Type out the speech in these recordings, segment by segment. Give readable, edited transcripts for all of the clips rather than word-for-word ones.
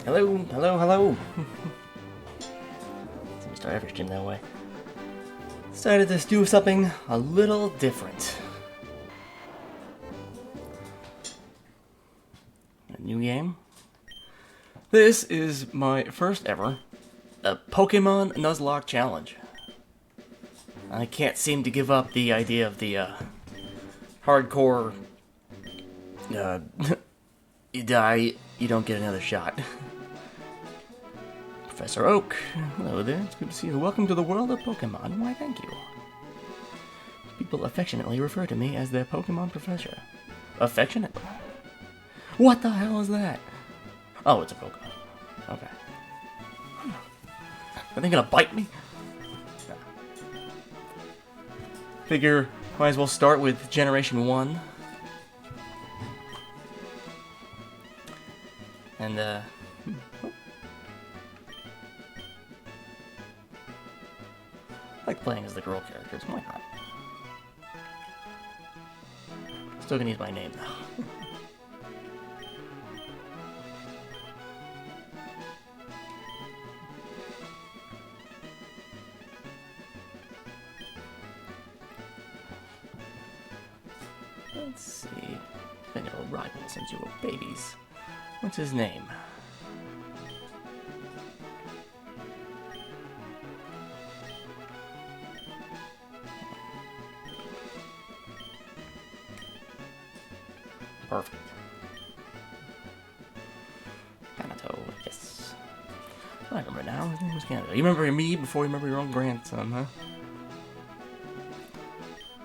Hello, hello, hello. Seems to every stream that way. Decided to do something a little different. A new game. This is my first ever Pokemon Nuzlocke challenge. I can't seem to give up the idea of the hardcore. You die, you don't get another shot. Professor Oak, hello there, it's good to see you. Welcome to the world of Pokemon. Why, thank you. People affectionately refer to me as their Pokemon professor. Affectionately? What the hell is that? Oh, it's a Pokemon. Okay. Are they gonna bite me? Figure, might as well start with Generation 1. And, I like playing as the girl characters, why not? Still gonna use my name, though. Let's see. Been your rival since you were babies. What's his name? Perfect. Kanato, yes. I remember now. His name was Kanato. You remember me before you remember your own grandson, huh?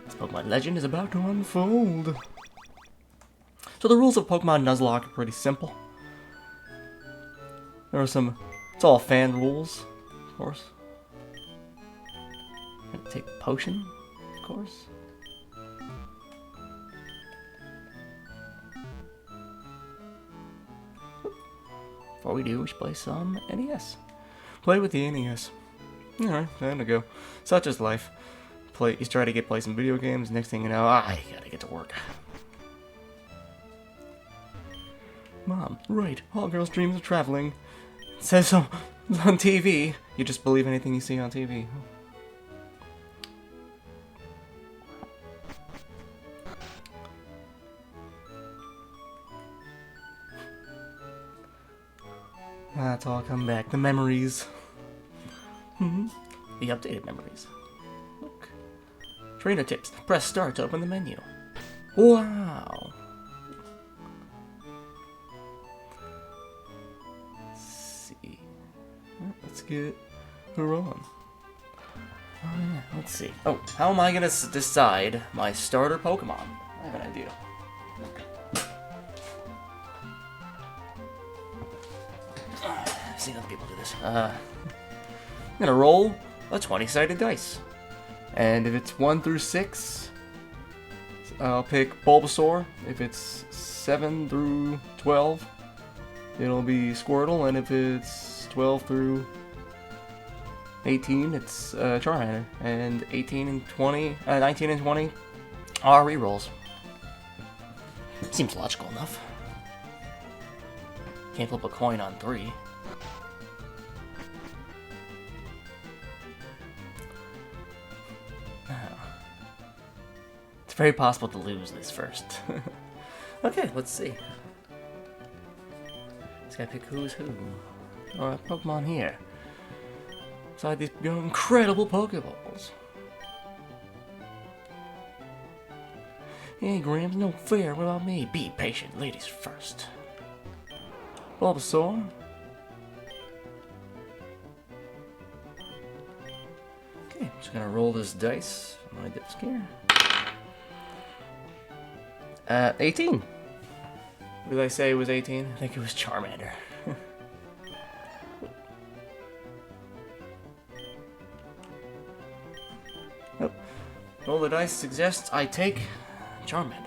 This Pokemon legend is about to unfold. So the rules of Pokemon Nuzlocke are pretty simple. There are some... It's all fan rules, of course. Gotta take the potion, of course. Before we do, we should play some NES. Play with the NES. Alright, time to go. Such is life. You try to play some video games, next thing you know, I gotta get to work. Mom, right, all girls' dreams of traveling. It says so on TV. You just believe anything you see on TV. That's all come back. The memories. The updated memories. Look. Trainer tips. Press start to open the menu. Wow. Let's get her on. Oh yeah, let's see. Oh, how am I gonna decide my starter Pokemon? I have an idea. I've seen other people do this. I'm gonna roll a 20-sided dice. And if it's 1 through 6, I'll pick Bulbasaur. If it's 7 through 12, it'll be Squirtle. And if it's 12 through 18, it's Charmander, and 19 and 20 are rerolls. Seems logical enough. Can't flip a coin on 3. It's very possible to lose this first. Okay, let's see. Just gotta pick who's who. Alright, Pokemon here. Inside these incredible Pokeballs. Hey, Grams, no fair. What about me? Be patient. Ladies first. Bulbasaur. Okay, I'm just gonna roll this dice on my disc here. 18. What did I say it was 18? I think it was Charmander. Roll the dice suggests I take Charmander.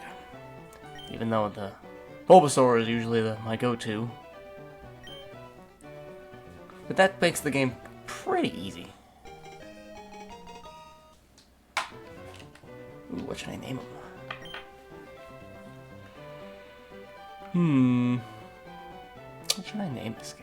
Even though the Bulbasaur is usually my go-to. But that makes the game pretty easy. Ooh, what should I name him? What should I name this guy?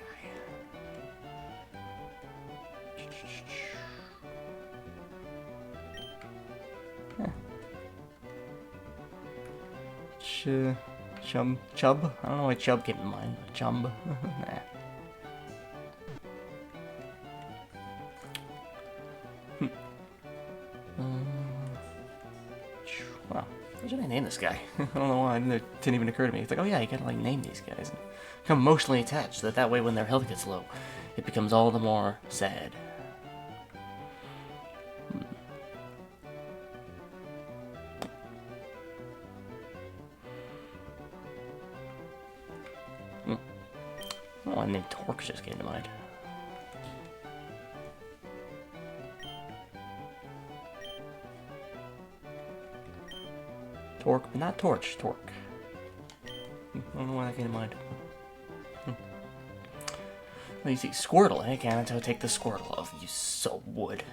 Chub? I don't know why Chub came to mind. Chumb? Nah. Wow. What should I name this guy? I don't know why. It didn't even occur to me. It's like, oh yeah, you gotta like name these guys. And become emotionally attached so that way when their health gets low, it becomes all the more sad. Oh, and then Torque just came to mind. Torque, but not Torch, Torque. I don't know why that came to mind. Well, you see, Squirtle, eh? Can't take the Squirtle off. You so would.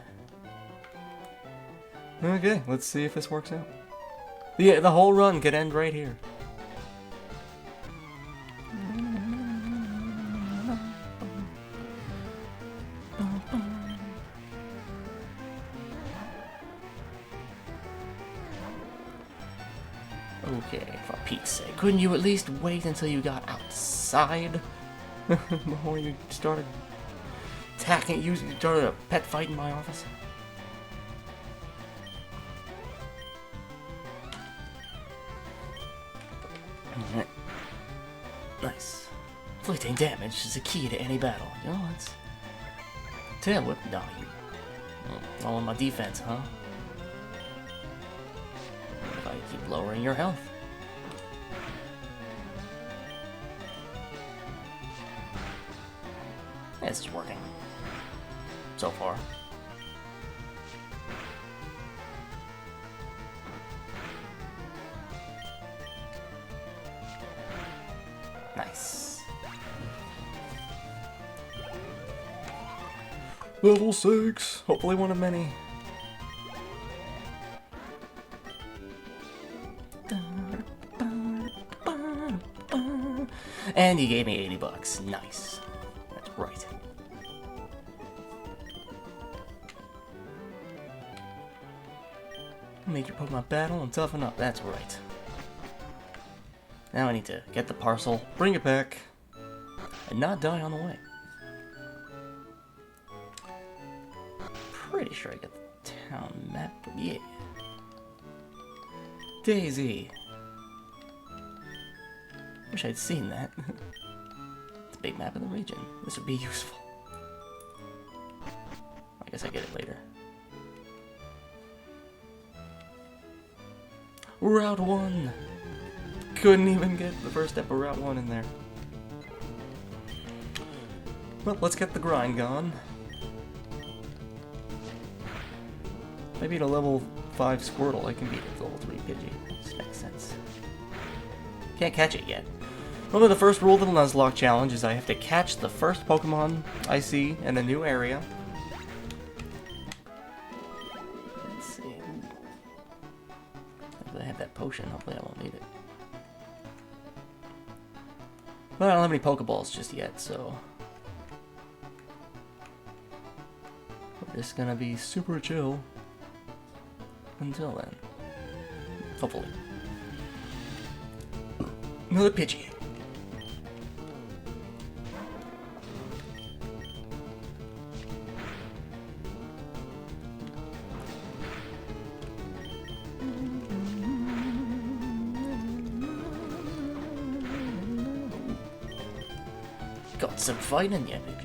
Okay, let's see if this works out. Yeah, the whole run could end right here. Okay, for Pete's sake, couldn't you at least wait until you got outside before you started attacking? You started a pet fight in my office. Alright. Nice. Inflicting damage is the key to any battle. You know, it's tail whip. No, you. All in my defense, huh? If I keep lowering your health. This is working. So far. Nice. Level 6. Hopefully one of many. And you gave me 80 bucks. Nice. That's right. Make your Pokemon battle and toughen up. That's right. Now I need to get the parcel, bring it back, and not die on the way. Pretty sure I got the town map, but yeah. Daisy. Wish I'd seen that. It's a big map of the region. This would be useful. I guess I get it later. Route 1! Couldn't even get the first step of Route 1 in there. Well, let's get the grind going. If I beat a level 5 Squirtle, I can beat a level 3 Pidgey. This makes sense. Can't catch it yet. Remember, the first rule of the Nuzlocke challenge is I have to catch the first Pokemon I see in a new area. Let's see. If I have that potion, hopefully I won't need it. But I don't have any Pokeballs just yet, so we're just gonna be super chill until then. Hopefully. Another Pidgey. Got some fighting yet, Pidgey.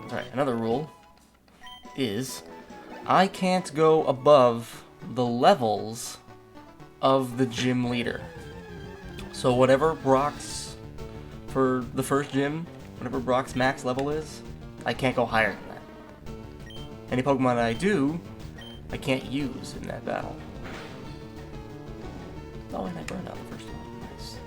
Alright, another rule is I can't go above the levels of the gym leader. So whatever Brock's, for the first gym, whatever Brock's max level is, I can't go higher than that. Any Pokemon that I do, I can't use in that battle. Oh, and I burned out the first one. Nice.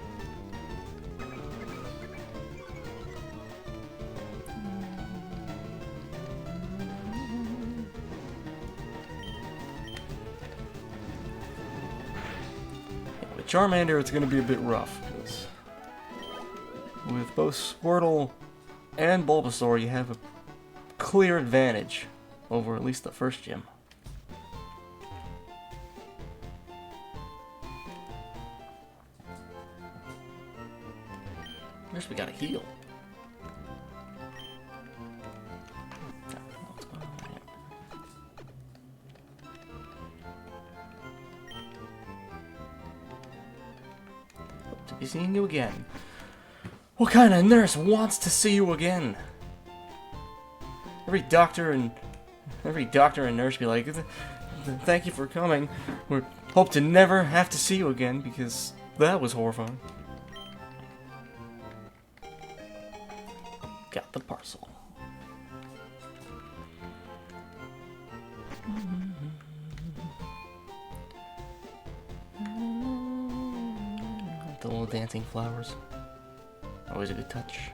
with Charmander, it's going to be a bit rough, because with both Squirtle and Bulbasaur, you have a clear advantage over at least the first gym. First, we gotta heal. Hope to be seeing you again. What kind of nurse wants to see you again? Every doctor and nurse be like, "Thank you for coming. We hope to never have to see you again because that was horrifying." Got the parcel. The little dancing flowers. Always a good touch.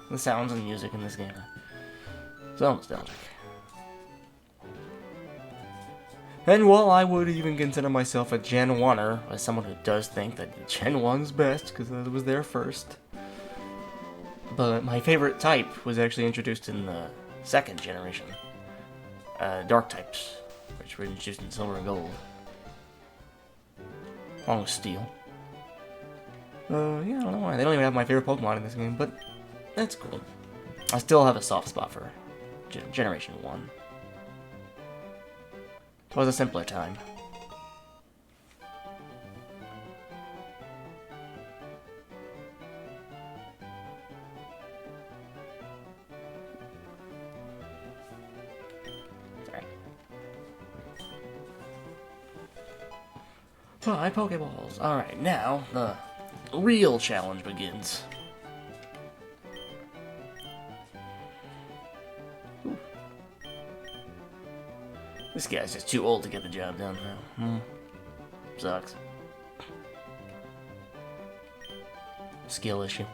The sounds and music in this game are so nostalgic. And while I would even consider myself a Gen 1er, as someone who does think that Gen 1's best, because I was there first, but my favorite type was actually introduced in the second generation. Dark types, which were introduced in Silver and Gold. Along with Steel. Yeah, I don't know why. They don't even have my favorite Pokemon in this game, but that's cool. I still have a soft spot for Generation 1. It was a simpler time. Sorry. 5 Pokeballs. Alright, now the real challenge begins. Ooh. This guy's just too old to get the job done now. Sucks. Skill issue.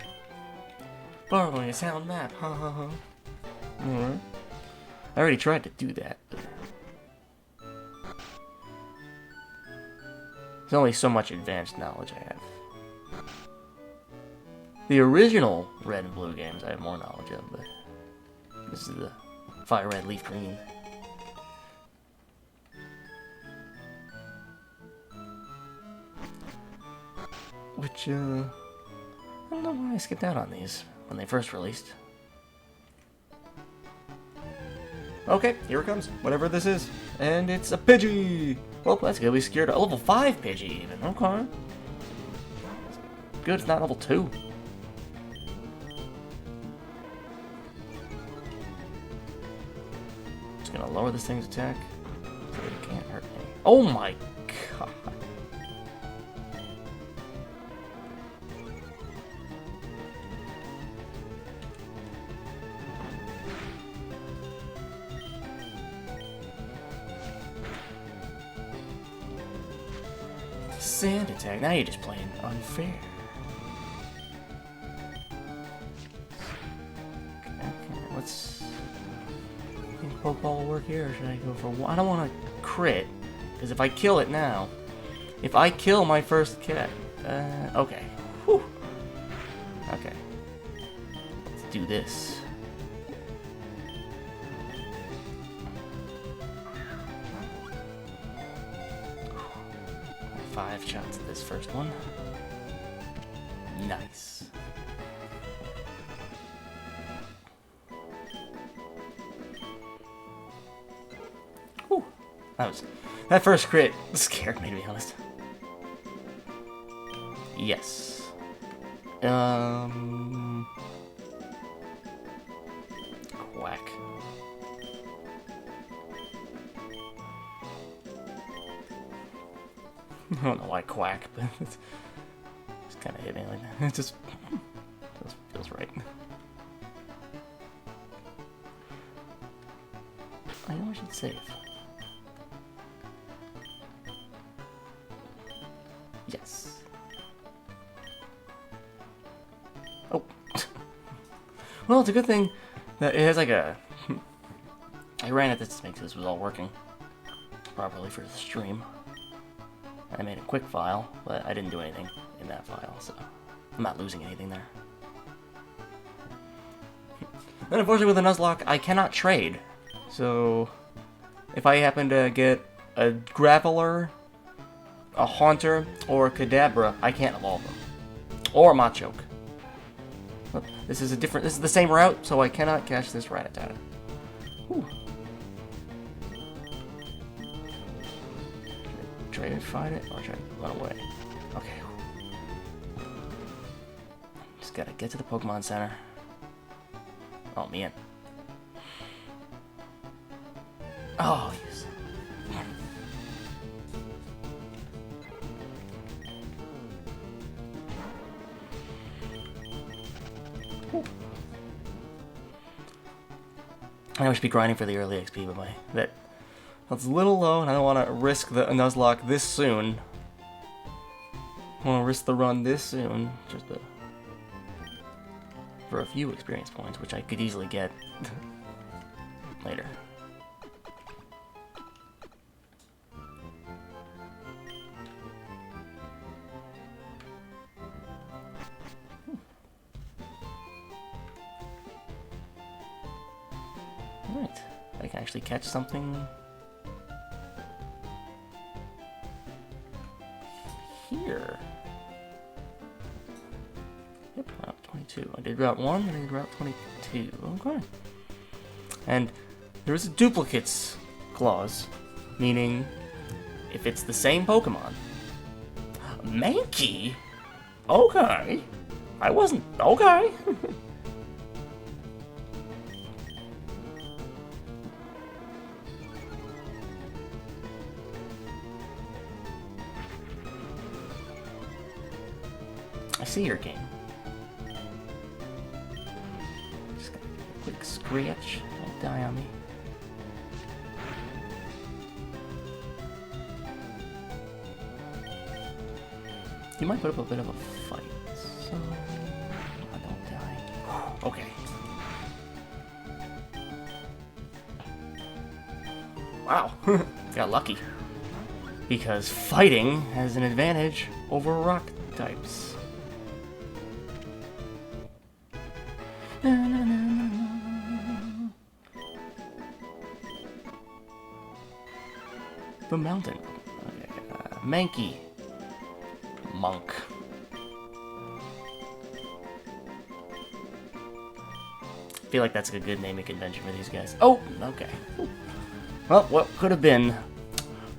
Borrowing a sound map, ha ha ha. Alright. I already tried to do that, but there's only so much advanced knowledge I have. The original Red and Blue games I have more knowledge of, but this is the Fire Red, Leaf Green. Which, I don't know why I skipped out on these when they first released. Okay, here it comes. Whatever this is. And it's a Pidgey! Well, that's good. We secured a level 5 Pidgey, even. Okay. Good, it's not level 2. Just gonna lower this thing's attack so it can't hurt me. Oh my god. Sand attack. Now you're just playing unfair. Okay, let's... think Pokeball will work here, or should I go for one? I don't want to crit, because if I kill it now, if I kill my first cat, okay. Whew. Okay. Let's do this. 5 shots at this first one. Nice. Whew. That first crit scared me, to be honest. Yes. Quack. I don't know why quack, but it's kind of hit me like that. It just feels right. I know I should save. Well, it's a good thing that it has like a... I ran it to make sure this was all working properly for the stream. I made a quick file, but I didn't do anything in that file, so I'm not losing anything there. Then unfortunately with the Nuzlocke, I cannot trade. So if I happen to get a Graveler, a Haunter, or a Kadabra, I can't evolve them. Or a Machoke. But this is the same route, so I cannot catch this Rattata. Ooh. Try to find it, or try to run away. Okay. Just gotta get to the Pokemon Center. Oh, man. Oh, yes. I know we should be grinding for the early XP, but that's a little low, and I don't want to risk the Nuzlocke this soon. I want to risk the run this soon, just for a few experience points, which I could easily get later. Alright, I can actually catch something here. Yep, Route 22. I did Route 1, and I did Route 22. Okay. And there is a duplicates clause, meaning if it's the same Pokemon. Mankey? Okay. I wasn't... Okay. I see your game. Just gonna get a quick scratch. Don't die on me. You might put up a bit of a fight, so I don't die. Okay. Wow, got lucky. Because fighting has an advantage over rock types. The mountain. Okay, Mankey. Monk. I feel like that's a good naming convention for these guys. Oh, okay. Well, what could have been?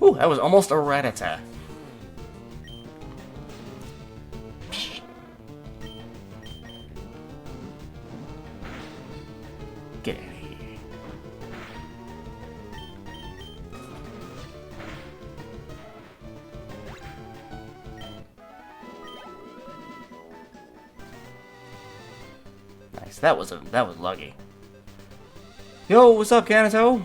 Ooh, that was almost a Rattata. Get out of here. Nice. That was lucky. Yo, what's up, Kanto?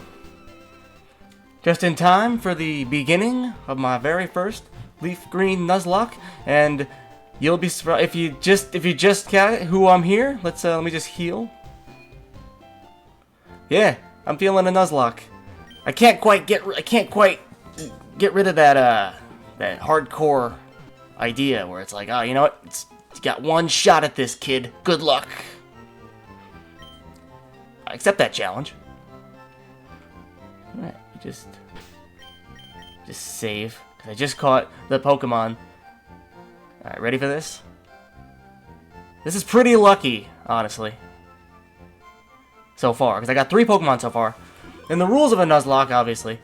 Just in time for the beginning of my very first Leaf Green Nuzlocke, and you'll be surprised if you just got who I'm here. Let me just heal. Yeah, I'm feeling a Nuzlocke. I can't quite get rid of that that hardcore idea where it's like, oh, you know what? You got one shot at this, kid. Good luck. I accept that challenge. Alright, just save. Cause I just caught the Pokemon. Alright, ready for this? This is pretty lucky, honestly. So far, because I got 3 Pokemon so far. And the rules of a Nuzlocke, obviously,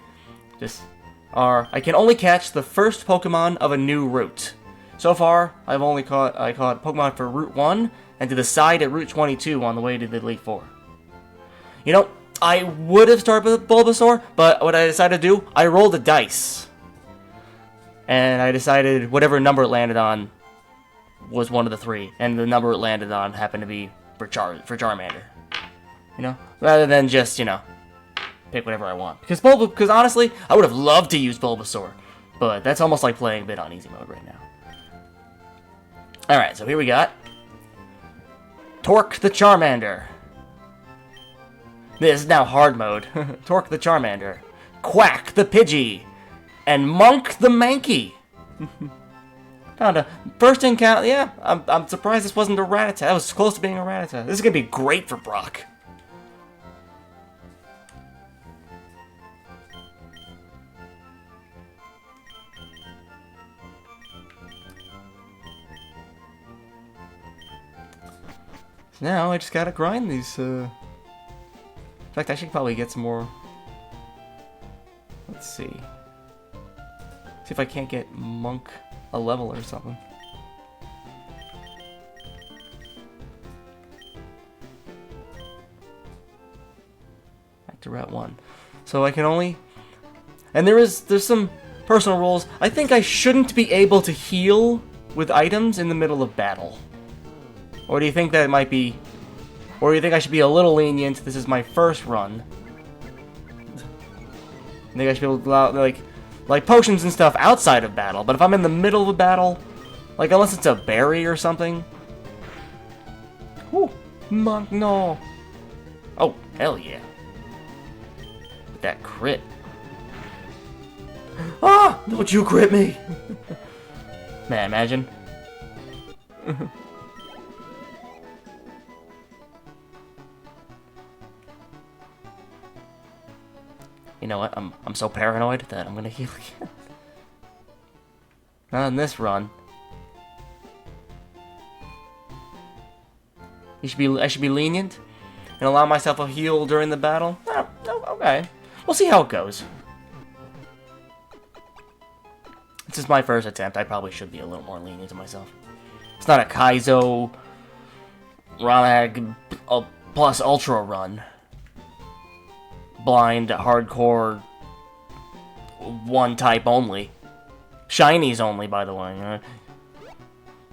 are I can only catch the first Pokemon of a new route. So far, I caught Pokemon for Route 1 and to the side at Route 22 on the way to the Elite Four. You know, I would have started with Bulbasaur, but what I decided to do, I rolled a dice. And I decided whatever number it landed on was one of the 3, and the number it landed on happened to be for Charmander. You know, rather than just, you know, pick whatever I want. Because honestly, I would have loved to use Bulbasaur, but that's almost like playing a bit on easy mode right now. Alright, so here we got Torque the Charmander. This is now hard mode. Torque the Charmander. Quack the Pidgey. And Monk the Mankey. Found a first encounter. Yeah, I'm surprised this wasn't a Rattata. That was close to being a Rattata. This is gonna be great for Brock. So now I just gotta grind these. In fact, I should probably get some more. Let's see. See if I can't get Monk a level or something. Back to Route 1. So I can only... And there's some personal rules. I think I shouldn't be able to heal with items in the middle of battle. Or do you think that might be... Or do you think I should be a little lenient? This is my first run. I think I should be able to allow, like potions and stuff outside of battle, but if I'm in the middle of a battle, like unless it's a berry or something. Ooh, Monk, no. Oh, hell yeah. With that crit. Ah! Don't you crit me! Man, imagine. You know what? I'm so paranoid that I'm gonna heal again. Not in this run. I should be lenient and allow myself a heal during the battle. Oh, okay. We'll see how it goes. This is my first attempt. I probably should be a little more lenient to myself. It's not a Kaizo Ronag plus Ultra run. Blind, hardcore, one type only. Shinies only, by the way. I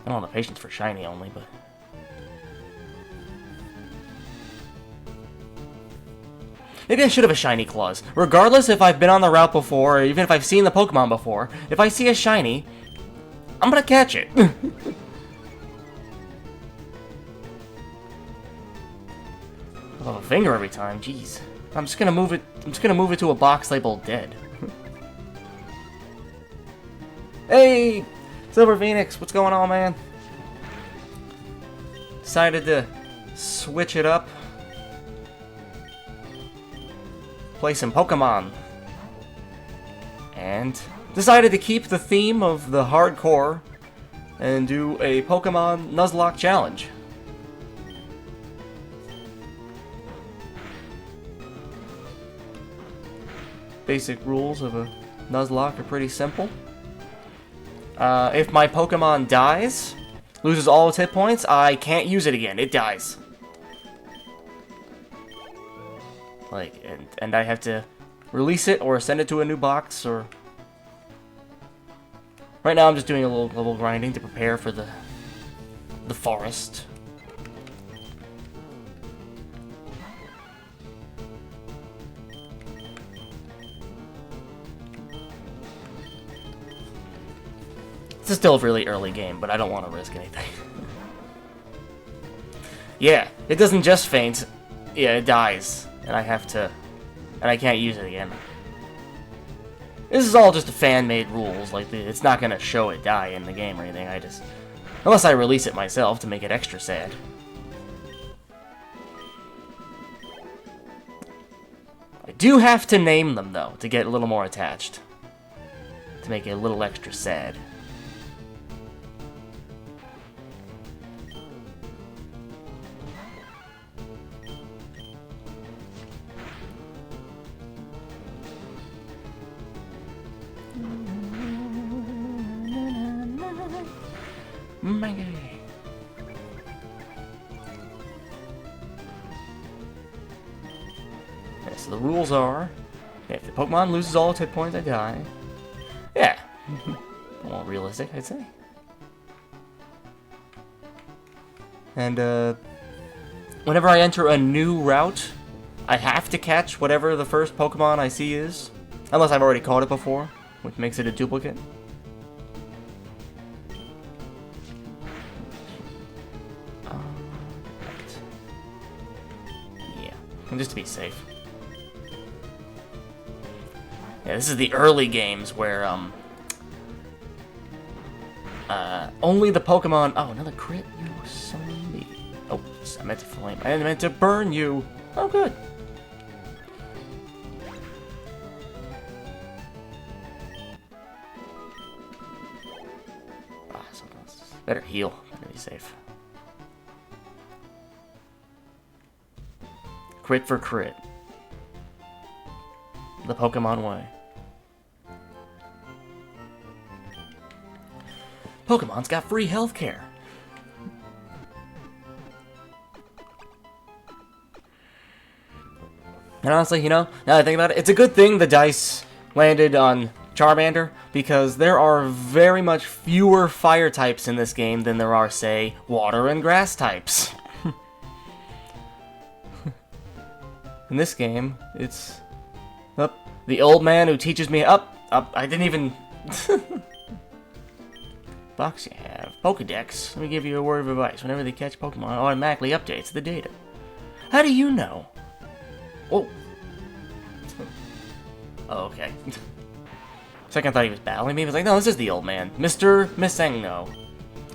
don't have the patience for shiny only, but... Maybe I should have a shiny clause. Regardless if I've been on the route before, or even if I've seen the Pokemon before, if I see a shiny, I'm gonna catch it. I'll have a finger every time, jeez. I'm just gonna move it to a box labeled dead. Hey! Silver Phoenix, what's going on, man? Decided to switch it up. Play some Pokemon. And decided to keep the theme of the hardcore and do a Pokemon Nuzlocke challenge. Basic rules of a Nuzlocke are pretty simple. If my Pokemon dies, loses all its hit points, I can't use it again. It dies. Like, and I have to release it or send it to a new box, or... Right now I'm just doing a little level grinding to prepare for the forest. It's still a really early game, but I don't want to risk anything. Yeah, it doesn't just faint. Yeah, it dies. And I have to... And I can't use it again. This is all just fan-made rules. Like, it's not going to show it die in the game or anything. I just... Unless I release it myself to make it extra sad. I do have to name them, though, to get a little more attached. To make it a little extra sad. Okay, so the rules are, if the Pokemon loses all its hit points, I die. Yeah. More realistic, I'd say. And, whenever I enter a new route, I have to catch whatever the first Pokemon I see is. Unless I've already caught it before, which makes it a duplicate. just to be safe. Yeah, this is the early games where, only the Pokemon... Oh, another crit? You son of me. Oh, I meant to flame. I meant to burn you. Oh, good. Ah, something else. Better heal. Better be safe. Crit for crit. The Pokemon way. Pokemon's got free healthcare. And honestly, you know, now that I think about it, it's a good thing the dice landed on Charmander, because there are very much fewer fire types in this game than there are, say, water and grass types. In this game, it's... the old man who teaches me... I didn't even... Box you have. Pokedex. Let me give you a word of advice. Whenever they catch Pokemon, it automatically updates the data. How do you know? Oh. Oh, okay. Second, I thought he was battling me. He was like, no, this is the old man. Mr. Misangno.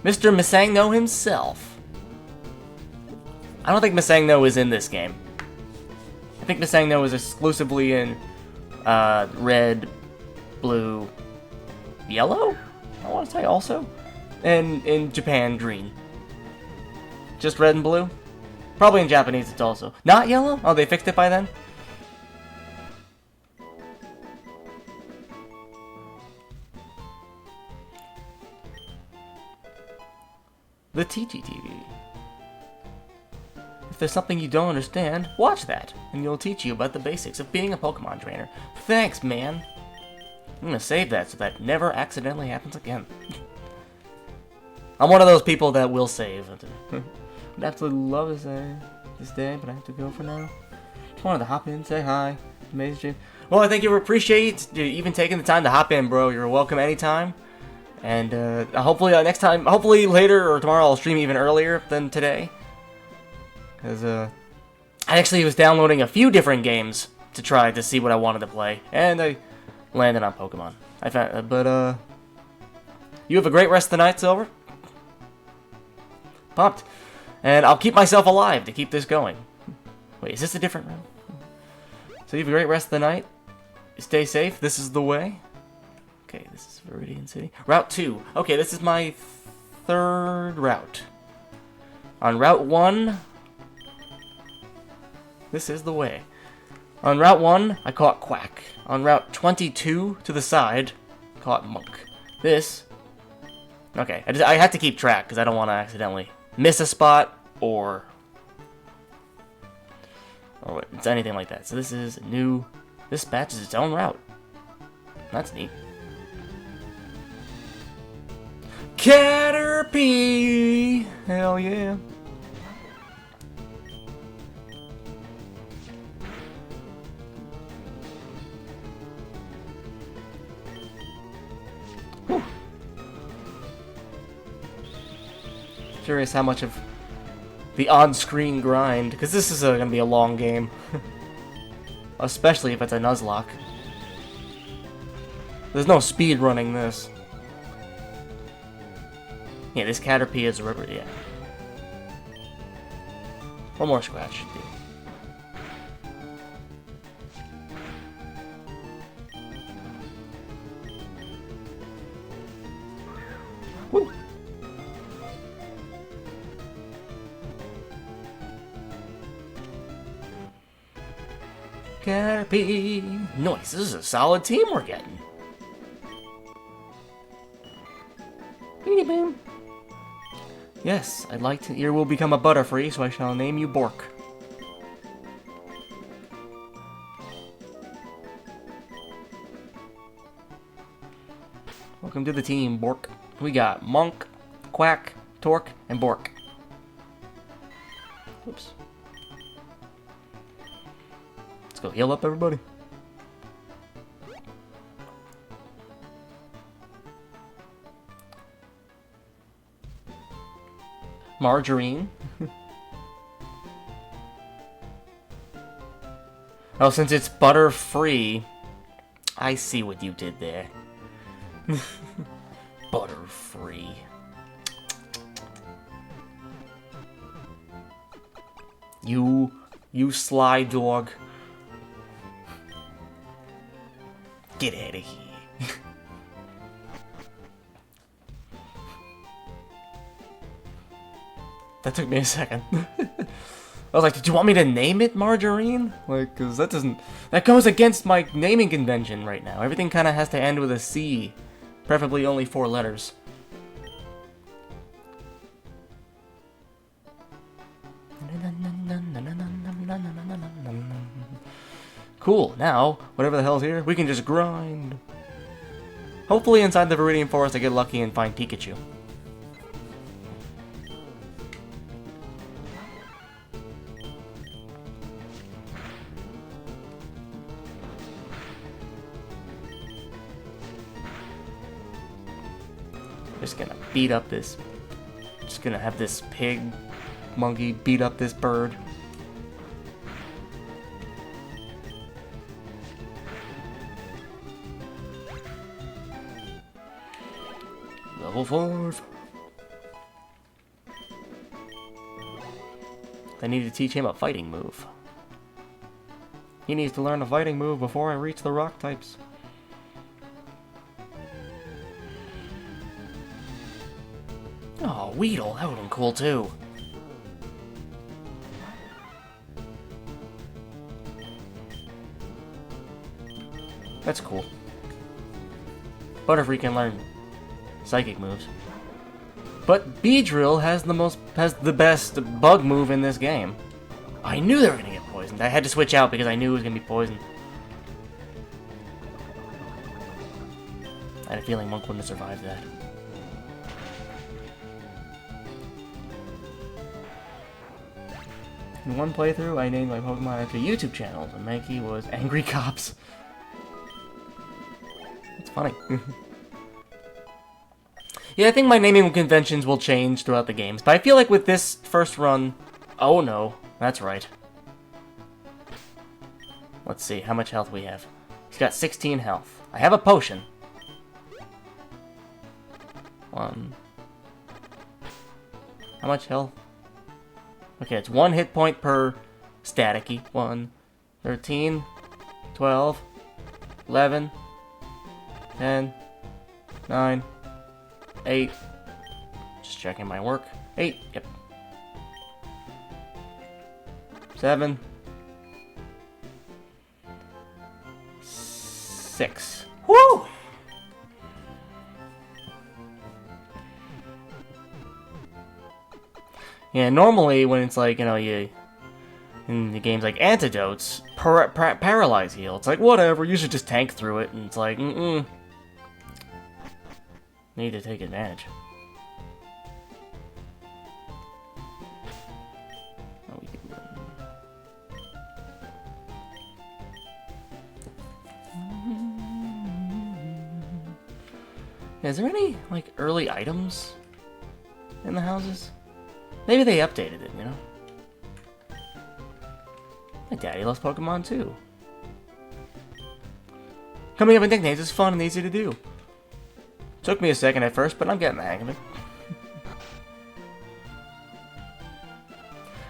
Mr. Misangno himself. I don't think Misangno is in this game. I think Misangno is exclusively in red, blue, yellow? I want to say also. And in Japan, green. Just red and blue? Probably in Japanese it's also. Not yellow? Oh, they fixed it by then? The TGTV. If there's something you don't understand, watch that, and it'll teach you about the basics of being a Pokemon trainer. Thanks, man. I'm gonna save that so that never accidentally happens again. I'm one of those people that will save. I'd absolutely love to say this day, but I have to go for now. Just wanted to hop in, say hi. Amazing stream. Well, I think you appreciate you even taking the time to hop in, bro. You're welcome anytime. And hopefully next time, hopefully later or tomorrow, I'll stream even earlier than today. Because I actually was downloading a few different games to try to see what I wanted to play, and I landed on Pokemon. I found, but you have a great rest of the night, Silver. Pumped. And I'll keep myself alive to keep this going. Wait, is this a different route? So you have a great rest of the night. Stay safe. This is the way. Okay, this is Viridian City. Route 2. Okay, this is my third route. On Route 1, this is the way. On Route 1, I caught Quack. On Route 22, to the side, caught Monk. This... Okay, I have to keep track, because I don't want to accidentally miss a spot, or it's anything like that. So this is new... This patch is its own route. That's neat. Caterpie! Hell yeah. Whew. Curious how much of the on-screen grind, because this is going to be a long game. Especially if it's a Nuzlocke. There's no speed running this. Yeah, this Caterpie is rubber, yeah. One more scratch should do. Woo! Caterpie! Nice, this is a solid team we're getting. Beanie Boom! Yes, I'd like to. You will become a Butterfree, so I shall name you Bork. Welcome to the team, Bork. We got Monk, Quack, Torque, and Bork. Oops. Let's go heal up, everybody. Margarine. Oh, since it's butter-free, I see what you did there. Butter-free. You sly dog. Get out of here. That took me a second. I was like, did you want me to name it Margarine? Like, cause that goes against my naming convention right now. Everything kind of has to end with a C. Preferably only 4 letters. Cool, now, whatever the hell's here, we can just grind. Hopefully inside the Viridian Forest I get lucky and find Pikachu. Just gonna beat up this... Just gonna have this pig monkey beat up this bird. Level 5. I need to teach him a fighting move. He needs to learn a fighting move before I reach the rock types. Oh, Weedle, that would've been cool too. That's cool. Butterfree can learn psychic moves. But Beedrill has the best bug move in this game. I knew they were gonna get poisoned. I had to switch out because I knew it was gonna be poisoned. I had a feeling Monk wouldn't have survived that. In one playthrough, I named my Pokemon after YouTube channels, and Mankey was Angry Cops. It's funny. Yeah, I think my naming conventions will change throughout the games, but I feel like with this first run... Oh no, that's right. Let's see how much health we have. He's got 16 health. I have a potion. 1. How much health? Okay, it's 1 hit point per staticky. 1, 13, 12, 11, 10, 9, 8. Just checking my work. 8, yep. 7, 6. Woo! Yeah, normally when it's like, you know, you in the games like Antidotes, Paralyze Heal, it's like, whatever, you should just tank through it, and it's like, need to take advantage. Oh, we can... Is there any, like, early items in the houses? Maybe they updated it, you know? My daddy loves Pokemon too. Coming up with nicknames is fun and easy to do. Took me a second at first, but I'm getting the hang of it.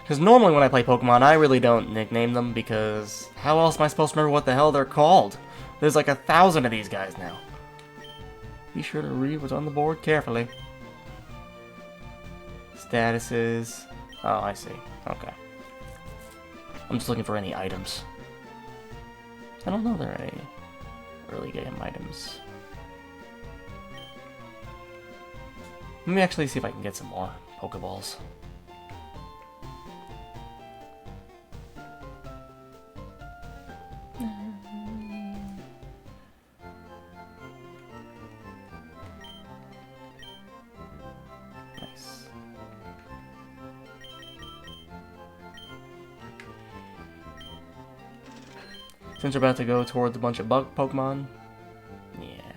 Because normally when I play Pokemon, I really don't nickname them, because how else am I supposed to remember what the hell they're called? There's like 1,000 of these guys now. Be sure to read what's on the board carefully. Statuses. Oh, I see. Okay. I'm just looking for any items. I don't know if there are any early game items. Let me actually see if I can get some more Pokeballs. Nice. Since we're about to go towards a bunch of bug Pokemon, yeah.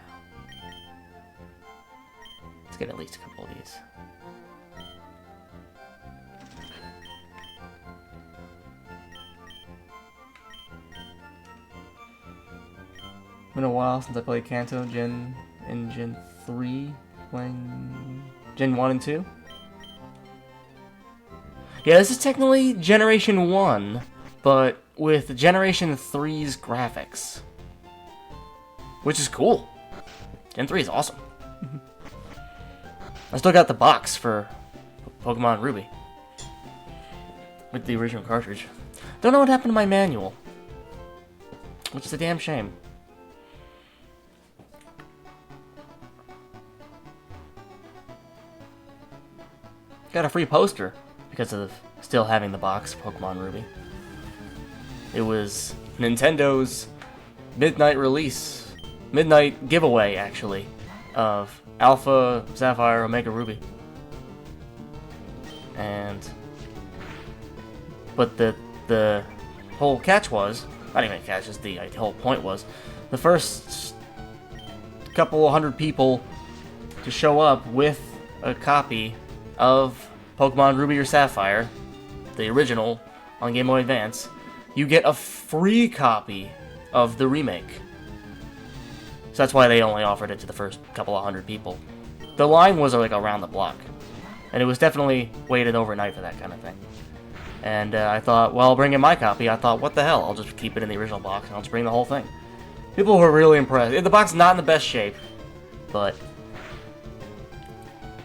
Let's get at least a couple of these. been a while since I played Kanto Gen 3, playing Gen 1 and 2. Yeah, this is technically Generation 1, but with Generation 3's graphics. Which is cool. Gen 3 is awesome. I still got the box for Pokemon Ruby. With the original cartridge. Don't know what happened to my manual. Which is a damn shame. Got a free poster because of still having the box of Pokemon Ruby. It was Nintendo's midnight release. Midnight giveaway, actually, of Alpha, Sapphire, Omega Ruby. But the whole catch was, not even catch, just the whole point was, the first couple hundred people to show up with a copy of Pokemon Ruby or Sapphire, the original, on Game Boy Advance, you get a free copy of the remake. So that's why they only offered it to the first couple of hundred people. The line was like around the block. And it was definitely waited overnight for that kind of thing. And I thought, well, I'll bring in my copy. I thought, what the hell? I'll just keep it in the original box and I'll just bring the whole thing. People were really impressed. The box is not in the best shape, but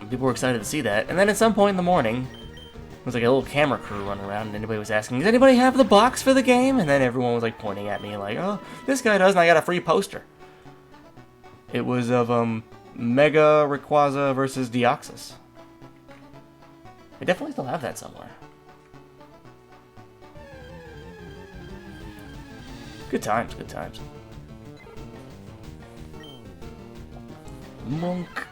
people were excited to see that. And then at some point in the morning, there was like a little camera crew running around and anybody was asking, does anybody have the box for the game? And then everyone was like pointing at me like, oh, this guy does, and I got a free poster. It was of Mega Rayquaza versus Deoxys. I definitely still have that somewhere. Good times, good times. Monk.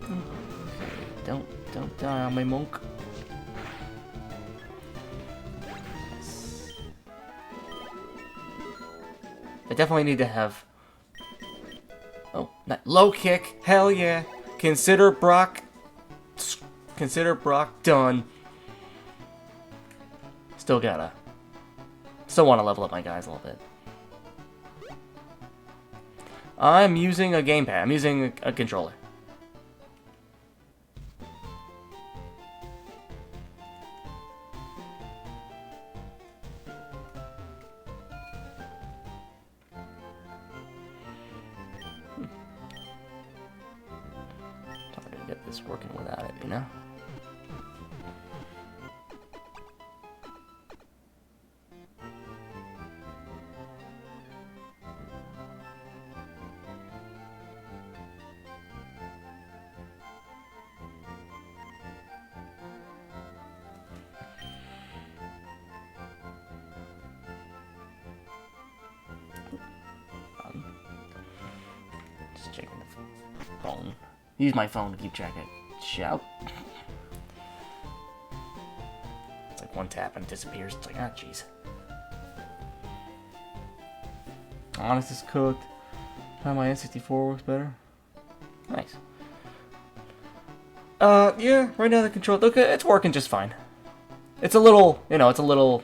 Okay, don't die on my monk. I definitely need to have... Oh, not low kick. Hell yeah. Consider Brock done. Still want to level up my guys a little bit. I'm using a gamepad. I'm using a controller. Get this working without it, you know? Just checking the phone. Use my phone to keep track of shout. It's like one tap and it disappears. It's like, ah, jeez. Honest is cooked. How my N64 works better. Nice. Yeah, right now the control, look, it's working just fine. It's a little, you know, it's a little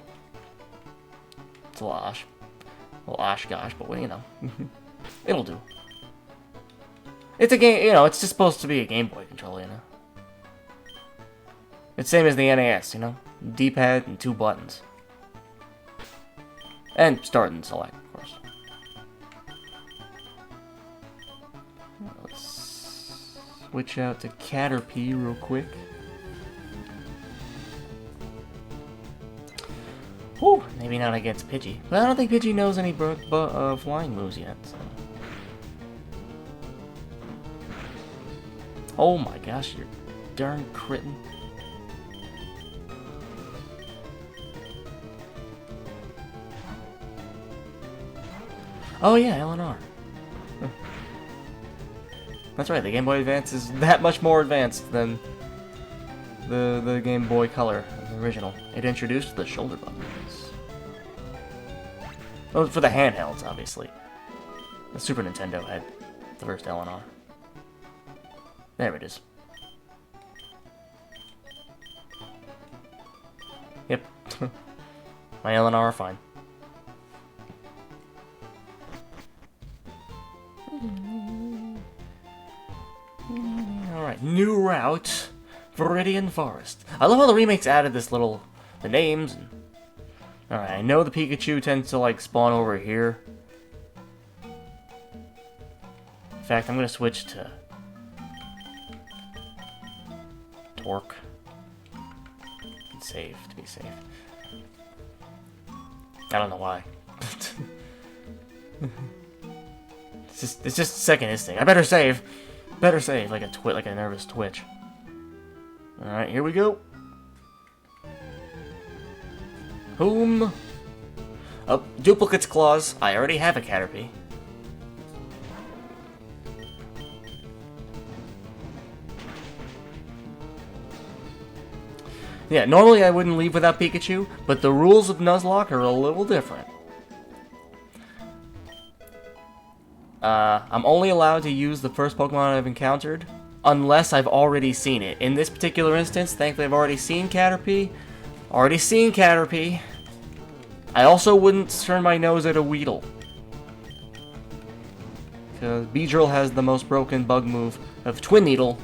osh gosh, but well, you know, it'll do. It's a game, you know, it's just supposed to be a Game Boy controller, you know. It's same as the NES, you know. D-pad and 2 buttons. And start and select, of course. Let's switch out to Caterpie real quick. Whew, maybe not against Pidgey. But I don't think Pidgey knows any flying moves yet, so. Oh my gosh, you're darn critting. Oh yeah, LNR. That's right, the Game Boy Advance is that much more advanced than the Game Boy Color, the original. It introduced the shoulder buttons. Oh, for the handhelds, obviously. The Super Nintendo had the first LNR. There it is. Yep. My L and R are fine. Alright, new route. Viridian Forest. I love how the remakes added this little... the names. And... Alright, I know the Pikachu tends to, like, spawn over here. In fact, I'm gonna switch to... Torque. And save, to be safe. I don't know why. It's just second instinct. I better save. Better save, like a nervous twitch. Alright, here we go. Whom? Oh, duplicate's claws. I already have a Caterpie. Yeah, normally I wouldn't leave without Pikachu, but the rules of Nuzlocke are a little different. I'm only allowed to use the first Pokemon I've encountered, unless I've already seen it. In this particular instance, thankfully I've already seen Caterpie. I also wouldn't turn my nose at a Weedle. Because Beedrill has the most broken bug move of Twin Needle,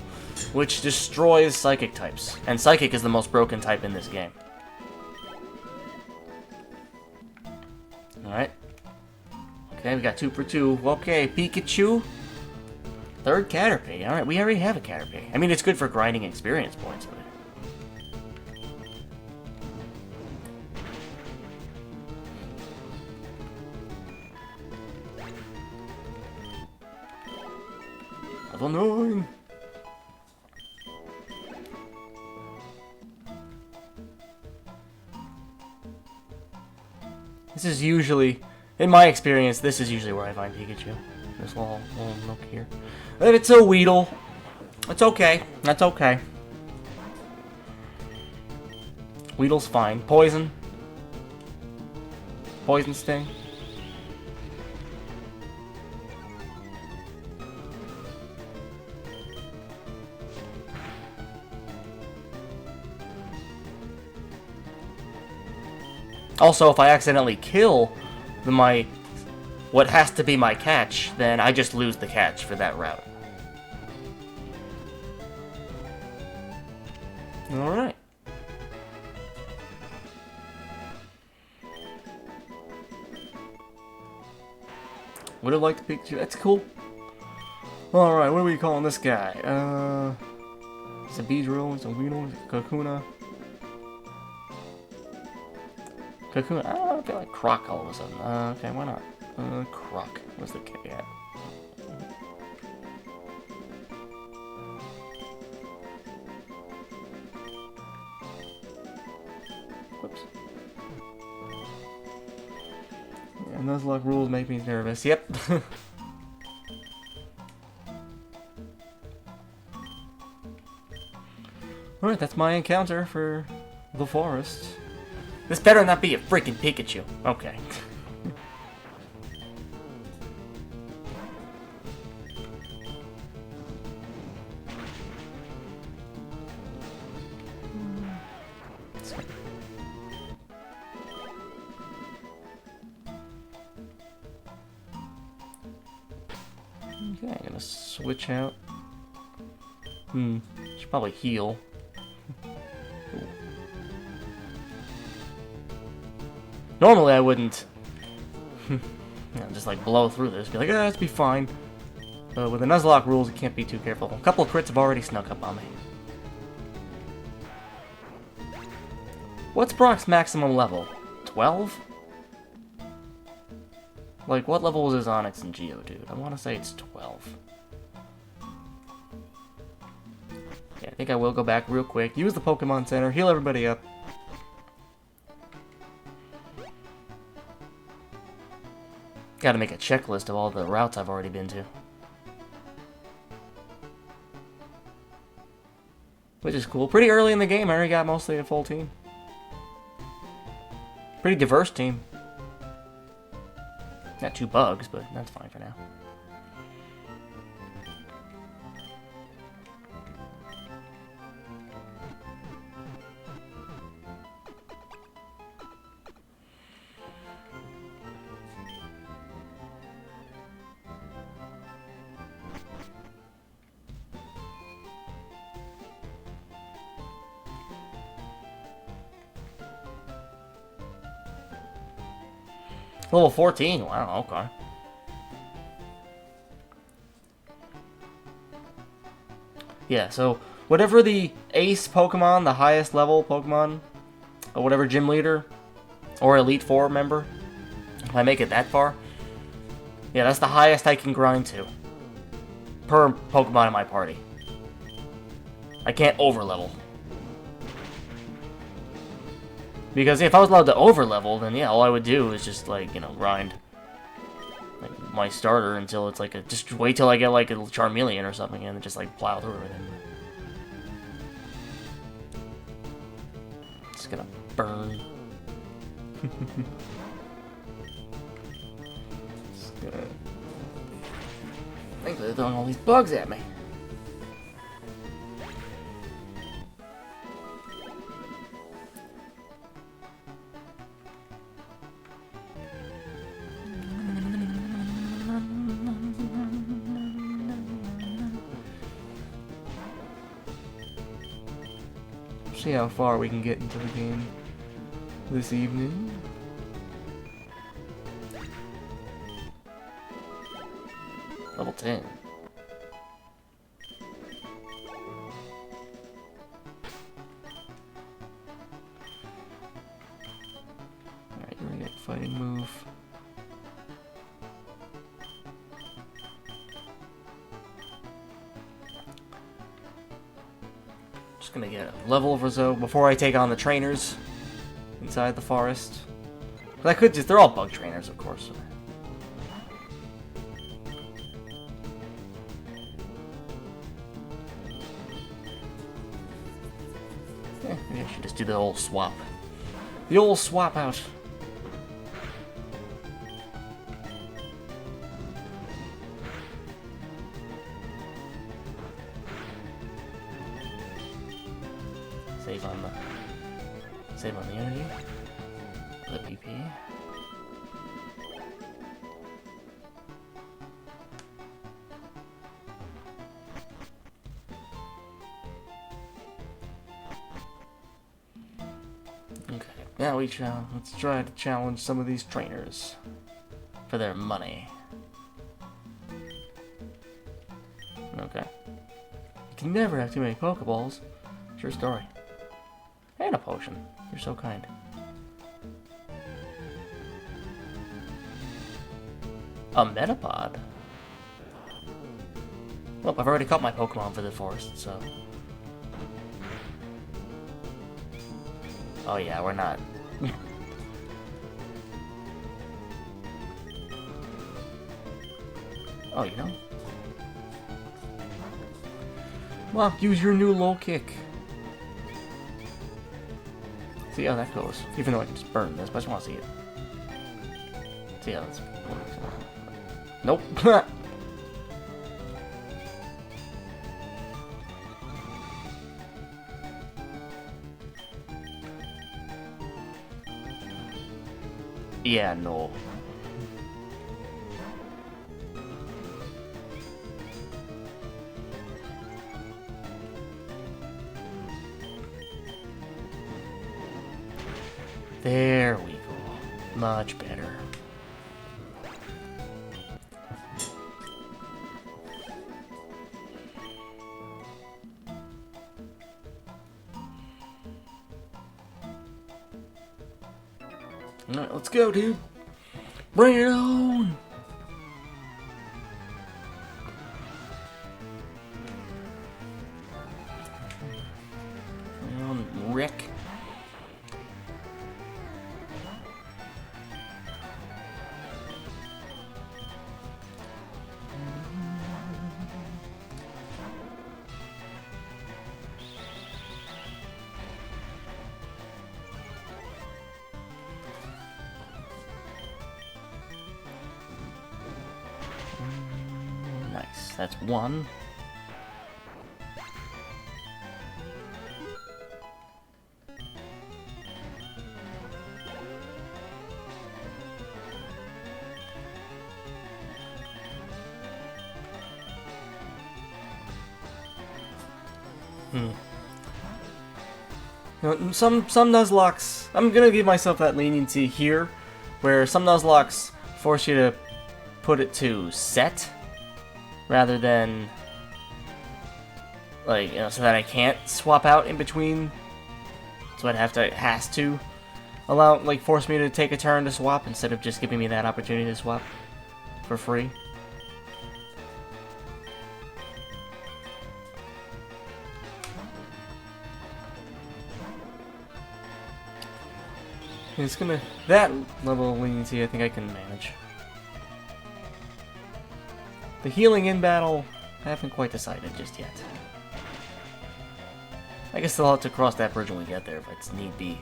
which destroys Psychic types. And Psychic is the most broken type in this game. Alright. Okay, we got 2 for 2. Okay, Pikachu. Third Caterpie. Alright, we already have a Caterpie. I mean, it's good for grinding experience points, but... Level 9! This is usually... In my experience, this is usually where I find Pikachu. This little nook here. If it's a Weedle, it's okay. That's okay. Weedle's fine. Poison. Poison Sting. Also, if I accidentally kill what has to be my catch, then I just lose the catch for that route. Alright. Would have liked to Pikachu. That's cool. Alright, what are we calling this guy? It's a Beedrill, it's a Weedle, it's a Kakuna. Kakuna, I feel like Croc all of a sudden. Okay, why not? Croc. What's the K at? Whoops. Yeah, Nuzlocke rules make me nervous. Yep. Alright, that's my encounter for the forest. This better not be a freaking Pikachu. Okay. Okay, I'm gonna switch out. Should probably heal. Normally I wouldn't, just like blow through this, be like, let's be fine. But with the Nuzlocke rules, you can't be too careful. A couple of crits have already snuck up on me. What's Brock's maximum level? 12? Like, what level was his Onix and Geodude? I want to say it's 12. Yeah, I think I will go back real quick, use the Pokemon Center, heal everybody up. Gotta make a checklist of all the routes I've already been to. Which is cool. Pretty early in the game, I already got mostly a full team. Pretty diverse team. Got 2 bugs, but that's fine for now. Level 14, wow, okay. Yeah, so whatever the ace Pokemon, the highest level Pokemon, or whatever gym leader, or Elite Four member, if I make it that far, yeah, that's the highest I can grind to. Per Pokemon in my party. I can't overlevel. Because if I was allowed to overlevel, then yeah, all I would do is just, like, you know, grind like my starter until it's like a... Just wait till I get, like, a Charmeleon or something and just, like, plow through it. It's gonna burn. It's gonna... I think they're throwing all these bugs at me. See how far we can get into the game this evening. Level 10. Alright, we're gonna get fighting move. Just gonna get a level or so before I take on the trainers inside the forest. But I could just, they're all bug trainers, of course. So. Yeah, maybe I should just do the old swap. The old swap out. Save on the energy. The PP. Okay, now let's try to challenge some of these trainers for their money. Okay. You can never have too many Pokeballs. True story. And a potion. You're so kind. A Metapod? Well, I've already caught my Pokemon for the forest, so... Oh yeah, we're not... Oh, you know? Well, use your new low kick. See how that goes. Even though I can just burn this, but I just want to see it. See how this works. Nope. Yeah, no. There we go. Much better. Alright, let's go, dude. Bring it on! Bring on, Rick. Nice, that's one. You know, some Nuzlocks, I'm gonna give myself that leniency here, where some Nuzlocks force you to put it to set rather than like, you know, so that I can't swap out in between. So I'd has to allow, like, force me to take a turn to swap instead of just giving me that opportunity to swap for free. It's gonna, that level of leniency I think I can manage. The healing in battle, I haven't quite decided just yet. I guess I'll have to cross that bridge when we get there if it's need be.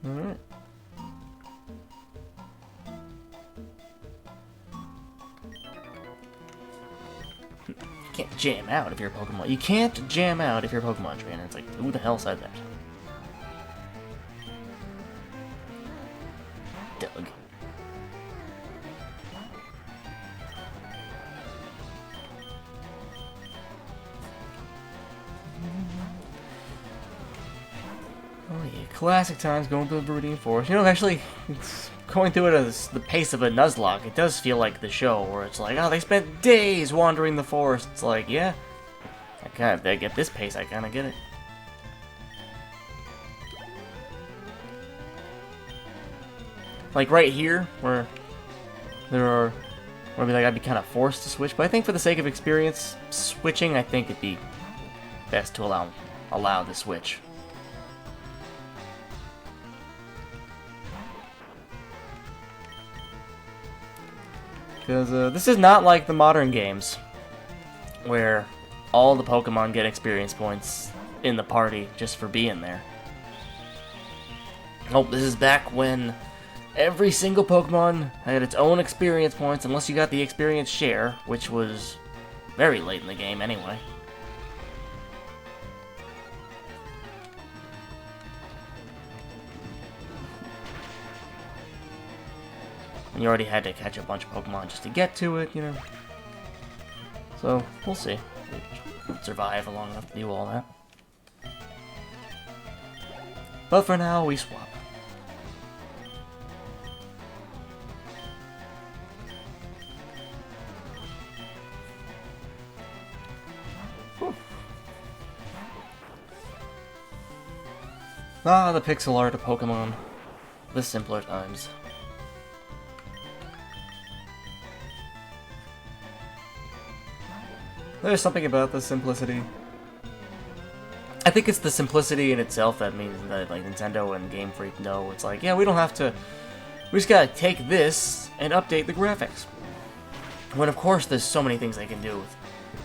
Alright. You can't jam out if you're a Pokemon. You can't jam out if you're a Pokemon trainer. It's like, who the hell said that? Doug. Oh yeah, classic times going through the Viridian Forest. You know, actually, going through it at the pace of a Nuzlocke, it does feel like the show, where it's like, oh, they spent days wandering the forest. It's like, yeah, if they get this pace, I kind of get it. Like right here, where I'd be kind of forced to switch. But I think for the sake of experience switching, I think it'd be best to allow the switch. Because this is not like the modern games, where all the Pokemon get experience points in the party just for being there. Nope, this is back when every single Pokemon had its own experience points, unless you got the experience share, which was very late in the game anyway. And you already had to catch a bunch of Pokemon just to get to it, you know. So, we'll see. We'll survive long enough to do all that. But for now, we swap. Ah, the pixel art of Pokemon. The simpler times. There's something about the simplicity. I think it's the simplicity in itself that means that, like, Nintendo and Game Freak know. It's like, yeah, we don't have to... We just gotta take this and update the graphics. When, of course, there's so many things they can do with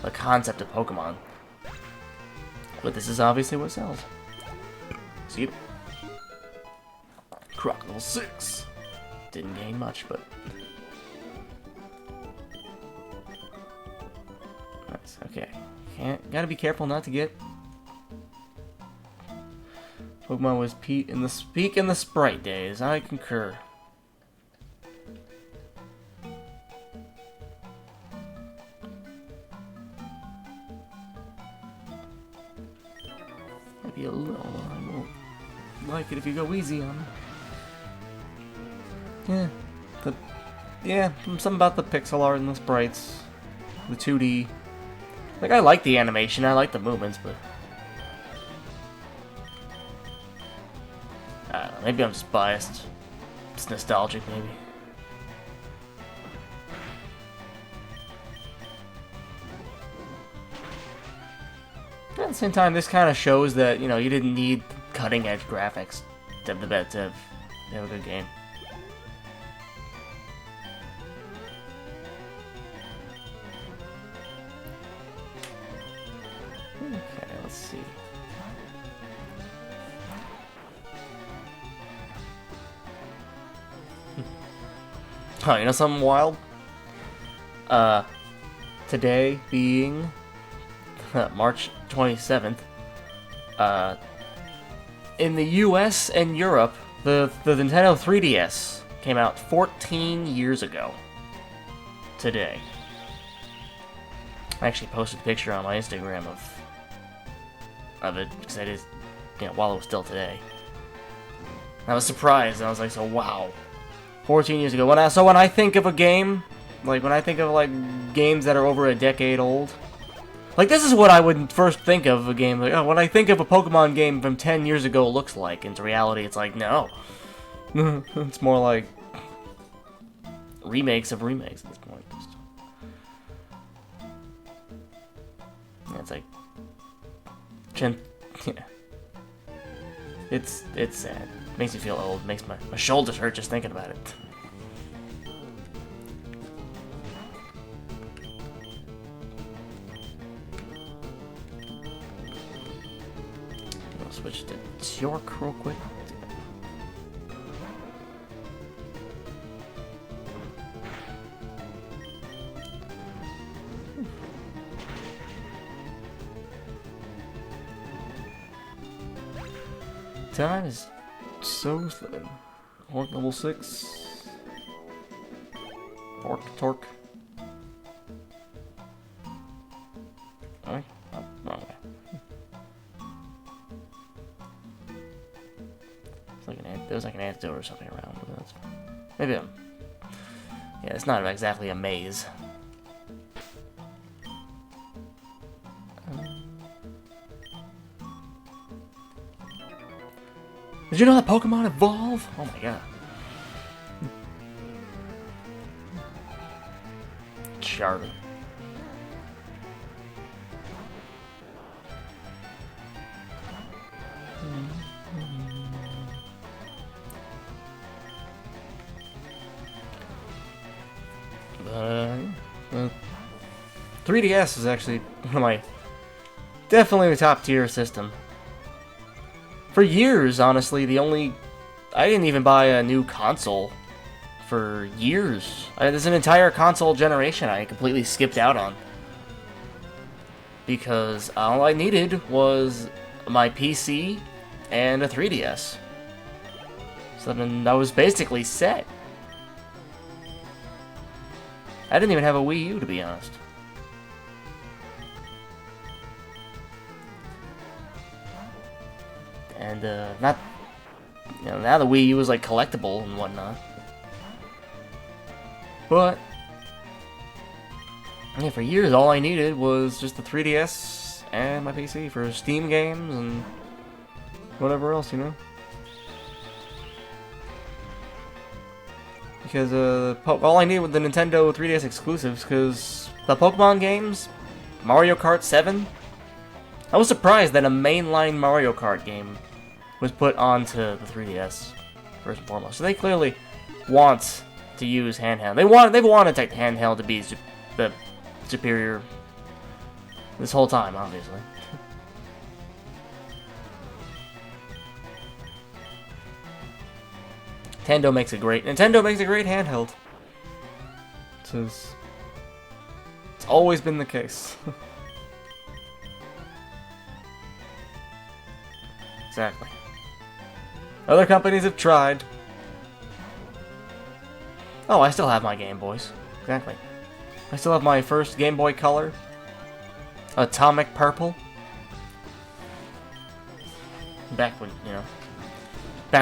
the concept of Pokemon. But this is obviously what sells. See? Croc level 6. Didn't gain much, but... Nice, okay. Gotta be careful not to get... Pokemon was peak in the Sprite days. I concur. Might be a little... I won't like it if you go easy on them. Yeah, something about the pixel art and the sprites. The 2D. Like, I like the animation, I like the movements, but... I don't know, maybe I'm just biased. It's nostalgic, maybe. At the same time, this kind of shows that, you know, you didn't need cutting-edge graphics to have a good game. Okay, let's see. Oh, you know something wild? Today being March 27th, in the US and Europe, the Nintendo 3DS came out 14 years ago. Today. I actually posted a picture on my Instagram of it because I did, while it was still today. I was surprised. And I was like, so wow, 14 years ago. When I think of a game, like when I think of like games that are over a decade old, like this is what I would first think of a game. Like, oh, when I think of a Pokemon game from 10 years ago, looks like. Into reality, it's like no, it's more like remakes of remakes at this point. Yeah, it's like, yeah. It's sad. Makes me feel old. Makes my shoulders hurt just thinking about it. I'll switch to York real quick. Time is so slim. Hork level 6. Torque. Alright. Oh, wrong way. It's like there's like an antidote or something around. Maybe yeah, it's not exactly a maze. Did you know that Pokemon evolve? Oh my god. Charlie. Well, 3DS is actually one of my definitely a top tier system. For years, honestly, I didn't even buy a new console for years. There's an entire console generation I completely skipped out on. Because all I needed was my PC and a 3DS. So then I was basically set. I didn't even have a Wii U, to be honest. And, now the Wii U is, like, collectible and whatnot. But, yeah, for years, all I needed was just the 3DS and my PC for Steam games and whatever else, Because, all I needed was the Nintendo 3DS exclusives, because the Pokemon games, Mario Kart 7, I was surprised that a mainline Mario Kart game was put onto the 3DS, first and foremost. So they clearly want to use handheld. They've wanted to take handheld to be the superior this whole time, obviously. Nintendo makes a great handheld. It's always been the case. Exactly. Other companies have tried. Oh, I still have my Game Boys. Exactly. I still have my first Game Boy Color. Atomic Purple. Back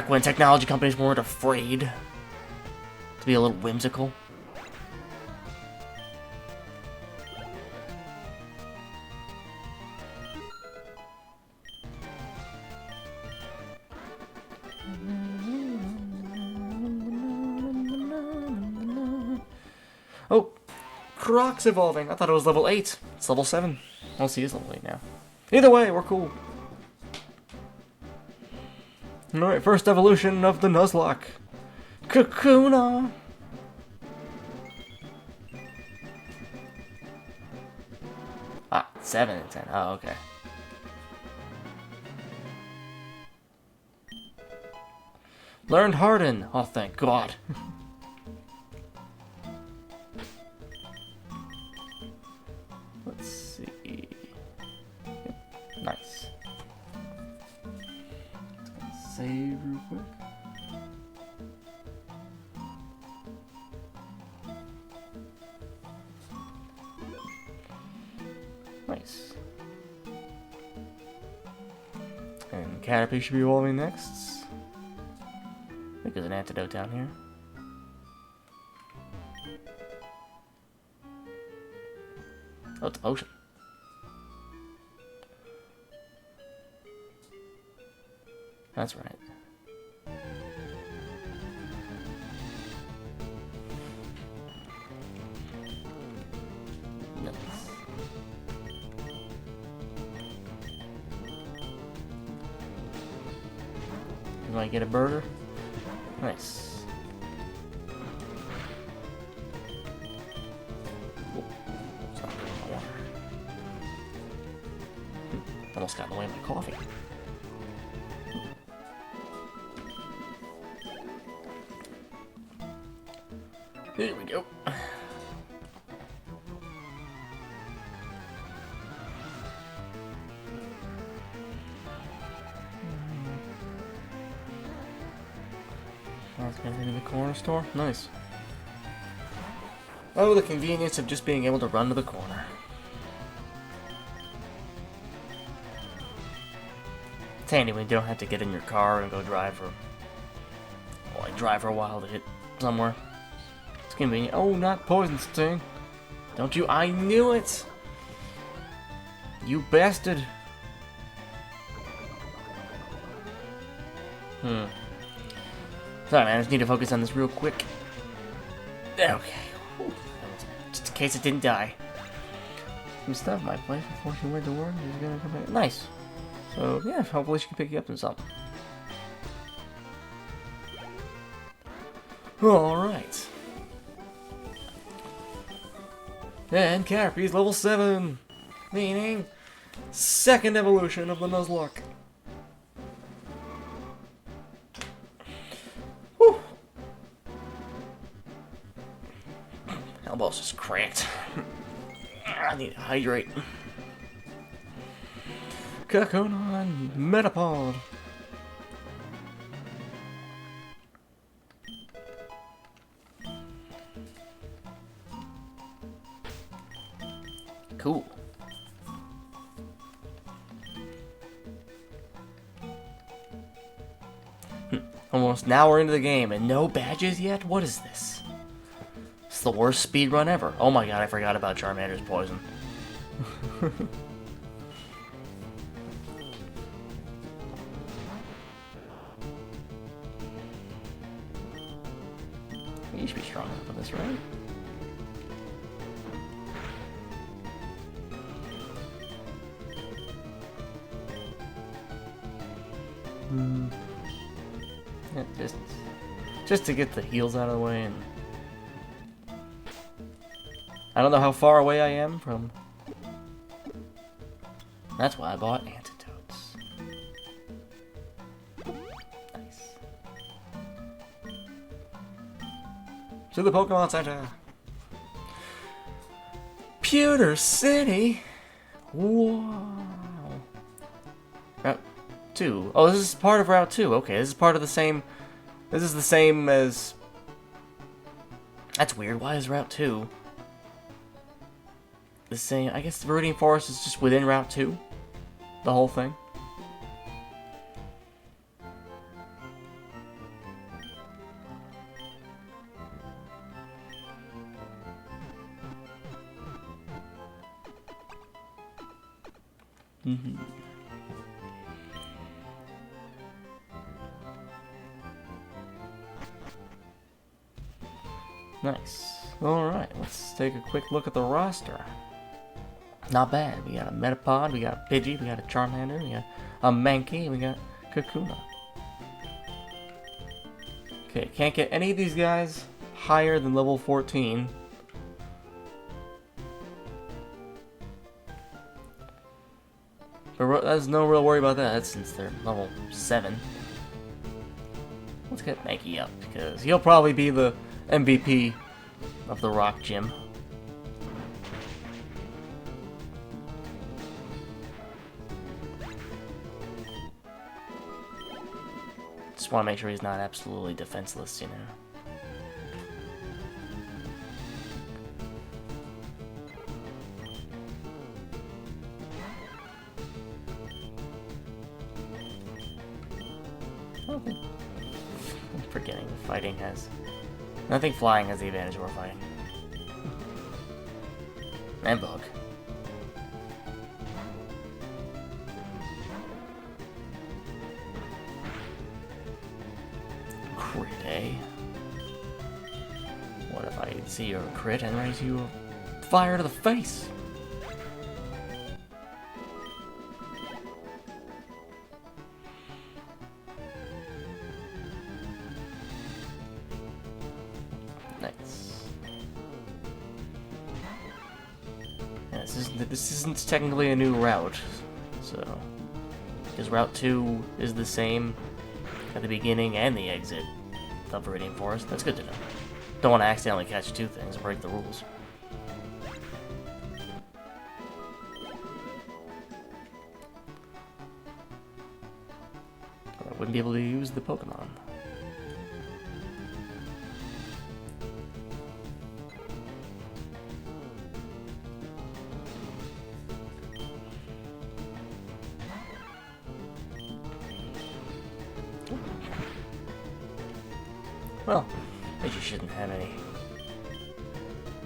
when technology companies weren't afraid to be a little whimsical. Oh, Croc's evolving. I thought it was level 8. It's level 7. Well, he is level 8 now. Either way, we're cool. Alright, first evolution of the Nuzlocke. Kakuna! Ah, 7 and 10. Oh, okay. Learned Harden. Oh, thank God. Let's see. Yep. Nice. Save real quick. Nice. And Caterpie should be evolving next. I think there's an antidote down here. Oh, it's a potion. That's right. Nice. You might get a burger. Nice. Oh, it's not good in the water. Almost got in the way of my coffee. There we go. That's everything in the corner store. Nice. Oh, the convenience of just being able to run to the corner. It's handy when you don't have to get in your car and go drive for, well, like drive for a while to hit somewhere. It's convenient. Oh, not poison sting. Don't you? I knew it! You bastard. Sorry, man. I just need to focus on this real quick. Okay. Whew. Just in case it didn't die. Some stuff might play before she went to work. She's gonna come back. Nice. So, yeah, hopefully she can pick you up in something. Alright. And Caterpie's level 7. Meaning, second evolution of the Nuzlocke. Whew. Elbow's just cracked. I need to hydrate. Kakuna and Metapod. Cool. Almost an hour into the game and no badges yet? What is this? It's the worst speed run ever. Oh my god, I forgot about Charmander's poison. You should be strong enough for this, right? Yeah, just to get the heals out of the way, and I don't know how far away I am from. That's why I bought antidotes. Nice. To the Pokemon Center. Pewter City. Wow. Route 2. Oh, this is part of Route 2. Okay, this is part of the same. This is the same as. That's weird. Why is Route 2 the same? I guess the Viridian Forest is just within Route 2. The whole thing. Nice. Alright, let's take a quick look at the roster. Not bad. We got a Metapod, we got a Pidgey, we got a Charmander, we got a Mankey, and we got Kakuna. Okay, can't get any of these guys higher than level 14. But there's no real worry about that since they're level 7. Let's get Mankey up, because he'll probably be the MVP of the Rock Gym. Just want to make sure he's not absolutely defenseless, you know. Okay. I'm forgetting fighting has... I think flying has the advantage over fighting. And bug. Crit, eh? What if I see your crit and raise you a fire to the face? Nice. Yeah, this isn't technically a new route, so because Route 2 is the same at the beginning and the exit of Viridian Forest. That's good to know. Don't want to accidentally catch two things and break the rules. I wouldn't be able to use the Pokémon. Well, I guess you shouldn't have any.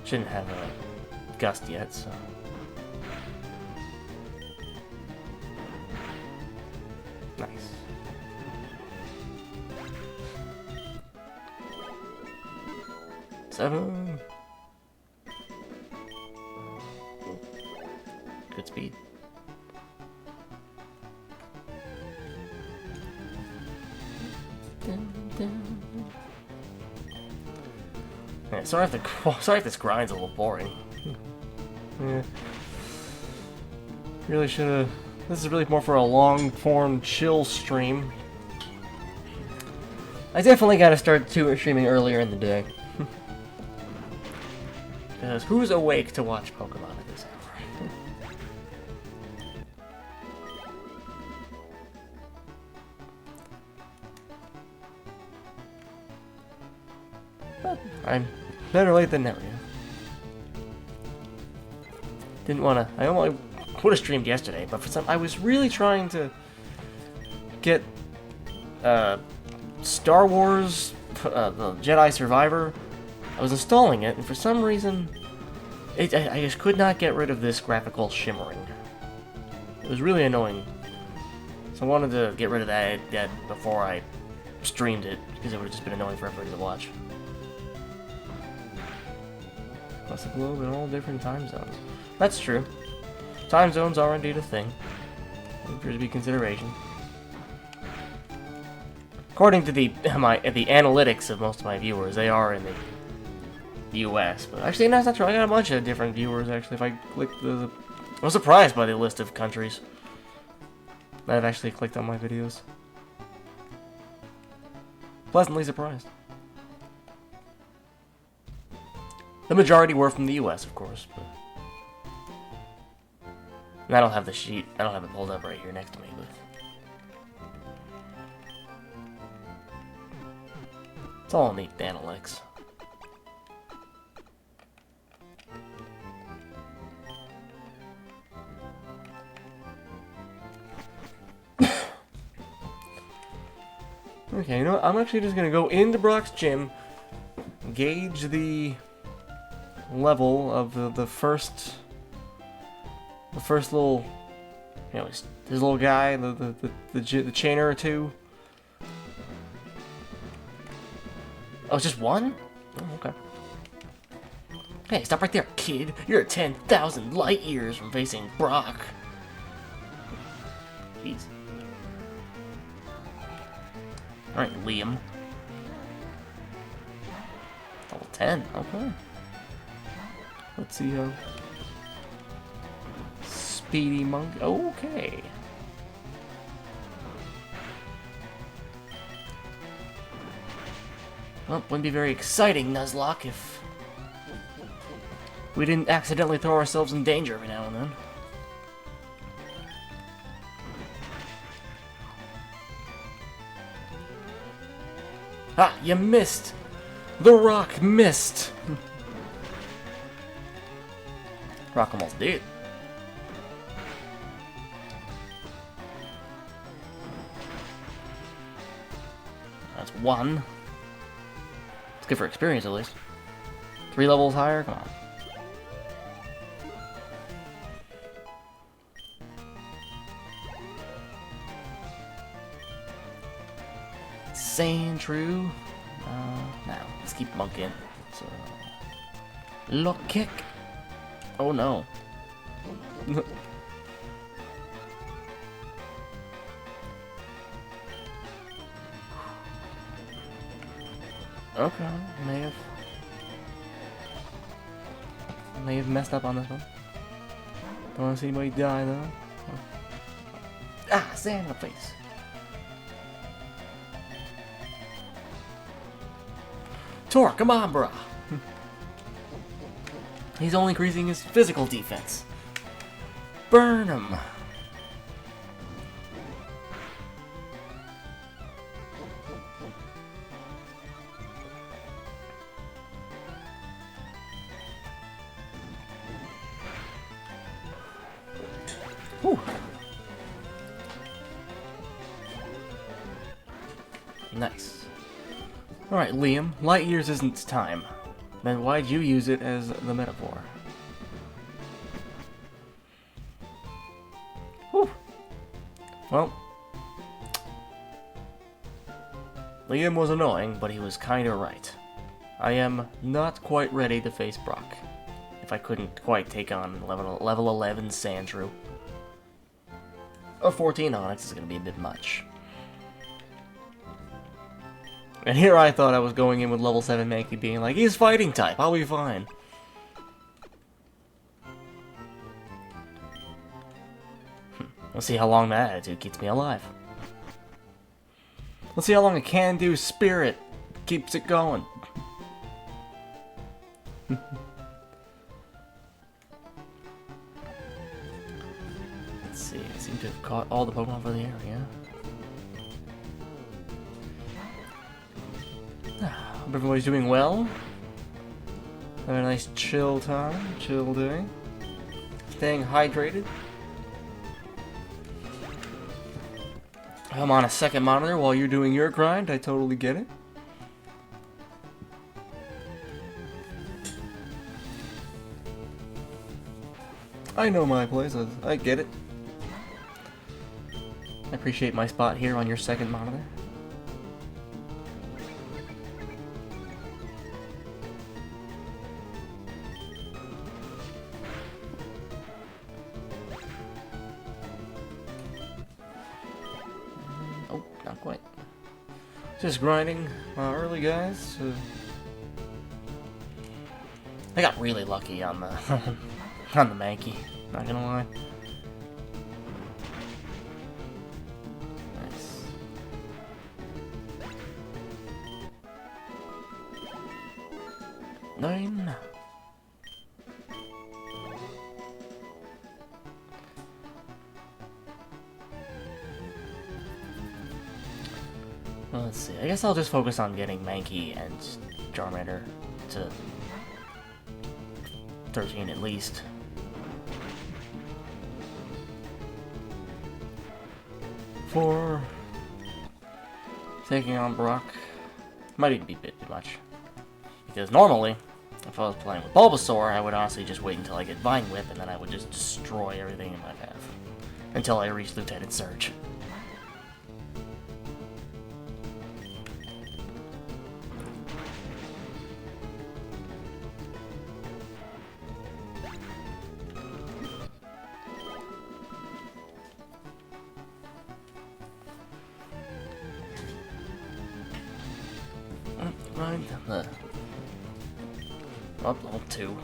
Shouldn't have a gust yet, so. Nice. Seven. Good speed. Dun, dun. Yeah, sorry if this grind's a little boring. Yeah. Really should've... This is really more for a long-form chill stream. I definitely gotta start streaming earlier in the day. Because who's awake to watch Pokemon at this hour? But I'm better late than never. Didn't wanna. I only would have streamed yesterday, but for some, I was really trying to get Star Wars, the Jedi Survivor. I was installing it, and for some reason, I just could not get rid of this graphical shimmering. It was really annoying. So I wanted to get rid of that before I streamed it, because it would have just been annoying for everybody to watch. Plus a globe in all different time zones. That's true. Time zones are indeed a thing. There appears to be consideration. According to the analytics of most of my viewers, they are in the US. But actually, no, that's not true. I got a bunch of different viewers, actually. If I click I was surprised by the list of countries that have actually clicked on my videos. Pleasantly surprised. The majority were from the US, of course, but... And I don't have the sheet. I don't have it pulled up right here next to me, but... It's all neat analytics. Okay, you know what? I'm actually just gonna go into Brock's gym, gauge the level of the first little, you know, his little guy, the chainer or two. Oh, it's just one? Oh, okay. Hey, stop right there, kid. You're 10,000 light years from facing Brock. Jeez. Alright, Liam. Level 10, okay. Let's see how... Speedy Monk, okay. Well, wouldn't be very exciting, Nuzlocke, if we didn't accidentally throw ourselves in danger every now and then. Ah, you missed! The rock missed! Rock almost did. 1. It's good for experience, at least. 3 levels higher? Come on. Sandshrew. Now, let's keep monkeying. So, lock kick. Oh no. Okay, may have messed up on this one. Don't want to see anybody die though. Ah, sand in the face. Tor, come on, bruh. He's only increasing his physical defense. Burn him. Whew. Nice. Alright, Liam, light years isn't time. Then why'd you use it as the metaphor? Whew. Well, Liam was annoying, but he was kinda right. I am not quite ready to face Brock. If I couldn't quite take on level 11 Sandshrew. A 14 Onyx is gonna be a bit much. And here I thought I was going in with level 7 Mankey being like, he's fighting type, I'll be fine. Let's see how long that attitude keeps me alive. Let's see how long a can-do spirit keeps it going. Let's see, I seem to have caught all the Pokemon for the area. Hope everybody's doing well. Having a nice chill time, chill day. Staying hydrated. I'm on a second monitor while you're doing your grind, I totally get it. I know my place, I get it. I appreciate my spot here on your second monitor. Oh, not quite. Just grinding early, guys. I got really lucky on the on the Mankey, not gonna lie. Nice. Nine. Well, let's see. I guess I'll just focus on getting Mankey and Charmander to 13 at least. For taking on Brock might even be a bit too much. Because normally, if I was playing with Bulbasaur, I would honestly just wait until I get Vine Whip and then I would just destroy everything in my path. Until I reach Lieutenant Surge. Well, level 2.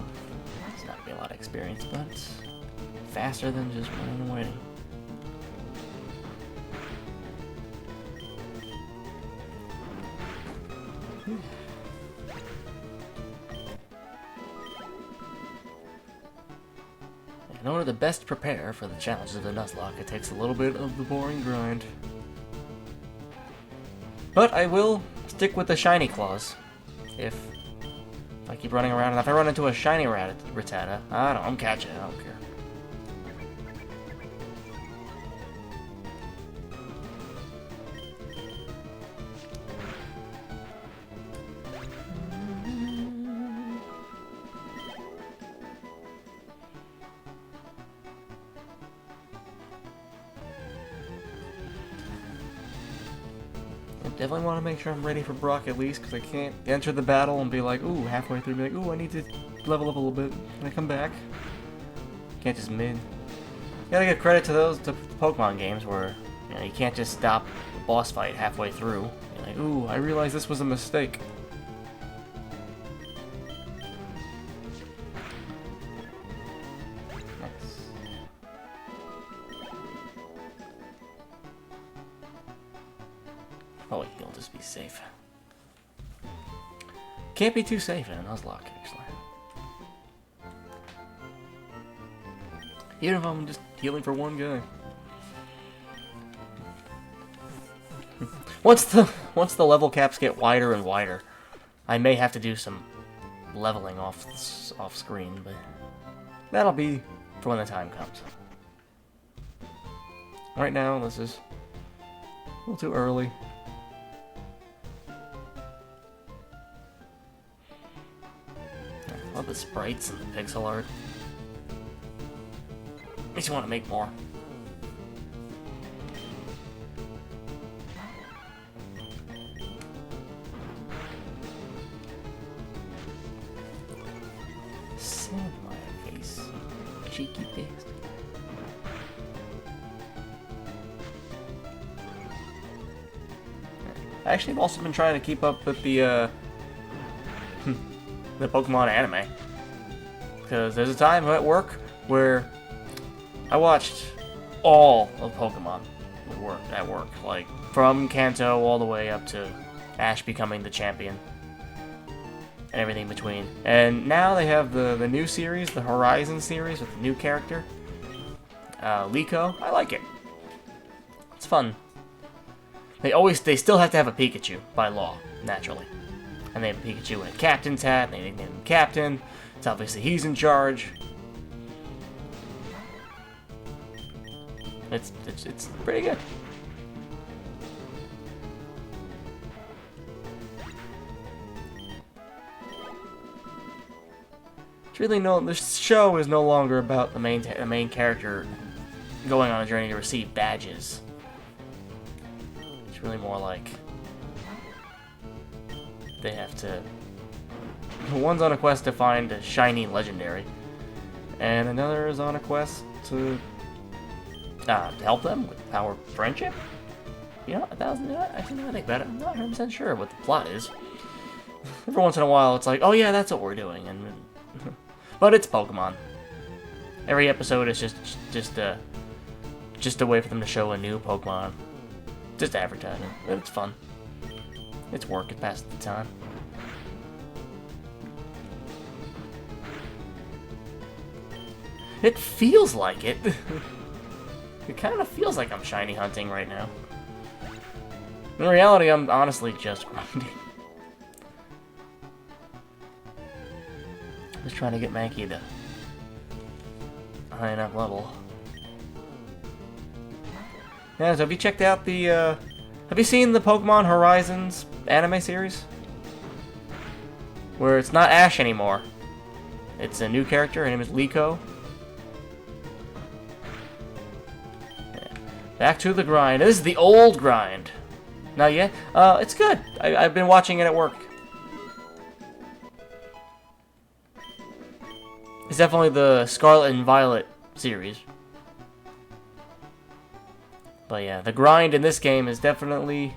It's not gonna be a lot of experience, but it's faster than just running and waiting. In order to best prepare for the challenges of the Nuzlocke, it takes a little bit of the boring grind. But I will stick with the shiny claws. If I keep running around, and if I run into a shiny Rattata, I'm catching it, I don't care. definitely want to make sure I'm ready for Brock at least, because I can't enter the battle and be like, ooh, halfway through, be like, ooh, I need to level up a little bit, and I come back. Can't just mid. Gotta give credit to those Pokemon games where, you know, you can't just stop a boss fight halfway through. You're like, ooh, I realized this was a mistake. Oh, he'll just be safe. Can't be too safe in a Nuzlocke, actually. Even if I'm just healing for one guy. Once the level caps get wider and wider, I may have to do some leveling off screen, but that'll be for when the time comes. Right now, this is a little too early. Love the sprites and the pixel art. Makes you want to make more. Sand my face, cheeky bastard. Actually, I've also been trying to keep up with the Pokemon anime. Because there's a time at work where I watched all of Pokemon at work. Like, from Kanto all the way up to Ash becoming the champion. And everything in between. And now they have the new series, the Horizon series, with the new character. Liko. I like it. It's fun. They still have to have a Pikachu, by law, naturally. And they have a Pikachu in a captain's hat, and they nickname him Captain. It's obviously he's in charge. It's pretty good. It's really this show is no longer about the main character going on a journey to receive badges. It's really more like they have to. One's on a quest to find a shiny legendary, and another is on a quest to help them with power friendship. You know, actually, now I think about it, I'm not 100% sure what the plot is. Every once in a while, it's like, oh yeah, that's what we're doing, and but it's Pokemon. Every episode is just a way for them to show a new Pokemon, just advertising. It's fun. It's work. It passes the time. It feels like it. It kind of feels like I'm shiny hunting right now. In reality, I'm honestly just grinding. Just trying to get Mankey to a high enough level. Yeah, so have you checked out the, have you seen the Pokemon Horizons anime series? Where it's not Ash anymore. It's a new character, her name is Liko. Back to the grind. This is the old grind. Not yet? It's good. I've been watching it at work. It's definitely the Scarlet and Violet series. But yeah, the grind in this game is definitely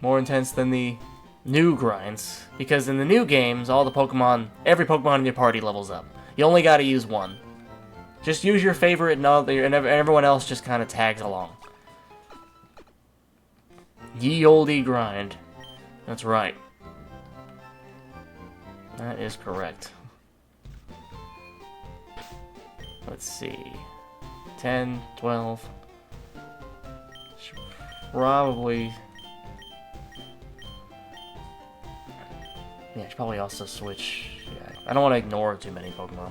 more intense than the new grinds. Because in the new games, every Pokemon in your party levels up. You only gotta use one. Just use your favorite and everyone else just kind of tags along. Ye olde grind. That's right. That is correct. Let's see. 10, 12. Should probably... Yeah, I should probably also switch... Yeah, I don't want to ignore too many Pokemon.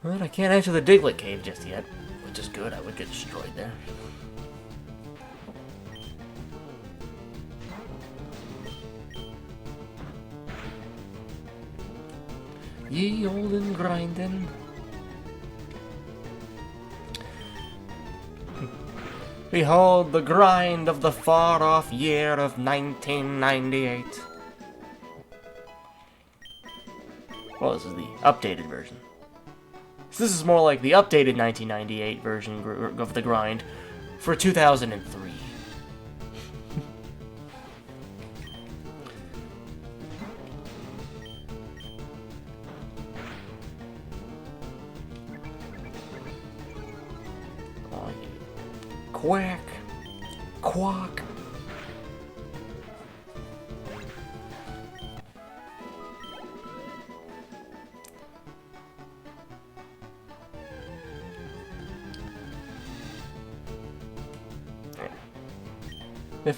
But I can't enter the Diglett cave just yet, which is good. I would get destroyed there. Ye olden grindin'. Behold the grind of the far-off year of 1998. Well, this is the updated version. So this is more like the updated 1998 version of the grind for 2003. Oh, yeah. Quack. Quack.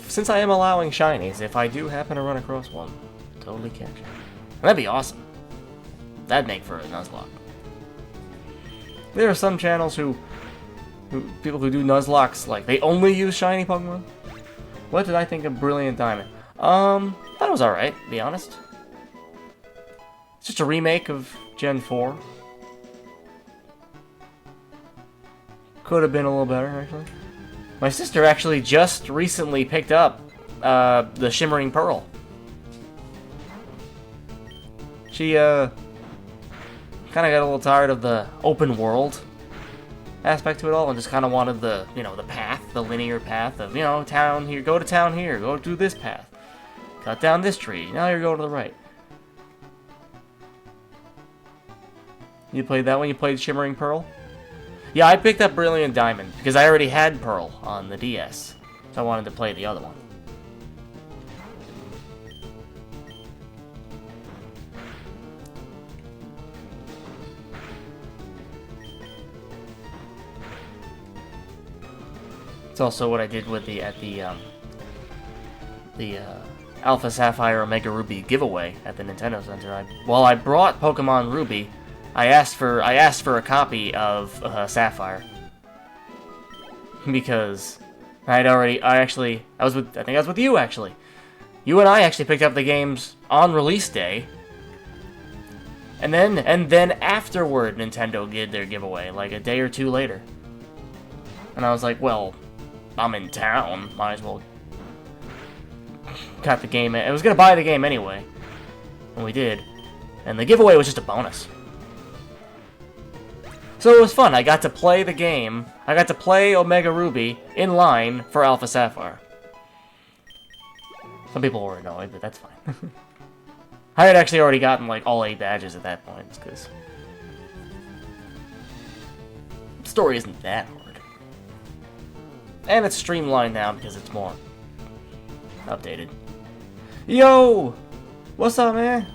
Since I am allowing shinies, if I do happen to run across one, totally catch it. That'd be awesome. That'd make for a Nuzlocke. There are some channels people who do Nuzlocks, like, they only use shiny Pokemon. What did I think of Brilliant Diamond? Thought it was alright, to be honest. It's just a remake of Gen 4. Could have been a little better, actually. My sister actually just recently picked up the Shimmering Pearl. She kind of got a little tired of the open world aspect to it all, and just kind of wanted the, the path, the linear path of, town here, go to town here, go do this path, cut down this tree, now you're going to the right. You played that when you played Shimmering Pearl? Yeah, I picked up Brilliant Diamond, because I already had Pearl on the DS, so I wanted to play the other one. It's also what I did with the Alpha Sapphire Omega Ruby giveaway at the Nintendo Center. While I brought Pokemon Ruby, I asked for a copy of Sapphire because I think I was with you actually. You and I actually picked up the games on release day, and then afterward Nintendo did their giveaway like a day or two later, and I was like, well, I'm in town, might as well got the game. I was gonna buy the game anyway, and we did, and the giveaway was just a bonus. So it was fun. I got to play the game. I got to play Omega Ruby in line for Alpha Sapphire. Some people were annoyed, but that's fine. I had actually already gotten like all 8 badges at that point, because the story isn't that hard. And it's streamlined now because it's more updated. Yo! What's up, man?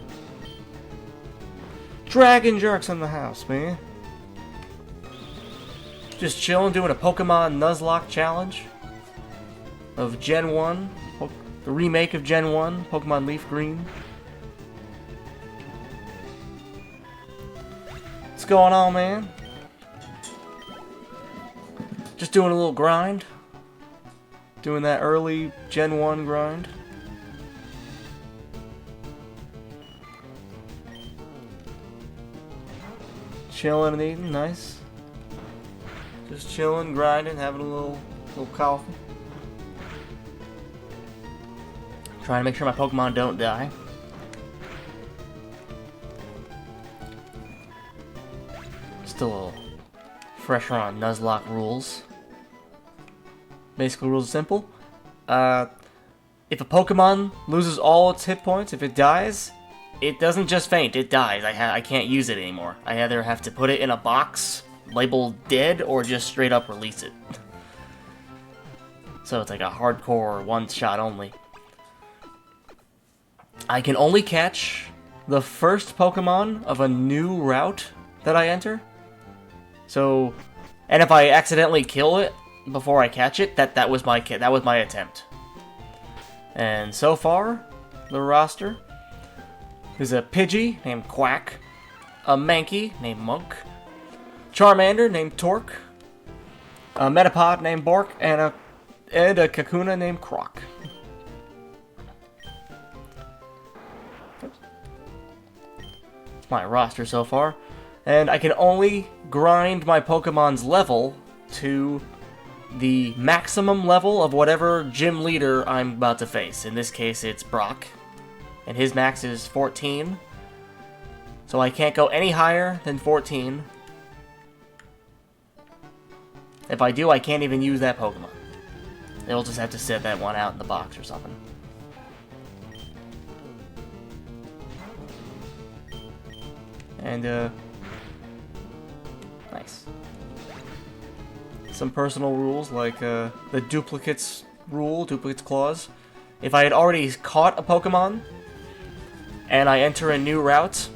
Dragon Jerk's in the house, man. Just chilling, doing a Pokemon Nuzlocke challenge of Gen 1, the remake of Gen 1, Pokemon Leaf Green. What's going on, man? Just doing a little grind. Doing that early Gen 1 grind. Chilling and eating, nice. Just chilling, grinding, having a little coffee. Trying to make sure my Pokemon don't die. Still a little fresher on Nuzlocke rules. Basically, rules are simple. If a Pokemon loses all its hit points, if it dies, it doesn't just faint, it dies. I can't use it anymore. I either have to put it in a box labeled dead, or just straight up release it. So it's like a hardcore one-shot only. I can only catch the first Pokemon of a new route that I enter. So, and if I accidentally kill it before I catch it, that was my attempt. And so far, the roster is a Pidgey named Quack, a Mankey named Monk, Charmander named Torque, a Metapod named Bork, and a Kakuna named Croc. That's my roster so far. And I can only grind my Pokemon's level to the maximum level of whatever gym leader I'm about to face. In this case, it's Brock, and his max is 14. So I can't go any higher than 14. If I do, I can't even use that Pokemon. They'll just have to set that one out in the box or something. And, nice. Some personal rules, like, the duplicates rule, duplicates clause. If I had already caught a Pokemon, and I enter a new route,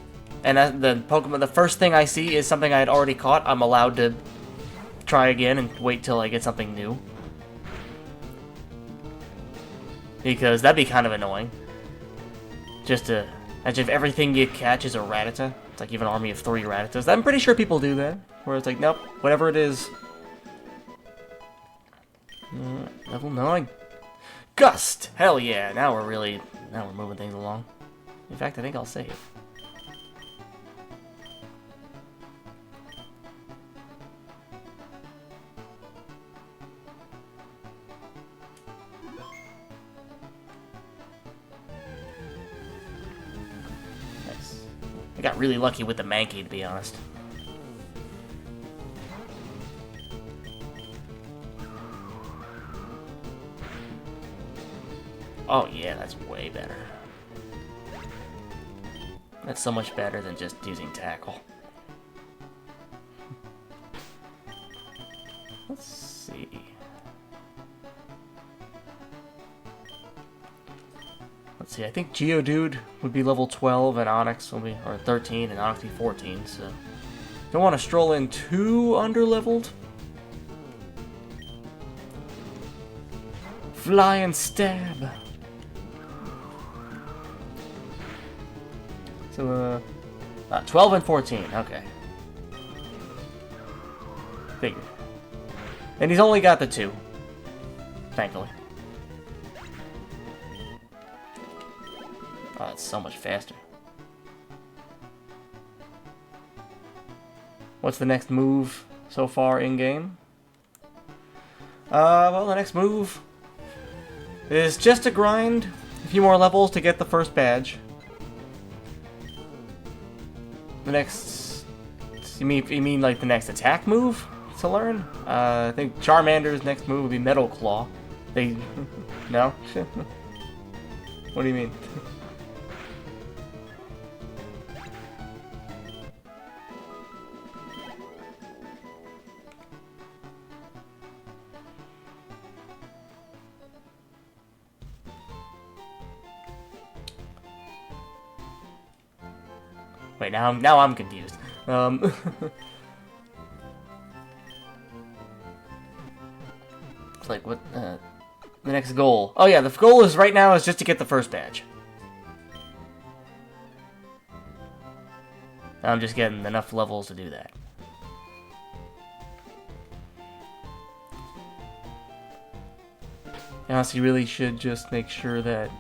and the first thing I see is something I had already caught, I'm allowed to try again and wait till I get something new. Because that'd be kind of annoying. Just to, imagine if everything you catch is a Rattata. It's like you have an army of 3 Rattatas. I'm pretty sure people do that. Where it's like, nope, whatever it is. Level 9. Gust! Hell yeah, now we're moving things along. In fact, I think I'll save. I got really lucky with the Mankey, to be honest. Oh yeah, that's way better. That's so much better than just using Tackle. Let's see. Let's see, I think Geodude would be level 12 and Onix will be, or 13 and Onix will be 14, so don't want to stroll in too underleveled. Fly and stab. So, 12 and 14, okay. Figured. And he's only got the 2, thankfully. Oh, it's so much faster. What's the next move so far in-game? Well, the next move is just to grind a few more levels to get the first badge. The next... You mean like the next attack move to learn? I think Charmander's next move would be Metal Claw. They... No? What do you mean? Wait, now I'm confused. The what? The next goal. Oh yeah, the goal is right now is just to get the first badge. I'm just getting enough levels to do that. I honestly really should just make sure that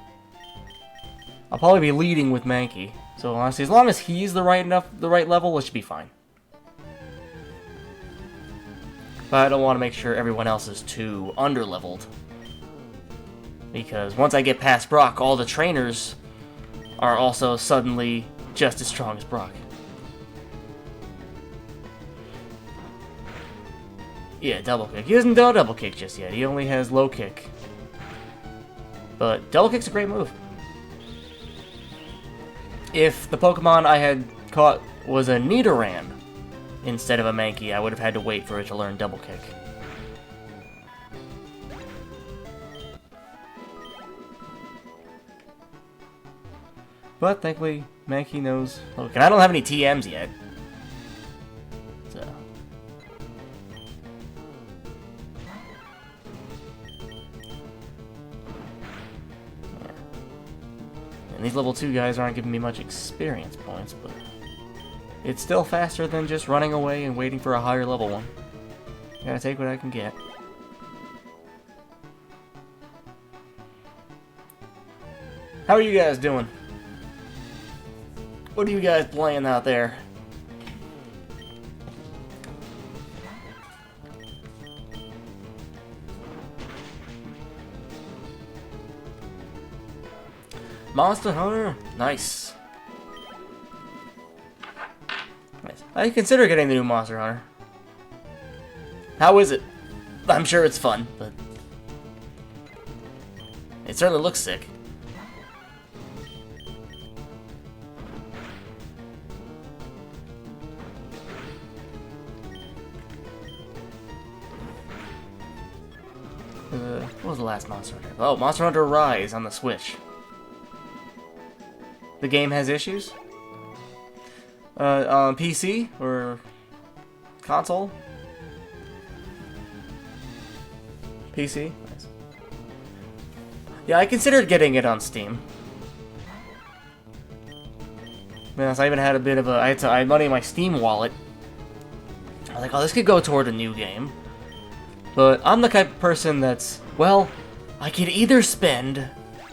I'll probably be leading with Mankey. So honestly, as long as he's the right level, it should be fine. But I don't want to make sure everyone else is too underleveled. Because once I get past Brock, all the trainers are also suddenly just as strong as Brock. Yeah, double kick. He doesn't do double kick just yet. He only has low kick. But double kick's a great move. If the Pokemon I had caught was a Nidoran instead of a Mankey, I would have had to wait for it to learn double kick. But thankfully, Mankey knows. Look, and I don't have any TMs yet. So. And these level 2 guys aren't giving me much experience points, but it's still faster than just running away and waiting for a higher level one. Gotta take what I can get. How are you guys doing? What are you guys playing out there? Monster Hunter? Nice. Nice. I consider getting the new Monster Hunter. How is it? I'm sure it's fun, but it certainly looks sick. What was the last Monster Hunter? Oh, Monster Hunter Rise on the Switch. The game has issues? On PC or console? PC? Nice. Yeah, I considered getting it on Steam. Yes, I even had a bit of a... I had money in my Steam wallet. I was like, oh, this could go toward a new game. But I'm the type of person that's, well, I could either spend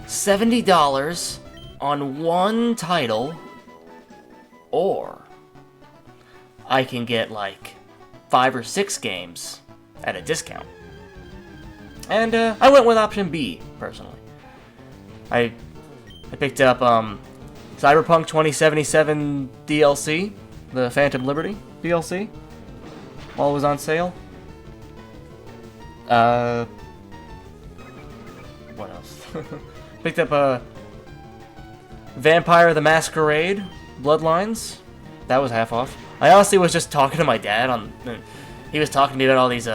$70 on one title, or I can get like 5 or 6 games at a discount. And I went with option B, personally. I picked up Cyberpunk 2077 DLC, the Phantom Liberty DLC, while it was on sale. What else? Picked up Vampire the Masquerade Bloodlines. That was half off. I honestly was just talking to my dad on... He was talking to me about all these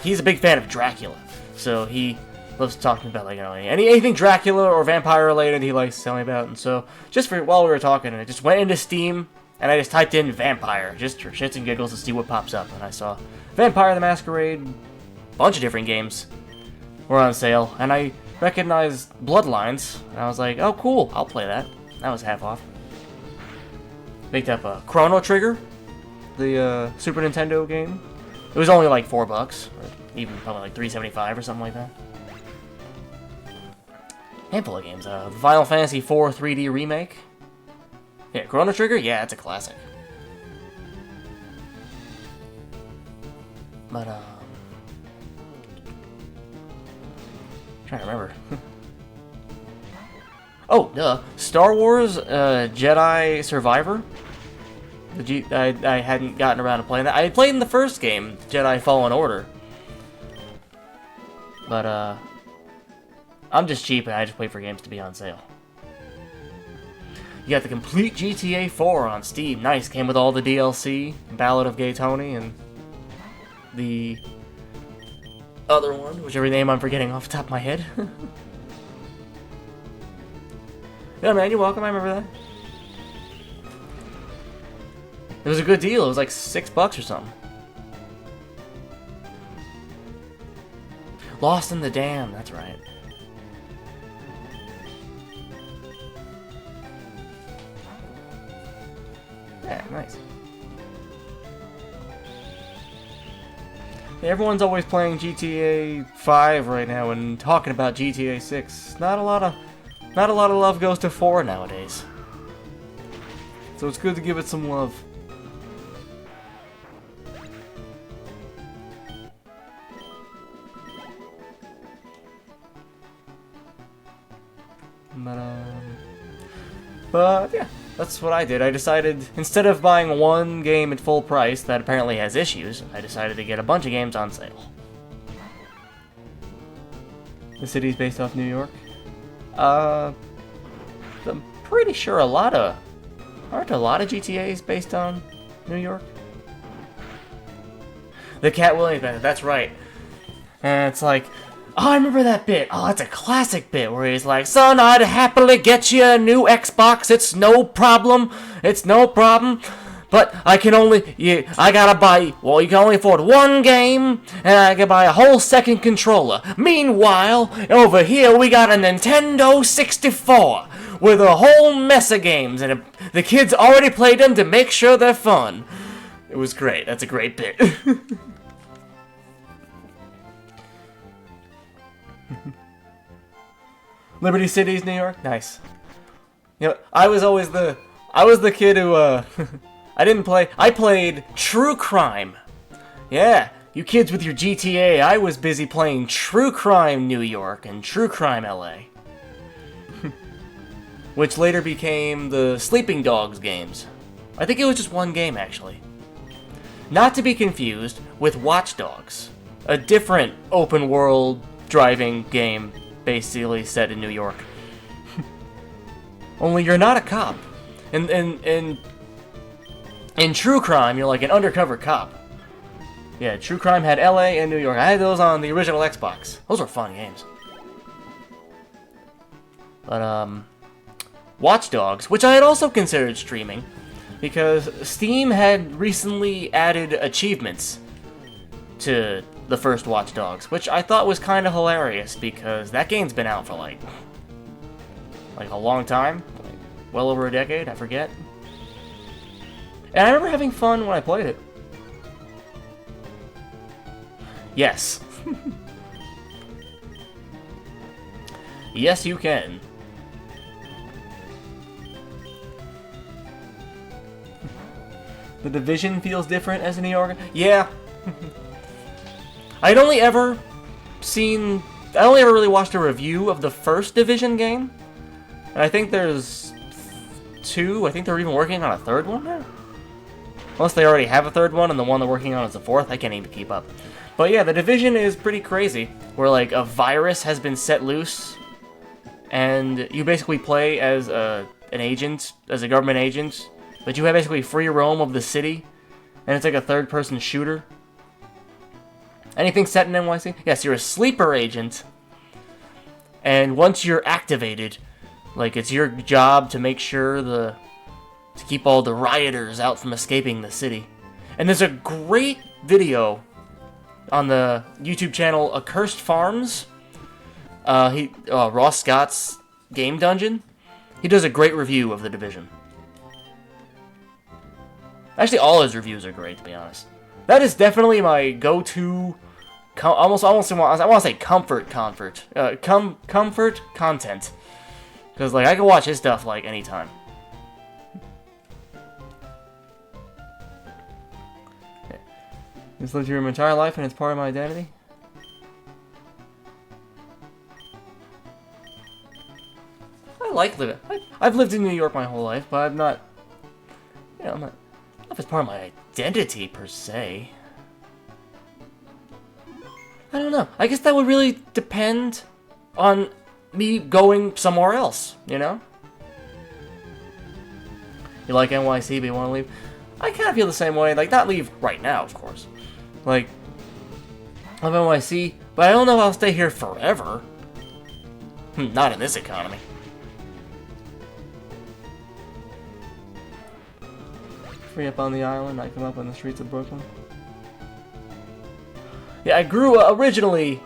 He's a big fan of Dracula. So he loves talking about, like, you know, anything Dracula or vampire related he likes to tell me about. And so, just for while we were talking, I just went into Steam and I just typed in Vampire, just for shits and giggles to see what pops up. And I saw Vampire the Masquerade, bunch of different games were on sale, and I recognized Bloodlines, and I was like, oh cool, I'll play that. That was half off. Picked up a Chrono Trigger, the Super Nintendo game. It was only like $4, or even probably like $3.75 or something like that. Handful of games. Final Fantasy IV 3D Remake. Yeah, Chrono Trigger? Yeah, it's a classic. But, trying to remember. Oh, duh. Star Wars Jedi Survivor. I hadn't gotten around to playing that. I had played in the first game, Jedi Fallen Order. But, I'm just cheap and I just wait for games to be on sale. You got the complete GTA 4 on Steam. Nice. Came with all the DLC, Ballad of Gay Tony, and the other one, whichever name I'm forgetting off the top of my head. Yeah, man, you're welcome. I remember that. It was a good deal. It was like $6 or something. Lost in the Dam. That's right. Yeah, nice. Everyone's always playing GTA 5 right now and talking about GTA 6. Not a lot of love goes to 4 nowadays. So it's good to give it some love. But yeah, that's what I did. I decided, instead of buying one game at full price that apparently has issues, I decided to get a bunch of games on sale. The city's based off New York. I'm pretty sure aren't a lot of GTAs based on New York? The Cat Williams method, that's right. And it's like, oh, I remember that bit. Oh, it's a classic bit where he's like, son, I'd happily get you a new Xbox. It's no problem. It's no problem. But I can only, I gotta buy, well, you can only afford one game, and I can buy a whole second controller. Meanwhile, over here we got a Nintendo 64 with a whole mess of games, and the kids already played them to make sure they're fun. It was great. That's a great bit. Liberty Cities, New York? Nice. You know, I was the kid who, I played True Crime. Yeah, you kids with your GTA, I was busy playing True Crime New York and True Crime LA. which later became the Sleeping Dogs games. I think it was just one game, actually. Not to be confused with Watch Dogs, a different open-world driving game basically set in New York. Only you're not a cop. In True Crime, you're like an undercover cop. Yeah, True Crime had LA and New York. I had those on the original Xbox. Those were fun games. But, Watch Dogs, which I had also considered streaming, because Steam had recently added achievements to the first Watch Dogs, which I thought was kind of hilarious, because that game's been out for, like a long time. Like, well over a decade, I forget. And I remember having fun when I played it. Yes. Yes, you can. The Division feels different as a New Yorker. Yeah. I only ever really watched a review of the first Division game. And I think there's 2. I think they're even working on a 3rd one now. Unless they already have a 3rd one and the one they're working on is the 4th. I can't even keep up. But yeah, the Division is pretty crazy. Where like a virus has been set loose. And you basically play as an agent, as a government agent. But you have basically free roam of the city. And it's like a third-person shooter. Anything set in NYC? Yes, you're a sleeper agent. And once you're activated, like, it's your job to make sure to keep all the rioters out from escaping the city. And there's a great video on the YouTube channel Accursed Farms. Ross Scott's Game Dungeon. He does a great review of The Division. Actually, all his reviews are great, to be honest. That is definitely my go-to, I want to say comfort content. Because, like, I can watch his stuff, like, anytime. Just lived your entire life and it's part of my identity? I like living. I've lived in New York my whole life, but I'm not, I'm not if it's part of my identity, per se. I don't know. I guess that would really depend on me going somewhere else, you know? You like NYC, but you want to leave? I kind of feel the same way. Like, not leave right now, of course. Like, I love NYC, but I don't know if I'll stay here forever. Not in this economy. Free up on the island, I come up on the streets of Brooklyn. Yeah, I grew originally,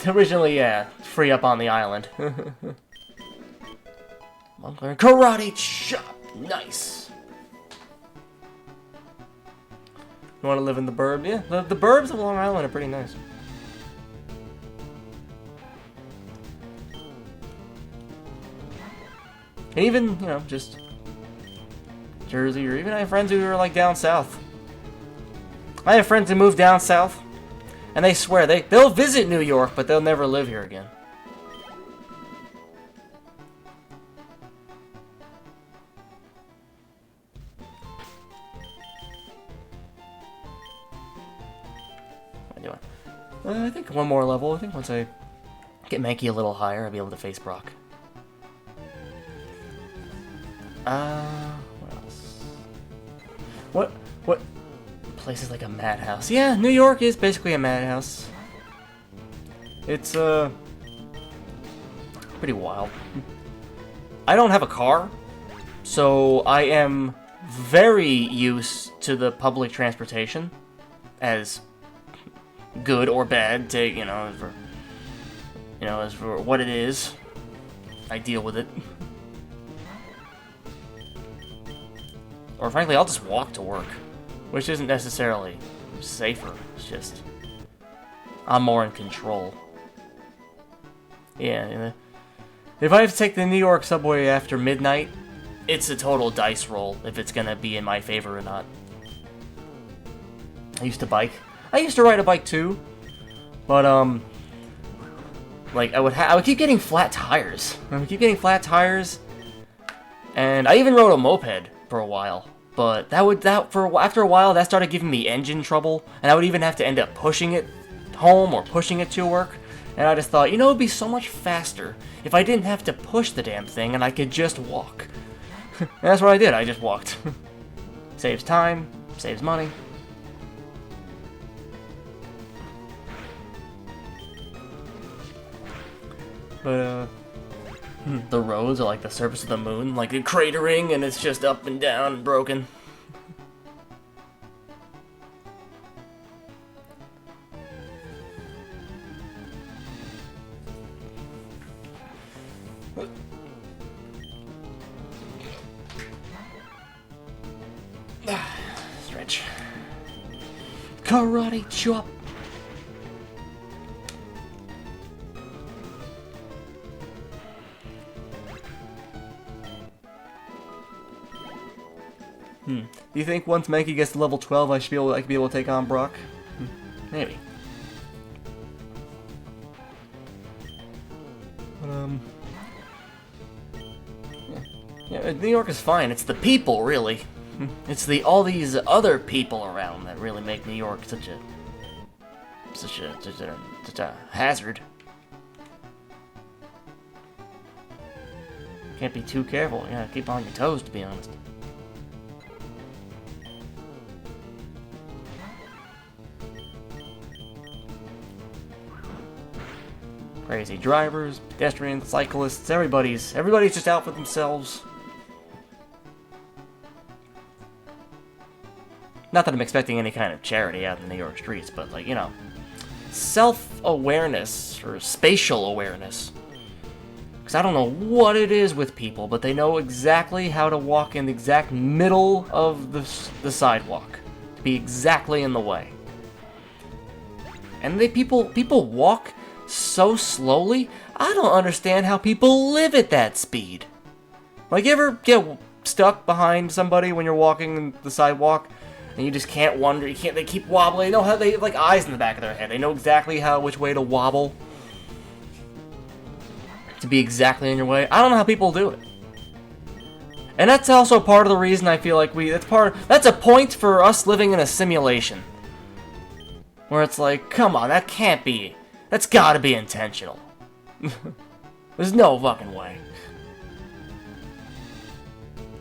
yeah, free up on the island. Montclair Karate Chop, nice. You want to live in the burb? Yeah, the burbs of Long Island are pretty nice. And even, just Jersey, or even I have friends who are like down south. I have friends who move down south, and they swear they'll visit New York, but they'll never live here again. What am I doing? I think one more level. I think once I get Mankey a little higher, I'll be able to face Brock. What else? What place is like a madhouse? Yeah, New York is basically a madhouse. It's, pretty wild. I don't have a car, so I am very used to the public transportation, as good or bad, as for what it is. I deal with it. Or frankly, I'll just walk to work, which isn't necessarily safer. It's just I'm more in control. Yeah, if I have to take the New York subway after midnight, it's a total dice roll if it's gonna be in my favor or not. I used to bike. I used to ride a bike too, but like I would keep getting flat tires. I would keep getting flat tires, And I even rode a moped for a while. But after a while, that started giving me engine trouble, and I would even have to end up pushing it home or pushing it to work. And I just thought, you know, it'd be so much faster if I didn't have to push the damn thing and I could just walk. And that's what I did. I just walked. Saves time, saves money. But the roads are like the surface of the moon, like a cratering, and it's just up and down and broken. Stretch. Karate chop. Do you think once Mankey gets to level 12, I could be able to take on Brock? Maybe. But, yeah, New York is fine. It's the people, really. It's all these other people around that really make New York such a hazard. Can't be too careful. You gotta keep on your toes, to be honest. Crazy drivers, pedestrians, cyclists, everybody's just out for themselves. Not that I'm expecting any kind of charity out in the New York streets, but, like, you know, self-awareness or spatial awareness. Because I don't know what it is with people, but they know exactly how to walk in the exact middle of the sidewalk. To be exactly in the way. And people walk so slowly, I don't understand how people live at that speed. Like, you ever get stuck behind somebody when you're walking the sidewalk, and you just can't wonder, they keep wobbling, they know how, they have like eyes in the back of their head, they know exactly which way to wobble, to be exactly in your way. I don't know how people do it. And that's also part of the reason I feel like that's a point for us living in a simulation. Where it's like, come on, that's gotta be intentional. There's no fucking way.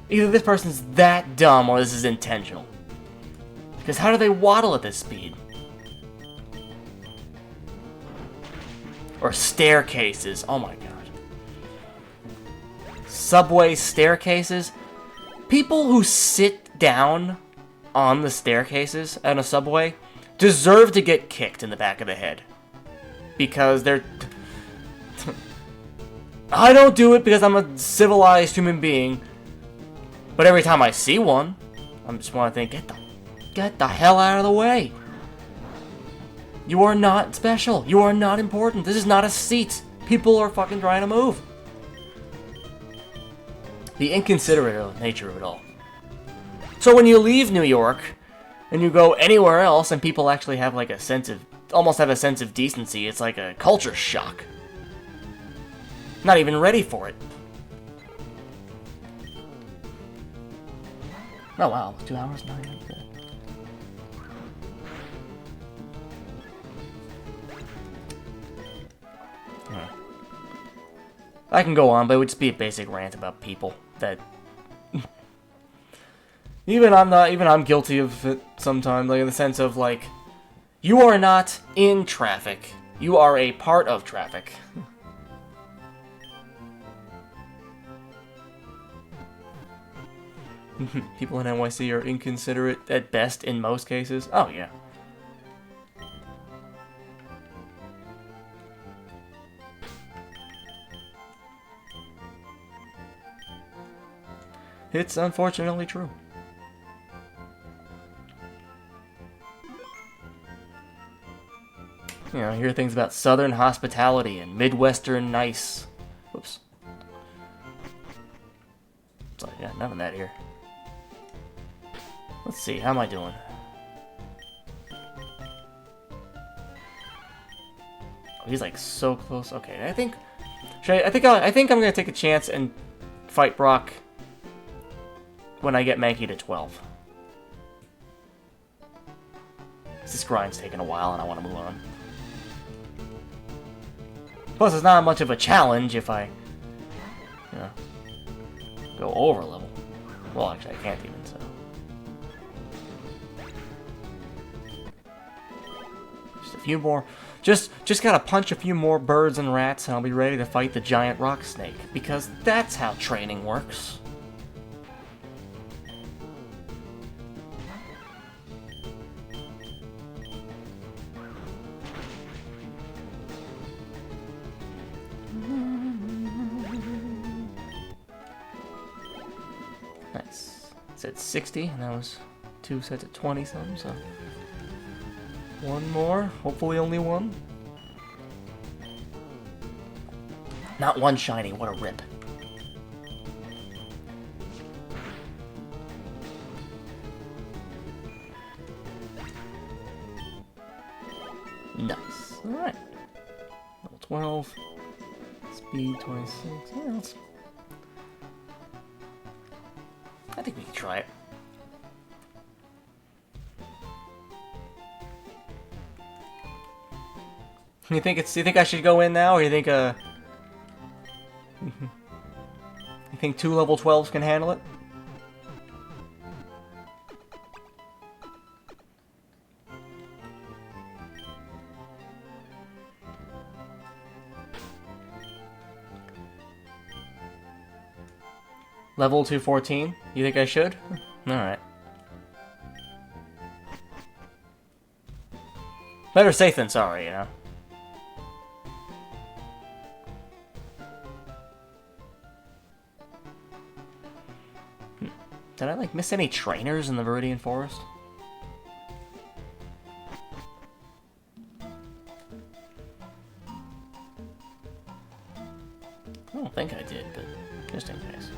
Either this person's that dumb or this is intentional. Because how do they waddle at this speed? Or staircases, oh my god. Subway staircases. People who sit down on the staircases at a subway deserve to get kicked in the back of the head. Because they're... I don't do it because I'm a civilized human being. But every time I see one, I just want to think, get the hell out of the way. You are not special. You are not important. This is not a seat. People are fucking trying to move. The inconsiderate nature of it all. So when you leave New York, and you go anywhere else, and people actually have like almost have a sense of decency, it's like a culture shock. Not even ready for it. Oh wow, 2 hours, 9 minutes. I can go on, but it would just be a basic rant about people that even I'm guilty of it sometimes, like in the sense of like, you are not in traffic. You are a part of traffic. People in NYC are inconsiderate at best in most cases. Oh yeah. It's unfortunately true. You know, I hear things about Southern hospitality and Midwestern nice. Whoops. So, yeah, none of that here. Let's see, how am I doing? Oh, he's like so close. Okay, I think I'm gonna take a chance and fight Brock when I get Mankey to 12. This grind's taking a while, and I want to move on. Plus, it's not much of a challenge if I, you know, go over level. Well, actually, I can't even, so. Just a few more. Just gotta punch a few more birds and rats, and I'll be ready to fight the giant rock snake. Because that's how training works. Nice. It's at 60, and that was 2 sets at 20 something, so. One more, hopefully only one. Not one shiny, what a rip. Nice. Alright. Level 12. Speed 26. Yeah, let's... I think we can try it. You think I should go in now, or you think you think 2 level 12s can handle it? Level 214? You think I should? Alright. Better safe than sorry, you know? Did I, like, miss any trainers in the Viridian Forest? I don't think I did, but just in case.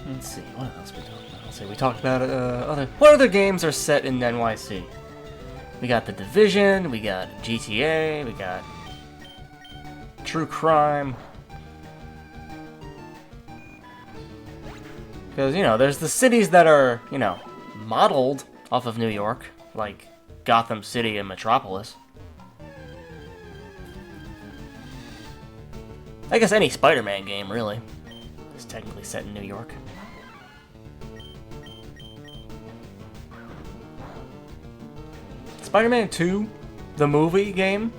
Let's see, what else we talked about? Let's see, we talked about what other games are set in NYC? We got The Division, we got GTA, we got True Crime. Because, you know, there's the cities that are, you know, modeled off of New York, like Gotham City and Metropolis. I guess any Spider-Man game, really, is technically set in New York. Spider-Man 2, the movie game,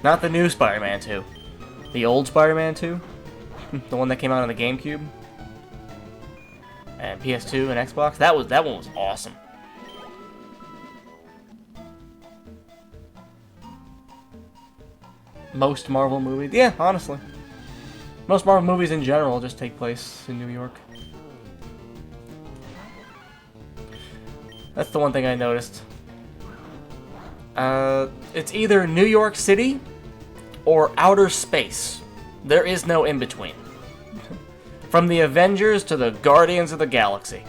not the new Spider-Man 2, the old Spider-Man 2, the one that came out on the GameCube and PS2 and Xbox. That one was awesome. Most Marvel movies, yeah, honestly, most Marvel movies in general just take place in New York. That's the one thing I noticed. It's either New York City or outer space. There is no in-between. From the Avengers to the Guardians of the Galaxy.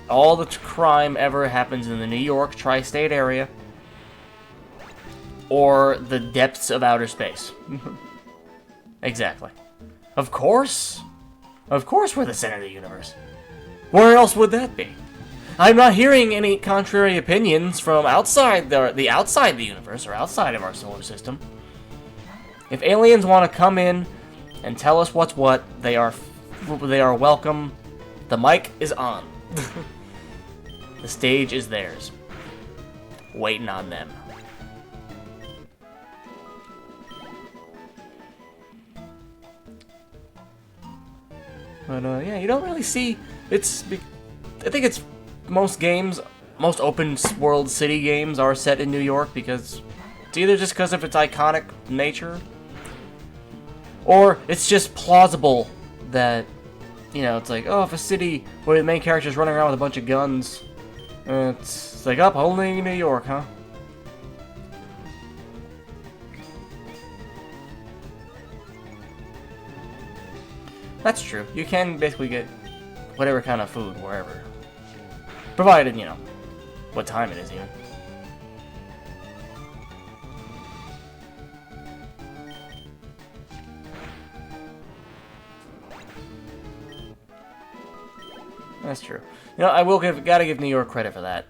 All the crime ever happens in the New York tri-state area or the depths of outer space. Exactly. Of course. Of course we're the center of the universe. Where else would that be? I'm not hearing any contrary opinions from outside the outside the universe or outside of our solar system. If aliens want to come in and tell us what's what, they are welcome. The mic is on. The stage is theirs. Waiting on them. But yeah, you don't really see. I think it's most games, most open world city games are set in New York because it's either just because of its iconic nature, or it's just plausible that you know, it's like, oh, if a city where the main character's running around with a bunch of guns, it's like, up, only New York, huh? That's true. You can basically get whatever kind of food wherever. Provided, you know, what time it is even. That's true. You know, I will gotta give New York credit for that.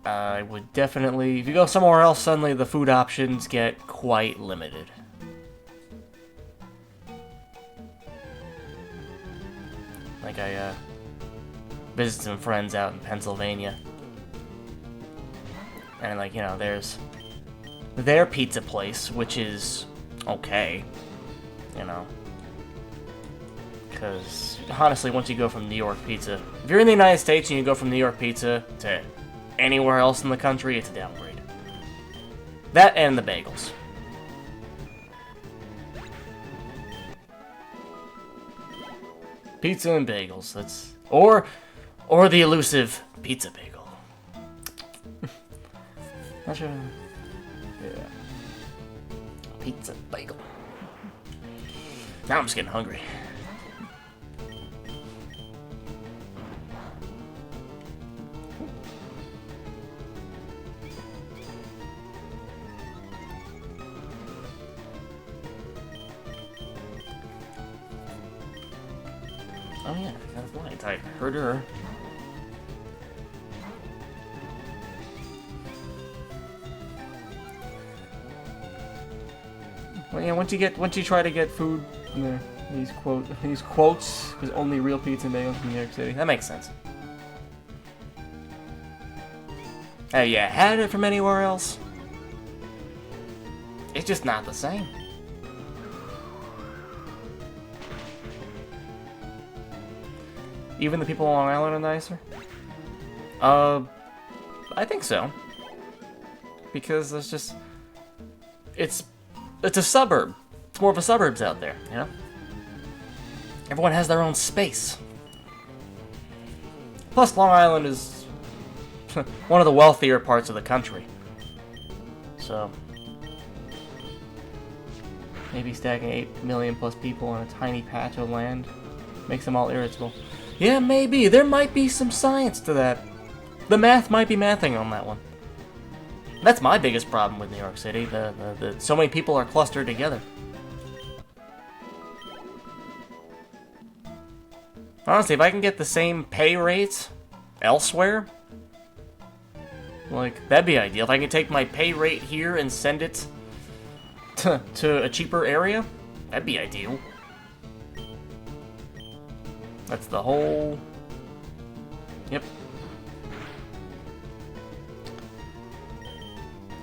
I would definitely, if you go somewhere else, suddenly the food options get quite limited. Like I visited some friends out in Pennsylvania, and like, you know, there's their pizza place, which is okay, you know. Because, honestly, once you go from New York pizza... If you're in the United States and you go from New York pizza to anywhere else in the country, it's a downgrade. That and the bagels. Pizza and bagels, that's... Or the elusive pizza bagel. Not sure... Yeah. Pizza bagel. Now I'm just getting hungry. Oh yeah, got a blind type. Heard her. Well, yeah, once you try to get food, you know, these quotes, because only real pizza and bagels in New York City. That makes sense. Have you had it from anywhere else? It's just not the same. Even the people on Long Island are nicer? I think so. Because there's just... It's a suburb. It's more of a suburbs out there, you know? Everyone has their own space. Plus, Long Island is one of the wealthier parts of the country. So... Maybe stacking 8 million plus people on a tiny patch of land makes them all irritable. Yeah, maybe. There might be some science to that. The math might be mathing on that one. That's my biggest problem with New York City. So many people are clustered together. Honestly, if I can get the same pay rates elsewhere, like, that'd be ideal. If I can take my pay rate here and send it to a cheaper area, that'd be ideal. That's the whole... Yep.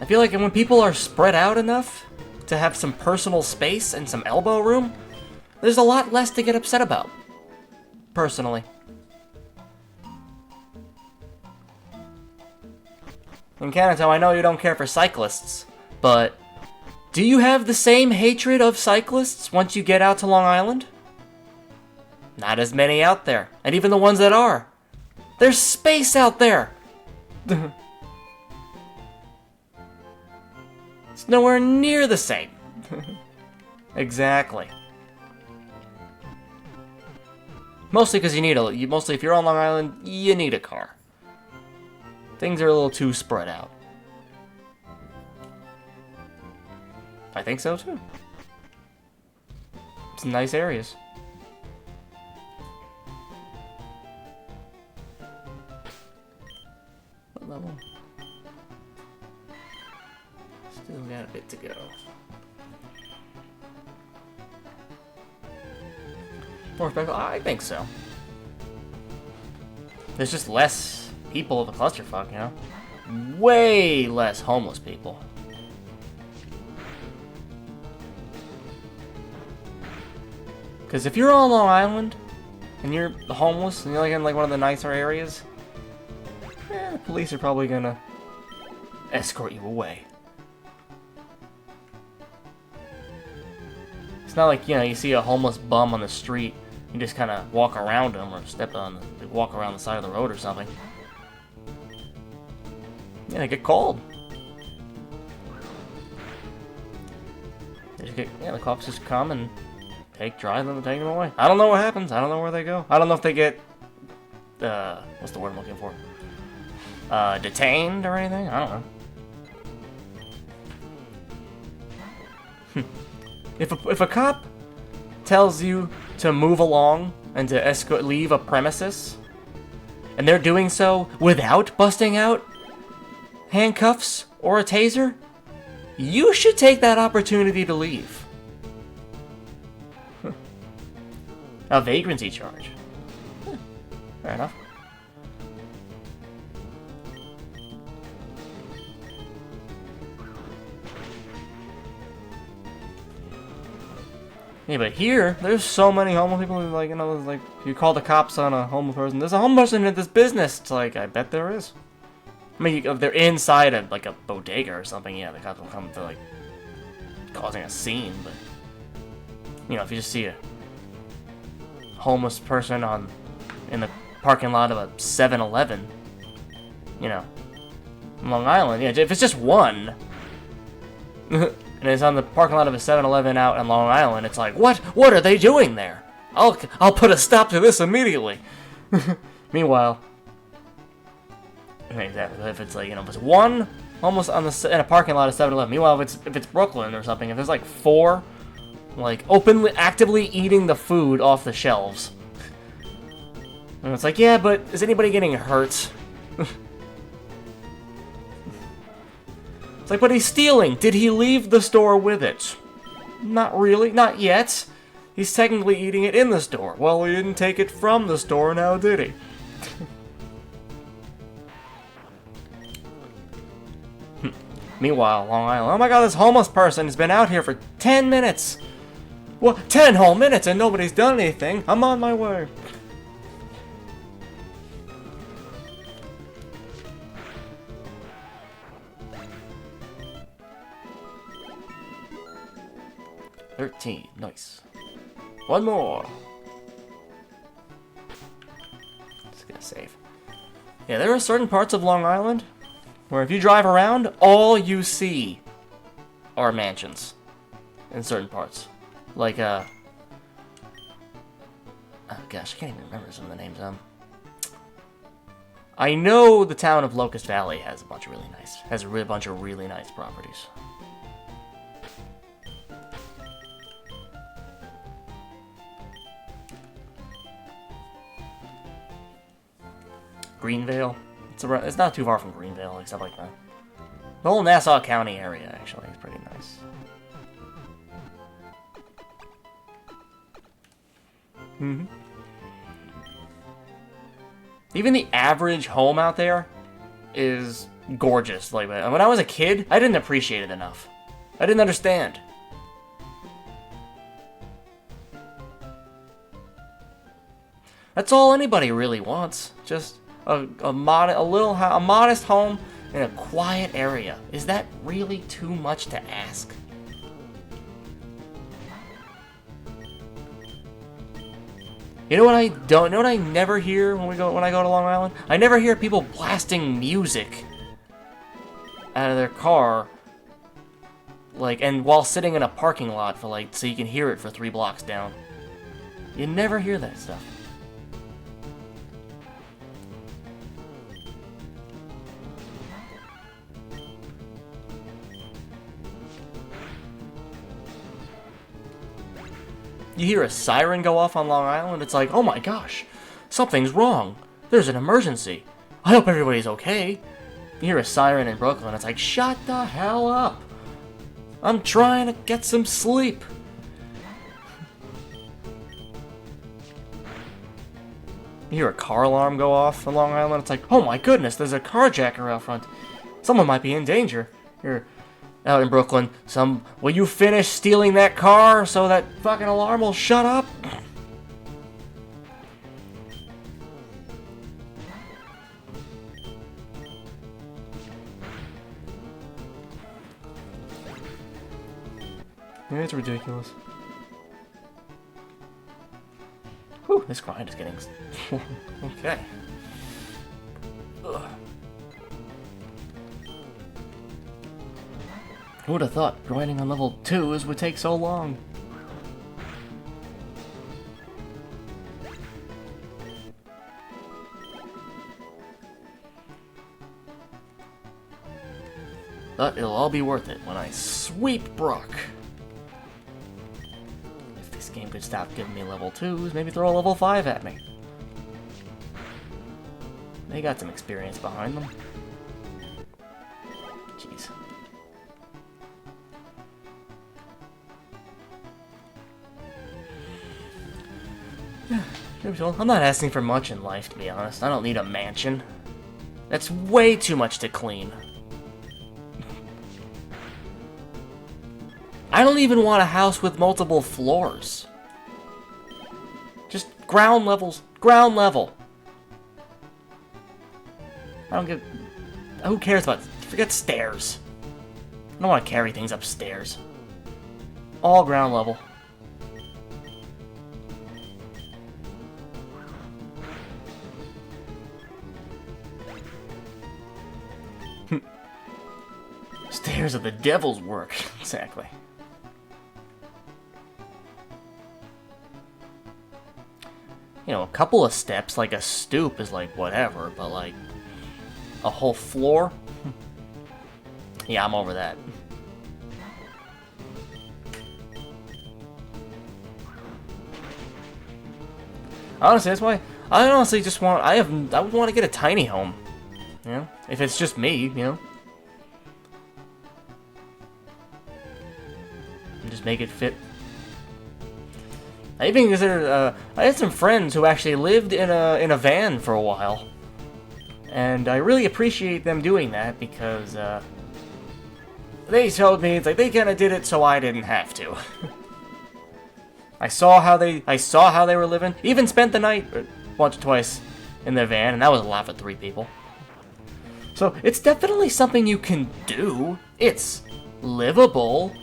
I feel like when people are spread out enough to have some personal space and some elbow room, there's a lot less to get upset about. Personally. In Canada, I know you don't care for cyclists, but do you have the same hatred of cyclists once you get out to Long Island? Not as many out there. And even the ones that are. There's space out there! It's nowhere near the same. Exactly. Mostly because mostly if you're on Long Island, you need a car. Things are a little too spread out. I think so too. It's nice areas. What level? Still got a bit to go. More special? I think so. There's just less people of a clusterfuck, you know? Way less homeless people. Because if you're on Long Island, and you're homeless, and you're like in like one of the nicer areas, the police are probably gonna escort you away. It's not like, you know, you see a homeless bum on the street, You just kind of walk around them or walk around the side of the road or something. Yeah, they get cold. The cops just come and drive them and take them away. I don't know what happens. I don't know where they go. I don't know if they get, what's the word I'm looking for? Detained or anything? I don't know. If a cop tells you to move along and to leave a premises, and they're doing so without busting out handcuffs or a taser, you should take that opportunity to leave. A vagrancy charge. Fair enough. Yeah, but here, there's so many homeless people who, like, you know, like, you call the cops on a homeless person. There's a homeless person in this business. It's like, I bet there is. I mean, if they're inside of, like, a bodega or something, yeah, the cops will come to, like, causing a scene, but, you know, if you just see a homeless person in the parking lot of a 7-Eleven, you know, in Long Island, yeah, if it's just one, and it's on the parking lot of a 7-Eleven out in Long Island, it's like, what are they doing there? I'll put a stop to this immediately. Meanwhile, exactly, if it's like, you know, if it's one almost in a parking lot of 7-Eleven, meanwhile, if it's Brooklyn or something, if there's like 4, like, actively eating the food off the shelves, and it's like, yeah, but is anybody getting hurt? It's like, but he's stealing. Did he leave the store with it? Not really, not yet. He's technically eating it in the store. Well, he didn't take it from the store now, did he? Meanwhile, Long Island, oh my god, this homeless person has been out here for 10 minutes! What? 10 whole minutes and nobody's done anything? I'm on my way. $13, nice. One more. Just gonna save. Yeah, there are certain parts of Long Island where if you drive around, all you see are mansions in certain parts. Like, oh gosh, I can't even remember some of the names. I know the town of Locust Valley has a bunch of really nice properties. Greenvale. It's not too far from Greenvale, except like that. The whole Nassau County area, actually, is pretty nice. Even the average home out there is gorgeous. Like, when I was a kid, I didn't appreciate it enough. I didn't understand. That's all anybody really wants. Just a modest home in a quiet area. Is that really too much to ask? You know what I don't? You know what I never hear when I go to Long Island? I never hear people blasting music out of their car, like, and while sitting in a parking lot for so you can hear it for 3 blocks down. You never hear that stuff. You hear a siren go off on Long Island, it's like, oh my gosh, something's wrong. There's an emergency. I hope everybody's okay. You hear a siren in Brooklyn, it's like, shut the hell up. I'm trying to get some sleep. You hear a car alarm go off on Long Island, it's like, oh my goodness, there's a carjacker out front. Someone might be in danger. You're out in Brooklyn, will you finish stealing that car so that fucking alarm will shut up? Yeah, it's ridiculous. Whew, this grind is getting... okay. Ugh. Who would have thought grinding on level 2s would take so long? But it'll all be worth it when I sweep Brock. If this game could stop giving me level 2s, maybe throw a level 5 at me. They got some experience behind them. Jeez. I'm not asking for much in life, to be honest. I don't need a mansion. That's way too much to clean. I don't even want a house with multiple floors. Just ground levels. Ground level. I don't give... Who cares about... Forget stairs. I don't want to carry things upstairs. All ground level. Stairs are the devil's work. Exactly. You know, a couple of steps, like a stoop, is like whatever, but like a whole floor? Yeah, I'm over that. Honestly, that's why I honestly just want... I would want to get a tiny home. You know? If it's just me, you know? And just make it fit. I even considered, I had some friends who actually lived in a van for a while. And I really appreciate them doing that because, they told me, it's like, they kinda did it so I didn't have to. I saw how they were living. Even spent the night once or twice in their van, and that was a lot for 3 people. So, it's definitely something you can do. It's livable.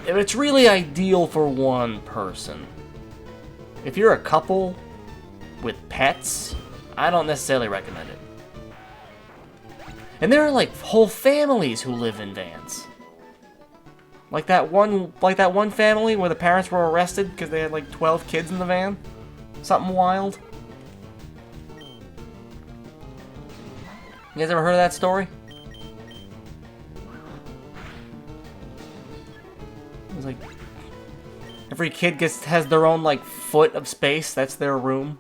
It's really ideal for one person. If you're a couple with pets, I don't necessarily recommend it. And there are like whole families who live in vans. Like that one family where the parents were arrested because they had like 12 kids in the van. Something wild. You guys ever heard of that story? It was like every kid has their own like foot of space. That's their room.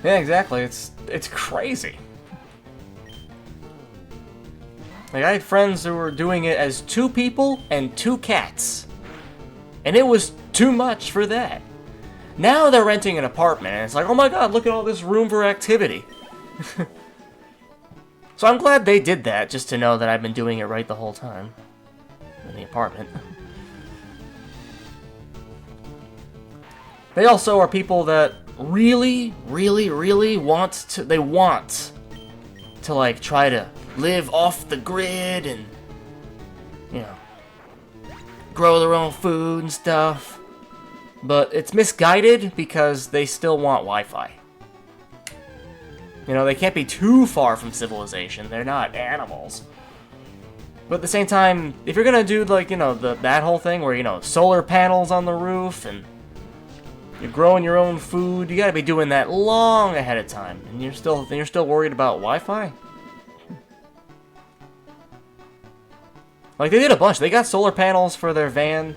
Yeah, exactly. It's crazy. Like I had friends who were doing it as 2 people and 2 cats, and it was too much for that. Now they're renting an apartment, and it's like, oh my god, look at all this room for activity. So I'm glad they did that, just to know that I've been doing it right the whole time. In the apartment. They also are people that really, really, really want to like try to live off the grid and, you know, grow their own food and stuff. But it's misguided because they still want Wi-Fi. You know, they can't be too far from civilization. They're not animals. But at the same time, if you're gonna do, like, you know, that whole thing where, you know, solar panels on the roof and you're growing your own food, you gotta be doing that long ahead of time. And you're still worried about Wi-Fi? Like, they did a bunch. They got solar panels for their van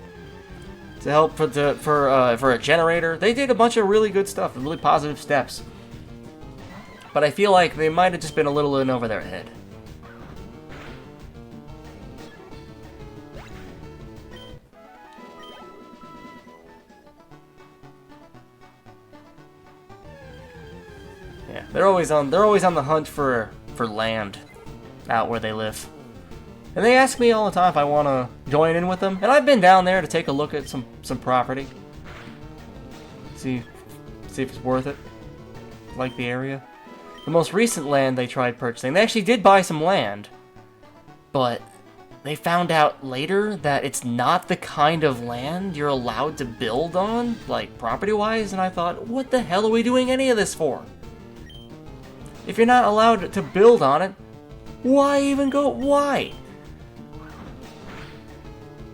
to help for a generator. They did a bunch of really good stuff, really positive steps. But I feel like they might have just been a little in over their head. Yeah, they're always on the hunt for land out where they live. And they ask me all the time if I want to join in with them, and I've been down there to take a look at some property. See if it's worth it. Like the area. The most recent land they tried purchasing, they actually did buy some land, but they found out later that it's not the kind of land you're allowed to build on, like property-wise, and I thought, what the hell are we doing any of this for? If you're not allowed to build on it, why even go? Why?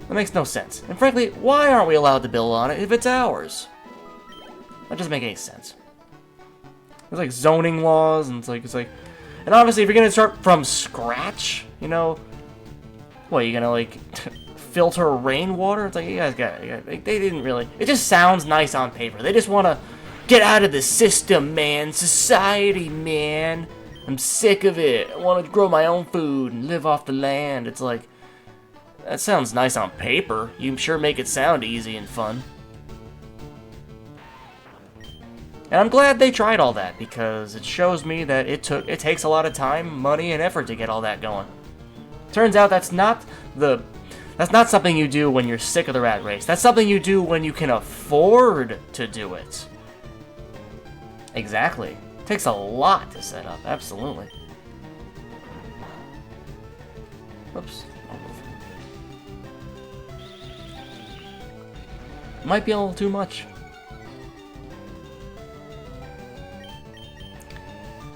That makes no sense. And frankly, why aren't we allowed to build on it if it's ours? That doesn't make any sense. There's like zoning laws, and it's like, and obviously if you're gonna start from scratch, you know, what, you gonna like filter rainwater? It's like, you guys got it. They didn't really. It just sounds nice on paper. They just want to get out of the system, man. Society, man. I'm sick of it. I want to grow my own food and live off the land. It's like, that sounds nice on paper. You sure make it sound easy and fun. And I'm glad they tried all that, because it shows me that it takes a lot of time, money, and effort to get all that going. Turns out that's not something you do when you're sick of the rat race. That's something you do when you can afford to do it. Exactly. It takes a lot to set up, absolutely. Oops. Might be a little too much.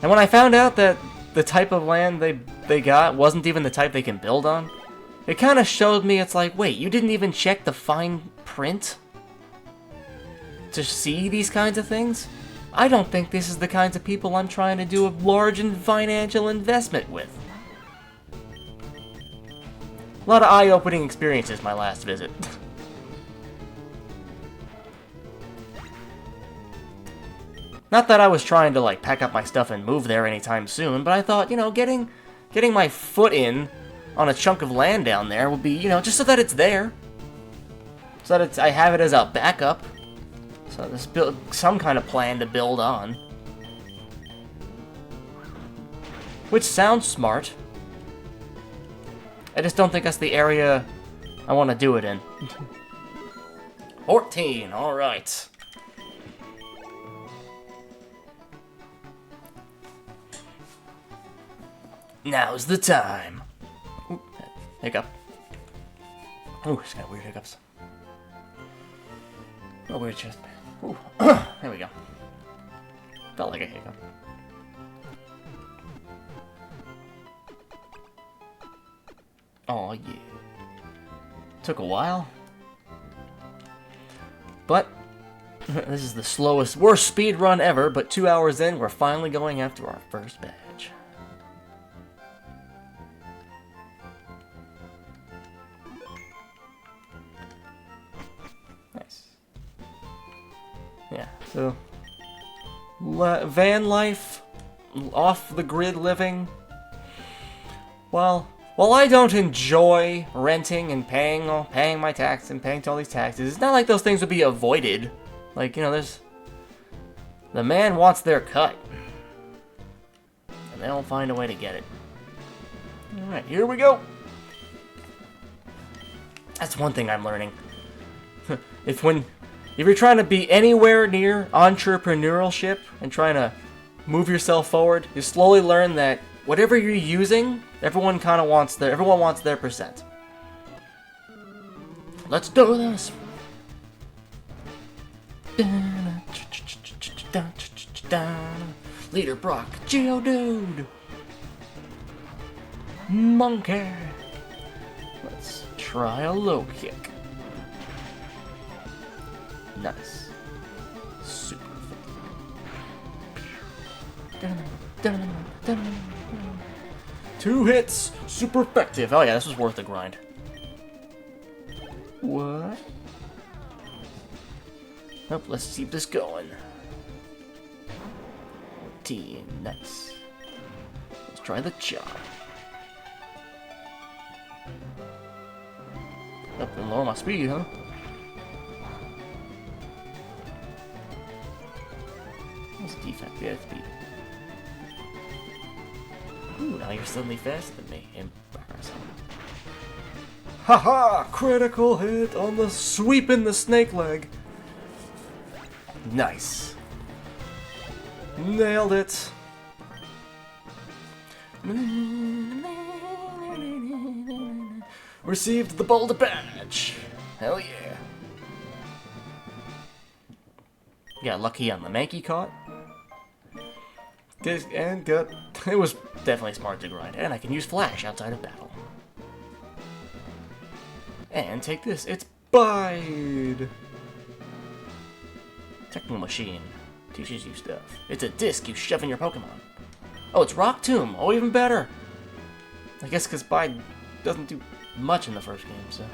And when I found out that the type of land they got wasn't even the type they can build on, it kind of showed me, it's like, wait, you didn't even check the fine print to see these kinds of things? I don't think this is the kinds of people I'm trying to do a large financial investment with. A lot of eye-opening experiences my last visit. Not that I was trying to, like, pack up my stuff and move there anytime soon, but I thought, you know, getting my foot in on a chunk of land down there would be, you know, just so that it's there. So that I have it as a backup. So there's some kind of plan to build on. Which sounds smart. I just don't think that's the area I want to do it in. 14, alright. Now's the time. Ooh, hiccup. Ooh, she's got weird hiccups. Oh, weird chest. Ooh, there we go. Felt like a hiccup. Oh yeah. Took a while. But this is the worst speed run ever, but 2 hours in, we're finally going after our first badge. Nice. Yeah, so van life, off the grid living. Well, while I don't enjoy renting and paying my tax and paying all these taxes, it's not like those things would be avoided. Like, you know, the man wants their cut, and they'll find a way to get it. All right, here we go. That's one thing I'm learning. If you're trying to be anywhere near entrepreneurship and trying to move yourself forward, you slowly learn that whatever you're using, everyone wants their percent. Let's do this. Leader Brock, Geodude, Monkey. Let's try a low kick. Nice. Super effective. 2 hits, super effective. Oh yeah, this was worth the grind. What? Oh, let's keep this going. Team, nice. Let's try the chop. Up and lower my speed, huh? What's defense? Yeah, speed. Ooh, now you're suddenly faster than me. Embarrassing. Haha! Critical hit on the sweep in the snake leg. Nice. Nailed it. Received the Boulder Badge. Hell yeah. Got lucky on the Mankey caught. And got... It was definitely smart to grind. And I can use Flash outside of battle. And take this. It's Bide. Technical Machine. Teaches you stuff. It's a disc you shove in your Pokemon. Oh, it's Rock Tomb. Oh, even better. I guess because Bide doesn't do much in the first game, so...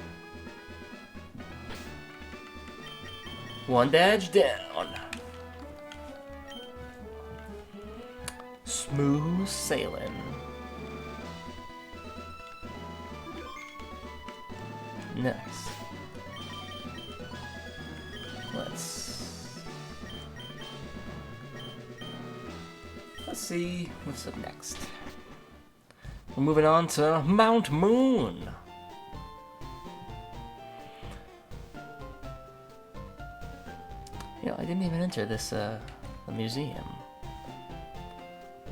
One badge down. Smooth sailing. Nice. Let's see what's up next. We're moving on to Mount Moon. You know, I didn't even enter this the museum.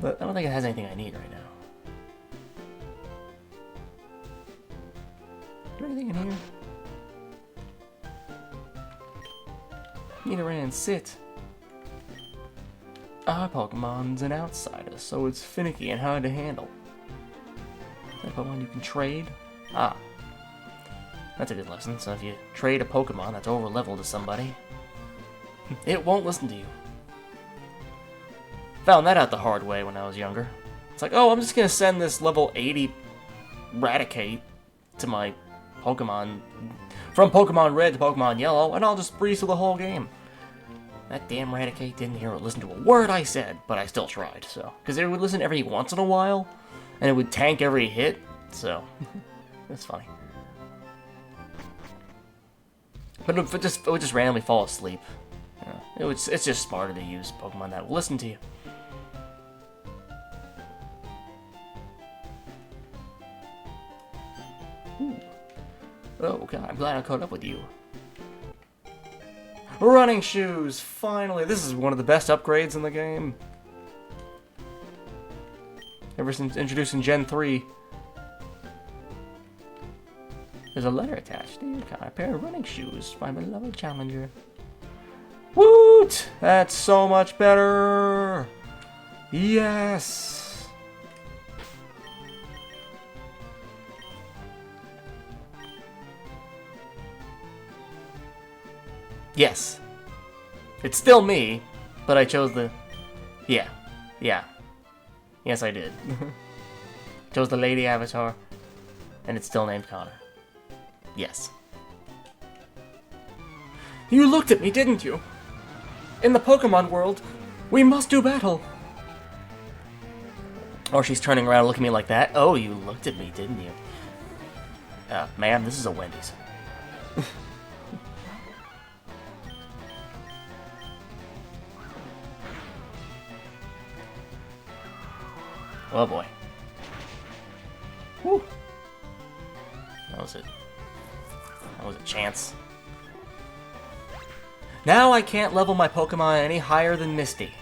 But I don't think it has anything I need right now. Is there anything in here? Nidoran, sit. Our Pokemon's an outsider, so it's finicky and hard to handle. That Pokemon you can trade? Ah. That's a good lesson. So if you trade a Pokemon that's over-leveled to somebody, it won't listen to you. Found that out the hard way when I was younger. It's like, oh, I'm just gonna send this level 80 Raticate to my Pokemon, from Pokemon Red to Pokemon Yellow, and I'll just breeze through the whole game. That damn Raticate didn't hear or listen to a word I said, but I still tried, so. Because it would listen every once in a while, and it would tank every hit, so. That's funny. But it would just randomly fall asleep. You know, it's just smarter to use Pokemon that will listen to you. Ooh. Oh, God, I'm glad I caught up with you. Running shoes! Finally! This is one of the best upgrades in the game. Ever since introducing Gen 3. There's a letter attached. Dear God, a pair of running shoes for my beloved challenger. Woot! That's so much better! Yes! Yes. It's still me, but I chose the... Yeah. Yes, I did. Chose the lady avatar, and it's still named Connor. Yes. You looked at me, didn't you? In the Pokemon world, we must do battle. Or she's turning around and looking at me like that. Oh, you looked at me, didn't you? Ma'am, this is a Wendy's. Oh boy. Whew. That was it. That was a chance. Now I can't level my Pokemon any higher than Misty.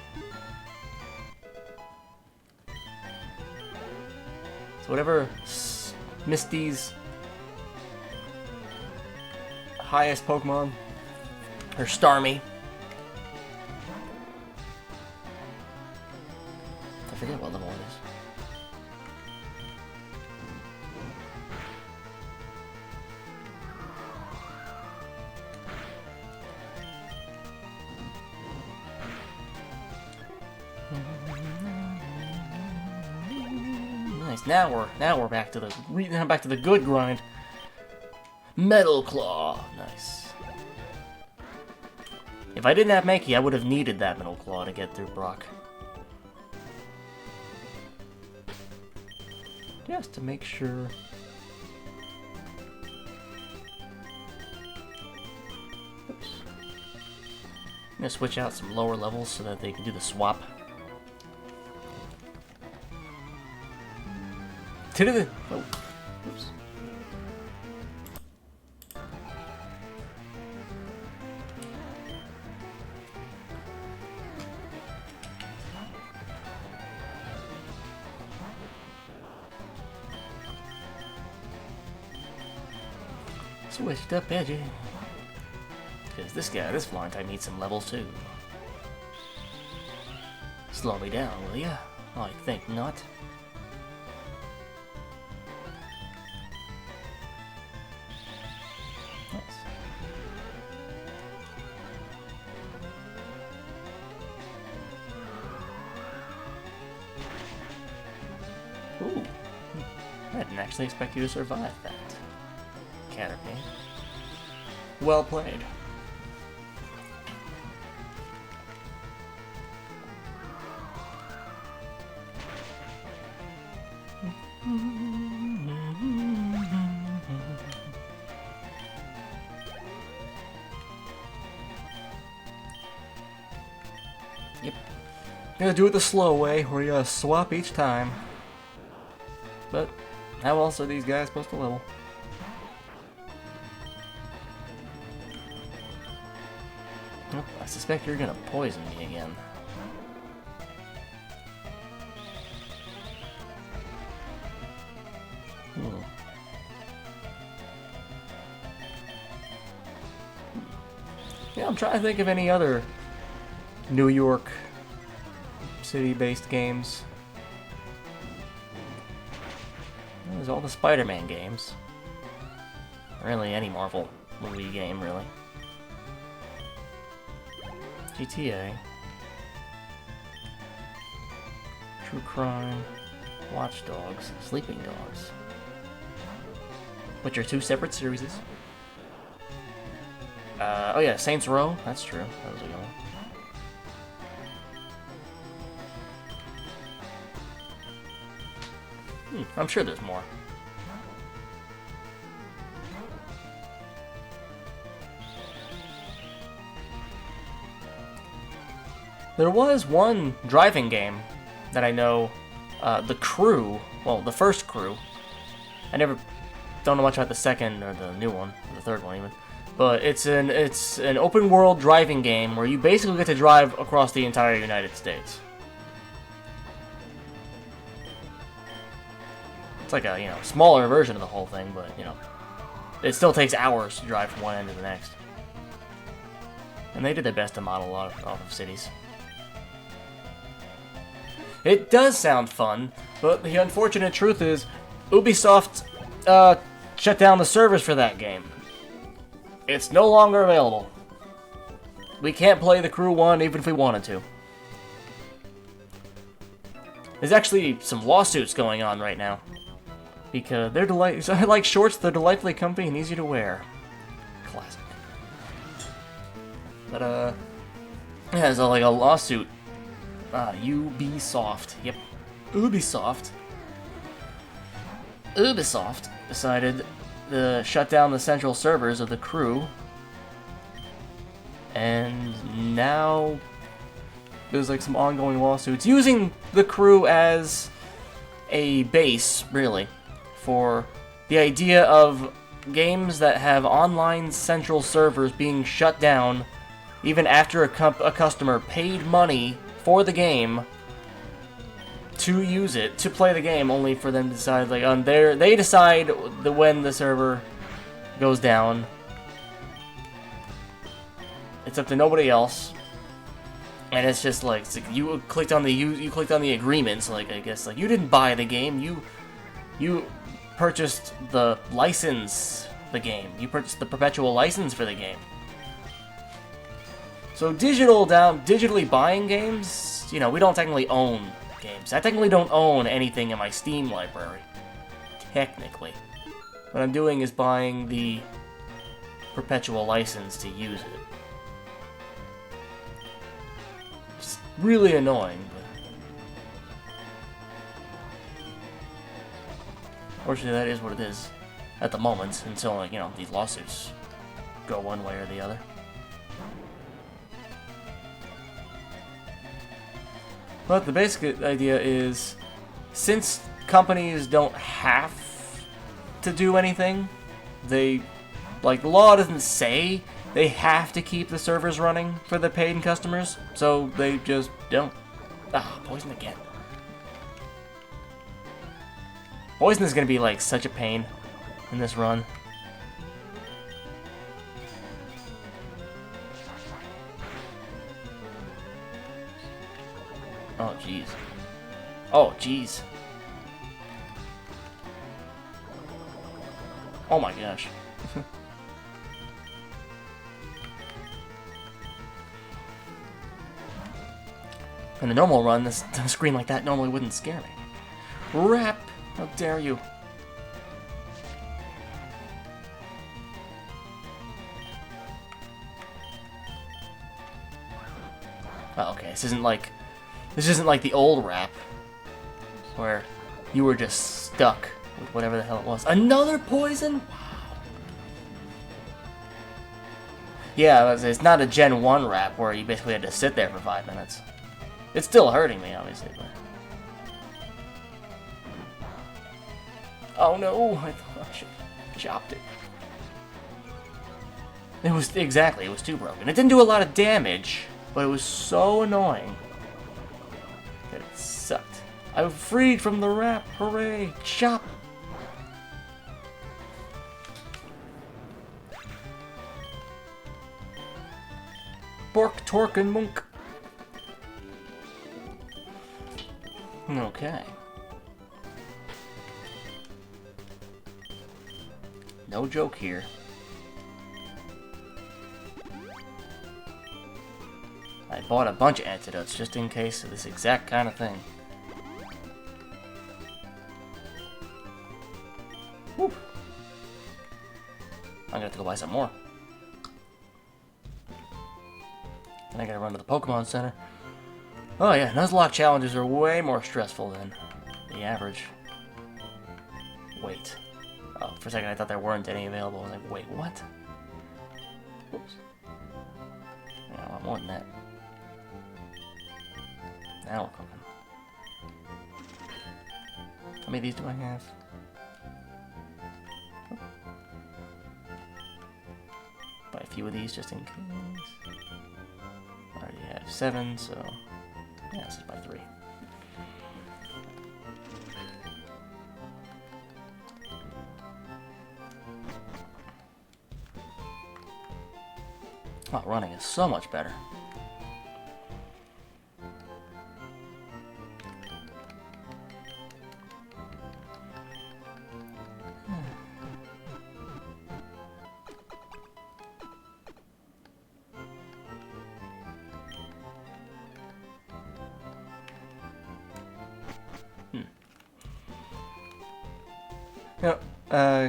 So whatever Misty's highest Pokemon, her Starmie. I forget what level it is. Nice. Now we're back to the good grind. Metal Claw. Nice. If I didn't have Mankey, I would have needed that Metal Claw to get through Brock. Just to make sure. Oops. I'm gonna switch out some lower levels so that they can do the swap. Oh, oops. Switched up edgy. Because this guy, this flying type needs some levels too. Slow me down, will ya? I think not. Nice. Ooh. I didn't actually expect you to survive that. Caterpie. Well played. Yep. Gotta do it the slow way, where you swap each time. But how else are these guys supposed to level? Oh, I suspect you're gonna poison me again. Yeah, I'm trying to think of any other New York city-based games. There's all the Spider-Man games. Really, any Marvel movie game, really. GTA. True Crime. Watch Dogs. Sleeping Dogs. Which are two separate series. Oh yeah, Saints Row. That's true. That was a good one. I'm sure there's more. There was one driving game that I know, The Crew, well, the first Crew. I don't know much about the second or the new one, or the third one even. But it's an open world driving game where you basically get to drive across the entire United States. It's like a, smaller version of the whole thing, but, it still takes hours to drive from one end to the next. And they did their best to model a lot of cities. It does sound fun, but the unfortunate truth is Ubisoft shut down the servers for that game. It's no longer available. We can't play The Crew 1 even if we wanted to. There's actually some lawsuits going on right now. Because they're I like shorts, they're delightfully comfy and easy to wear. Classic. But, yeah, there's like a lawsuit. Ubisoft. Yep. Ubisoft decided to shut down the central servers of The Crew. And now there's like some ongoing lawsuits using The Crew as a base, really, for the idea of games that have online central servers being shut down even after a customer paid money for the game to use it, to play the game, only for them to decide, like, they decide when the server goes down. It's up to nobody else. And it's just like, you clicked on the agreements, like, I guess, like, you didn't buy the game, you purchased the license, you purchased the perpetual license for the game. So digitally buying games, we don't technically own games. I technically don't own anything in my Steam library. Technically. What I'm doing is buying the perpetual license to use it. It's really annoying, but fortunately that is what it is at the moment, until, like, these lawsuits go one way or the other. But the basic idea is, since companies don't have to do anything, the law doesn't say they have to keep the servers running for the paid customers, so they just don't. Poison again. Poison is gonna be, like, such a pain in this run. Oh, jeez. Oh, jeez. Oh my gosh. In the normal run, this screen like that normally wouldn't scare me. Rap! How dare you? Oh, okay, this isn't like the old rap where you were just stuck with whatever the hell it was. Another poison? Wow. Yeah, it's not a Gen 1 rap where you basically had to sit there for 5 minutes. It's still hurting me, obviously, but... Oh no, I thought I should have chopped it. It was too broken. It didn't do a lot of damage, but it was so annoying that it sucked. I was freed from the rap, hooray! Chop! Bork, Torque, and Monk. Okay. No joke here. I bought a bunch of antidotes just in case of this exact kind of thing. Whew. I'm gonna have to go buy some more. Then I gotta run to the Pokémon Center. Oh yeah, Nuzlocke challenges are way more stressful than the average. Wait. Oh, for a second I thought there weren't any available. I was like, wait, what? Oops. Yeah, I want more than that. Now we're cooking. How many of these do I have? Oh. Buy a few of these just in case. I already have 7, so... yeah, this is by 3. Oh, running is so much better.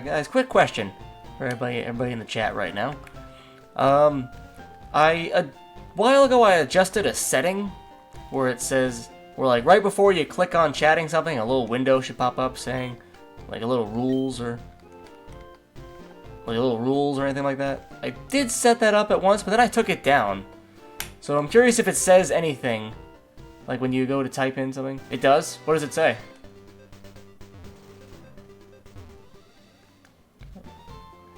Guys, quick question for everybody in the chat right now. A while ago I adjusted a setting where it says, where like right before you click on chatting something, a little window should pop up saying, like a little rules or anything like that. I did set that up at once, but then I took it down. So I'm curious if it says anything, like when you go to type in something. It does? What does it say?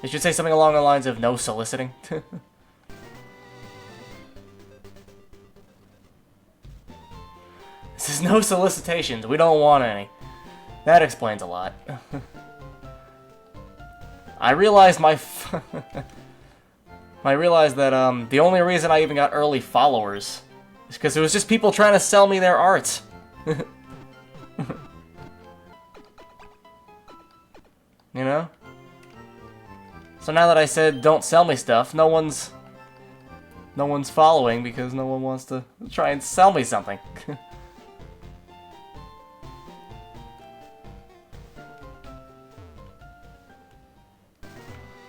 It should say something along the lines of no soliciting. This is no solicitations. We don't want any. That explains a lot. I realized I realized that the only reason I even got early followers is because it was just people trying to sell me their art. You know? So now that I said don't sell me stuff, no one's following because no one wants to try and sell me something.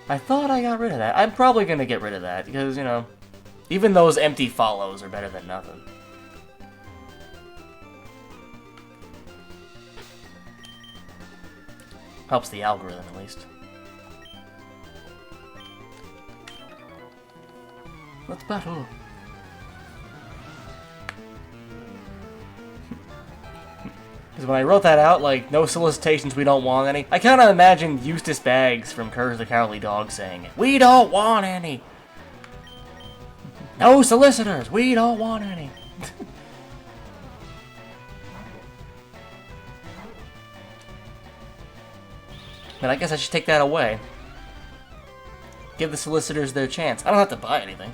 I thought I got rid of that. I'm probably gonna get rid of that because, you know, even those empty follows are better than nothing. Helps the algorithm at least. Let's battle. Because when I wrote that out, like, no solicitations, we don't want any, I kind of imagined Eustace Baggs from Courage the Cowardly Dog saying it. We don't want any! No solicitors! We don't want any! But I guess I should take that away. Give the solicitors their chance. I don't have to buy anything.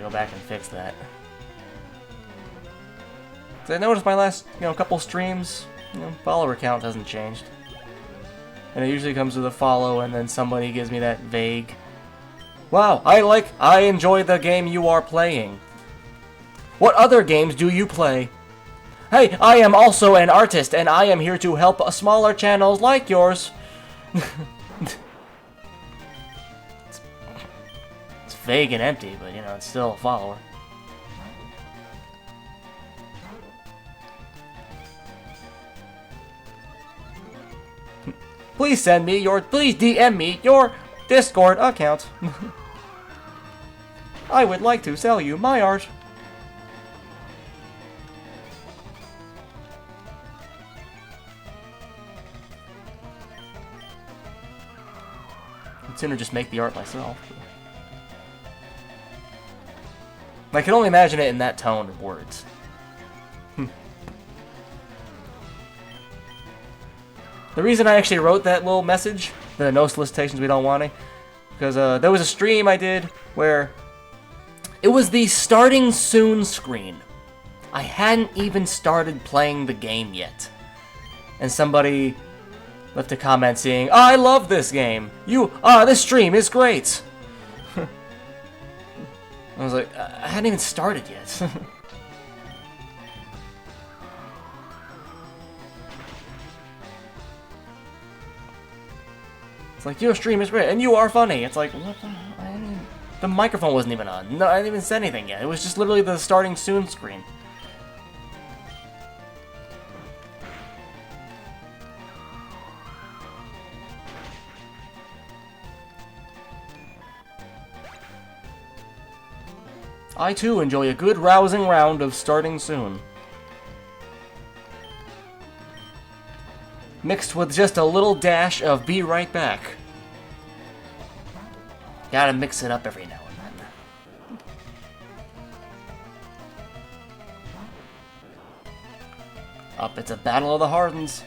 go back and fix that. So I noticed my last, couple streams, follower count hasn't changed. And it usually comes with a follow, and then somebody gives me that vague, "Wow, I enjoy the game you are playing. What other games do you play? Hey, I am also an artist, and I am here to help smaller channels like yours." It's vague and empty, but, it's still a follower. Please DM me your Discord account. I would like to sell you my art. I'd sooner just make the art myself. I can only imagine it in that tone of words. The reason I actually wrote that little message, the no solicitations, we don't want any, because there was a stream I did where it was the starting soon screen. I hadn't even started playing the game yet. And somebody left a comment saying, "I love this game. This stream is great." I was like, I hadn't even started yet. It's like, your stream is great, and you are funny. It's like, what the microphone wasn't even on. No, I didn't even say anything yet. It was just literally the starting soon screen. I too enjoy a good rousing round of starting soon. Mixed with just a little dash of be right back. Gotta mix it up every now and then. Up, it's a battle of the Hardens.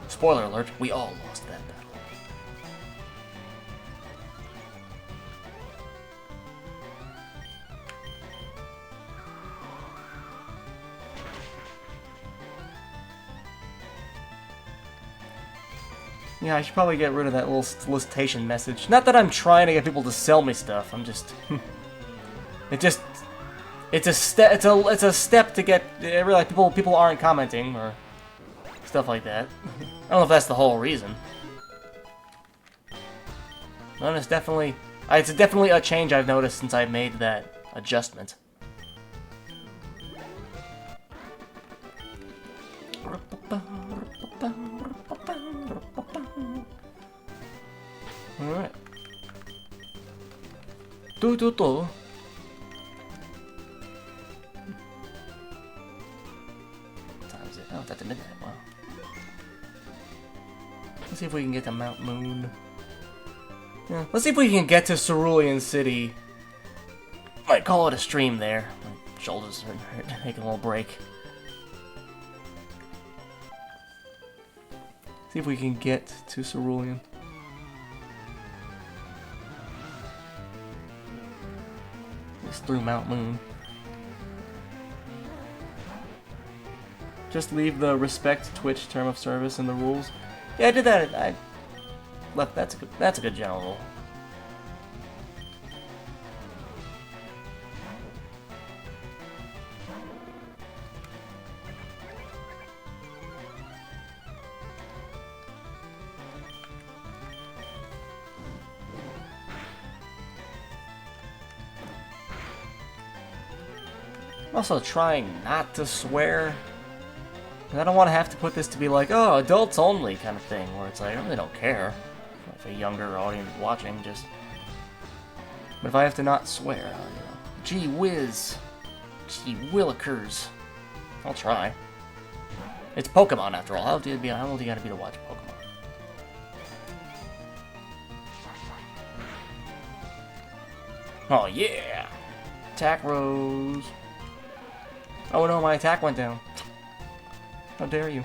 Spoiler alert, we all lost that battle. Yeah, I should probably get rid of that little solicitation message. Not that I'm trying to get people to sell me stuff. I'm just, it's a step to get. I realize people aren't commenting or stuff like that. I don't know if that's the whole reason. But it's definitely a change I've noticed since I made that adjustment. Alright. What time is it? Oh, it's at the midnight. Wow. Let's see if we can get to Mount Moon. Yeah, let's see if we can get to Cerulean City. Might call it a stream there. My shoulders are taking a little break. See if we can get to Cerulean. It's through Mount Moon. Just leave the respect Twitch term of service in the rules. Yeah, I did that. I left. That's a good general rule. I'm also trying not to swear. I don't want to have to put this to be like, oh, adults only kind of thing, where it's like, I really don't care if a younger audience watching, just... But if I have to not swear, gee whiz, gee willikers, I'll try. It's Pokemon after all. How old do you gotta be to watch Pokemon? Oh yeah! Attack Rose! Oh no, my attack went down. How dare you?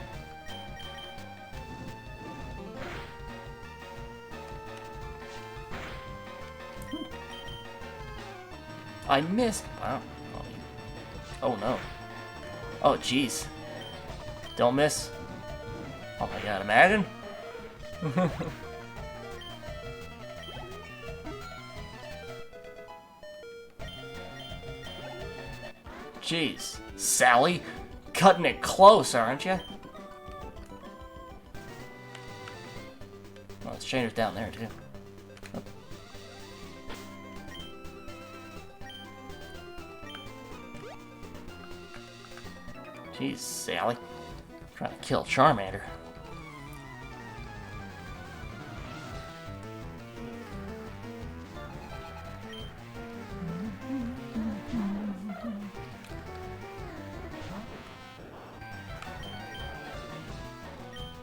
I missed. Wow. Oh no. Oh jeez. Don't miss. Oh my god, imagine. Jeez. Sally, cutting it close, aren't you? Oh, it's changed down there too. Oh. Jeez, Sally. Trying to kill Charmander.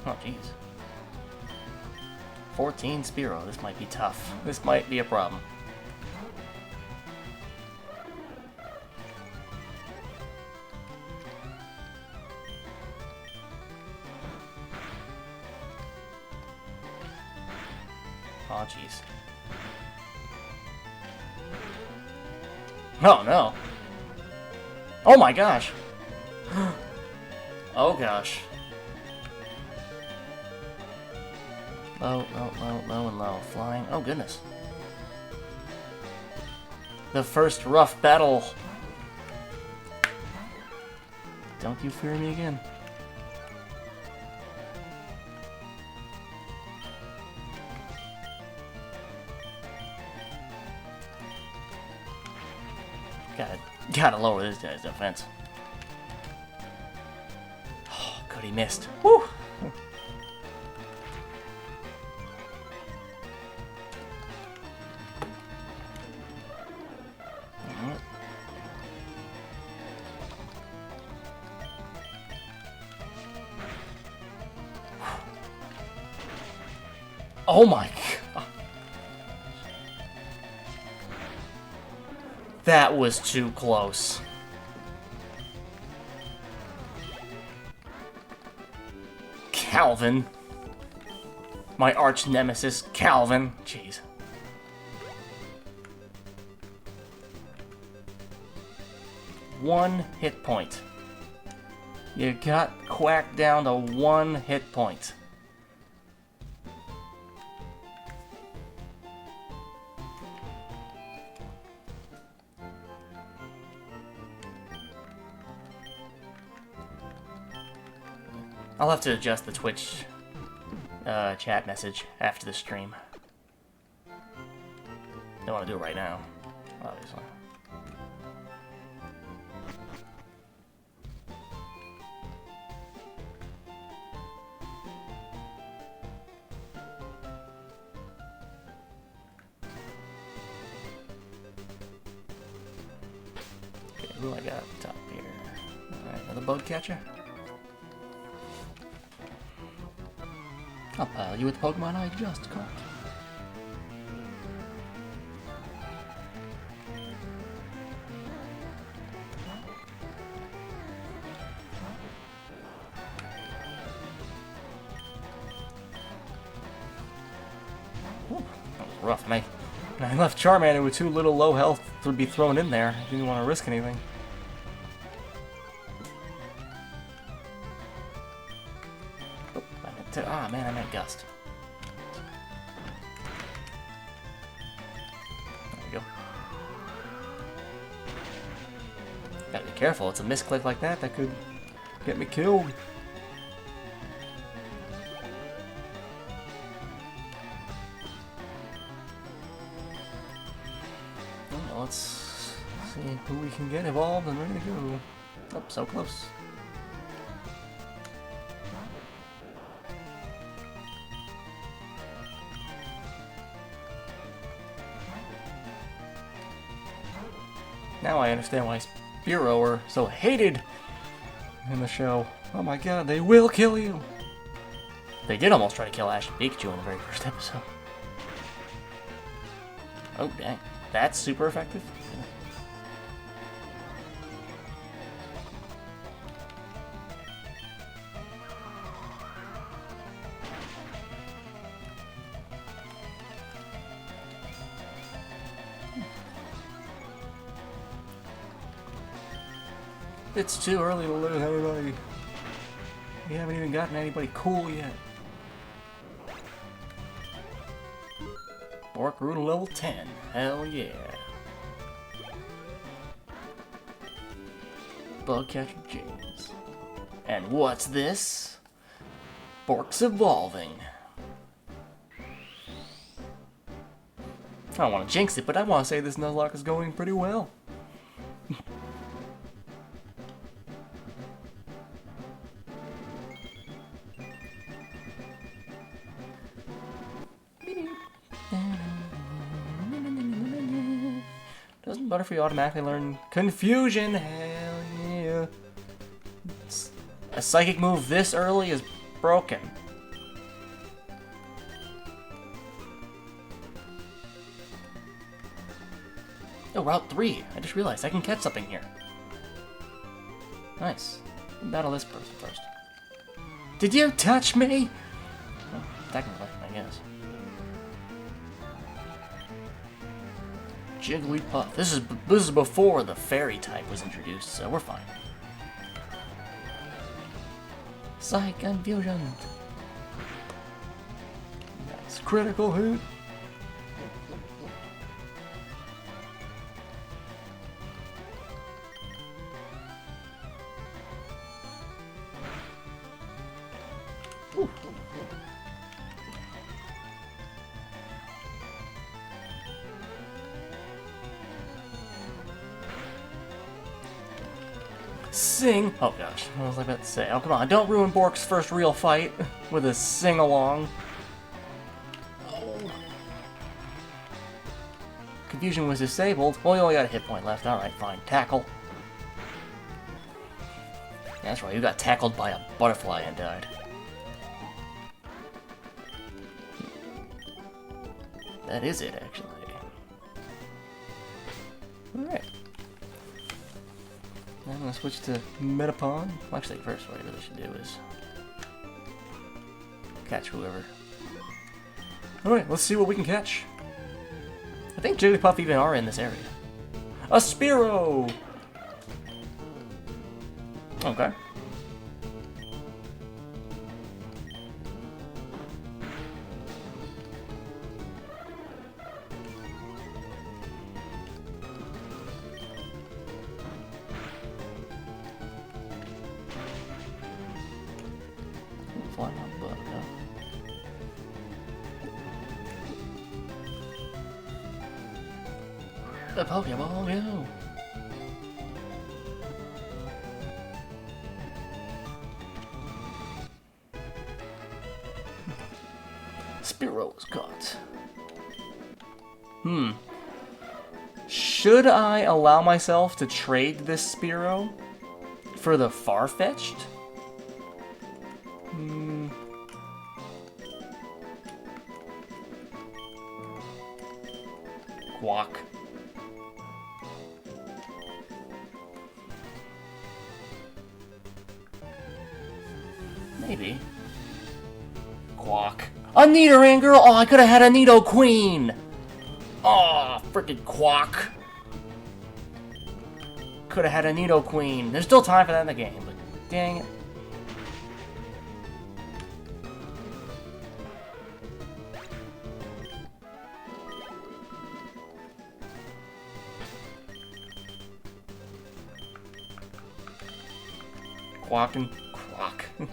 Oh, jeez. 14 Spearow. This might be tough. This might be a problem. Oh, jeez. Oh, no. Oh, my gosh. Oh, gosh. Low, low, low, low, and low. Flying. Oh, goodness. The first rough battle. Don't you fear me again. Gotta lower this guy's defense. Oh, good, he missed. Woo! Oh my god. That was too close. Calvin. My arch nemesis, Calvin. Jeez. One hit point. You got Quack down to 1 hit point. I'll have to adjust the Twitch chat message after the stream. Don't want to do it right now, obviously. Okay, who I got up top here? Alright, another bug catcher. I'll pile you with Pokemon I just caught. Ooh, that was rough, mate. I left Charmander with too little low health to be thrown in there. I didn't want to risk anything. Ah, man, I meant Gust. There we go. Gotta be careful, it's a misclick like that that could get me killed. Well, let's see who we can get evolved and ready to go. Oh, so close. Now I understand why Spearow are so hated in the show. Oh my god, they will kill you! They did almost try to kill Ash and Pikachu in the very first episode. Oh dang, that's super effective? It's too early to lose anybody. We haven't even gotten anybody cool yet. Bork grew to level 10. Hell yeah. Bug catcher James. And what's this? Bork's evolving. I don't want to jinx it, but I want to say this Nuzlocke is going pretty well. Doesn't Butterfree automatically learn Confusion? Hell yeah. A psychic move this early is broken. Oh, Route 3. I just realized I can catch something here. Nice. Battle this person first. Did you touch me? Well, technically, I guess. Jigglypuff. This is before the fairy type was introduced, so we're fine. Psych Confusion. Nice critical hit. Ooh. Sing. Oh gosh, what was I about to say? Oh come on, don't ruin Bork's first real fight with a sing-along. Oh. Confusion was disabled. Well, you only got a hit point left. Alright, fine. Tackle. That's right, you got tackled by a butterfly and died. That is it, actually. Alright. I'm gonna switch to Metapon. Well, actually, first what I really should do is catch whoever. Alright, let's see what we can catch. I think Jigglypuff even are in this area. A Spearow! Okay. Fly my butt, huh? The Pokeball, go! Spearow was caught. Should I allow myself to trade this Spearow for the Farfetch'd? Quack. Maybe. Quack. A Nidoran girl! Oh, I could have had a Nidoqueen! Oh, frickin' Quack. Could have had a Nidoqueen. There's still time for that in the game, but dang it. Quack and quack. Okay,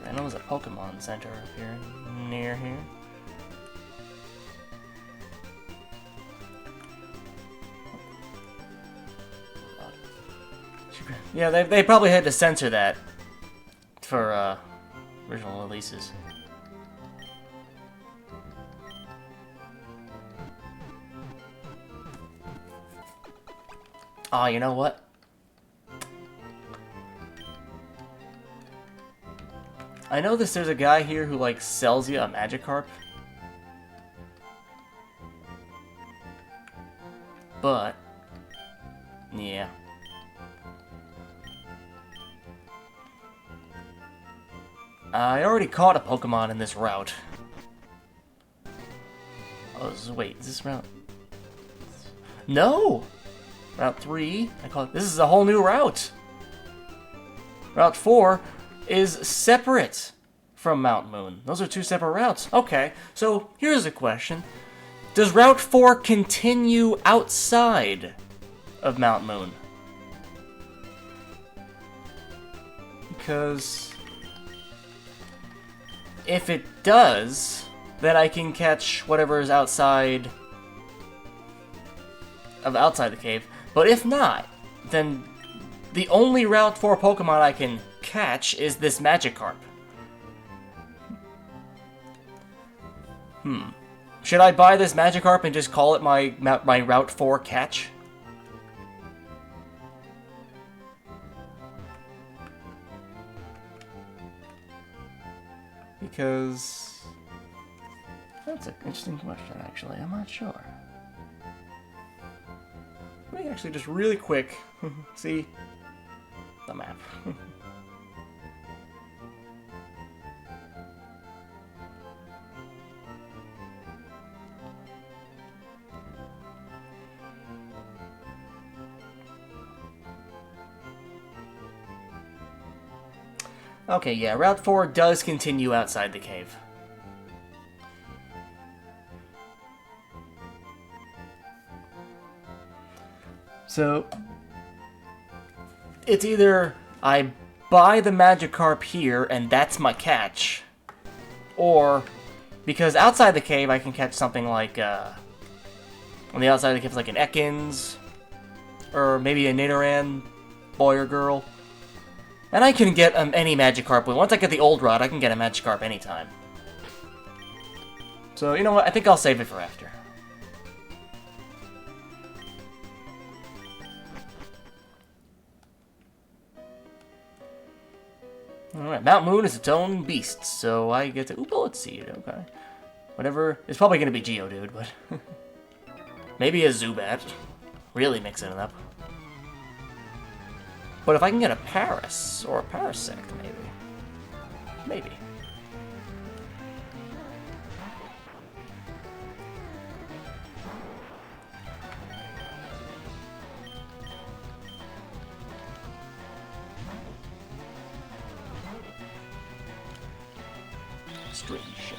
I know there's a Pokemon Center up here, near here. Yeah, they probably had to censor that for original releases. Oh, you know what? I know there's a guy here who, like, sells you a Magikarp. But, yeah. I already caught a Pokemon in this route. I was is, wait, is this route? No! Route 3, I call it, this is a whole new route. Route 4 is separate from Mount Moon. Those are two separate routes. Okay, so here's a question. Does Route 4 continue outside of Mount Moon? Because if it does, then I can catch whatever is outside the cave. But if not, then the only Route 4 Pokemon I can catch is this Magikarp. Should I buy this Magikarp and just call it my Route 4 catch? Because that's an interesting question, actually. I'm not sure. Let me actually just really quick see the map. Okay, yeah, Route 4 does continue outside the cave. So, it's either I buy the Magikarp here and that's my catch, or because outside the cave I can catch something like, on the outside of the cave, like an Ekans, or maybe a Nidoran, boy or girl. And I can get any Magikarp. Once I get the old rod, I can get a Magikarp anytime. So, you know what? I think I'll save it for after. Alright, Mount Moon is its own beast, so I get to... Ooh, Bullet Seed, okay. Whatever. It's probably going to be Geodude, but... maybe a Zubat. Really mixing it up. But if I can get a Paris, or a Parasect, maybe. Maybe. String shot.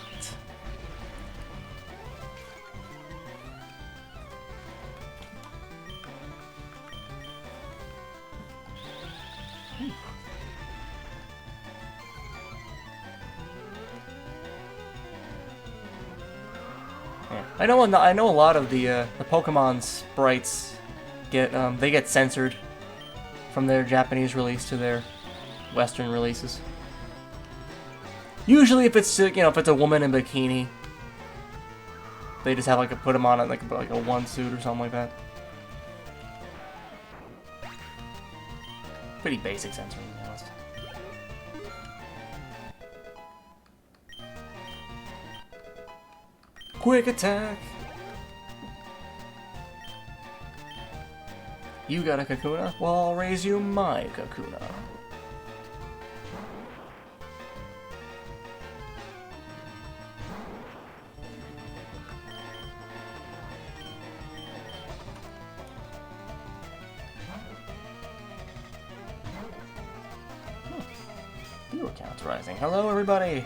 Yeah. I know a lot of the Pokemon sprites get censored from their Japanese release to their Western releases. Usually, if it's if it's a woman in bikini, they just have put them on like a one suit or something like that. Pretty basic censoring, to be honest. Quick attack! You got a Kakuna? Well, I'll raise you my Kakuna. Viewer count's rising. Hello, everybody!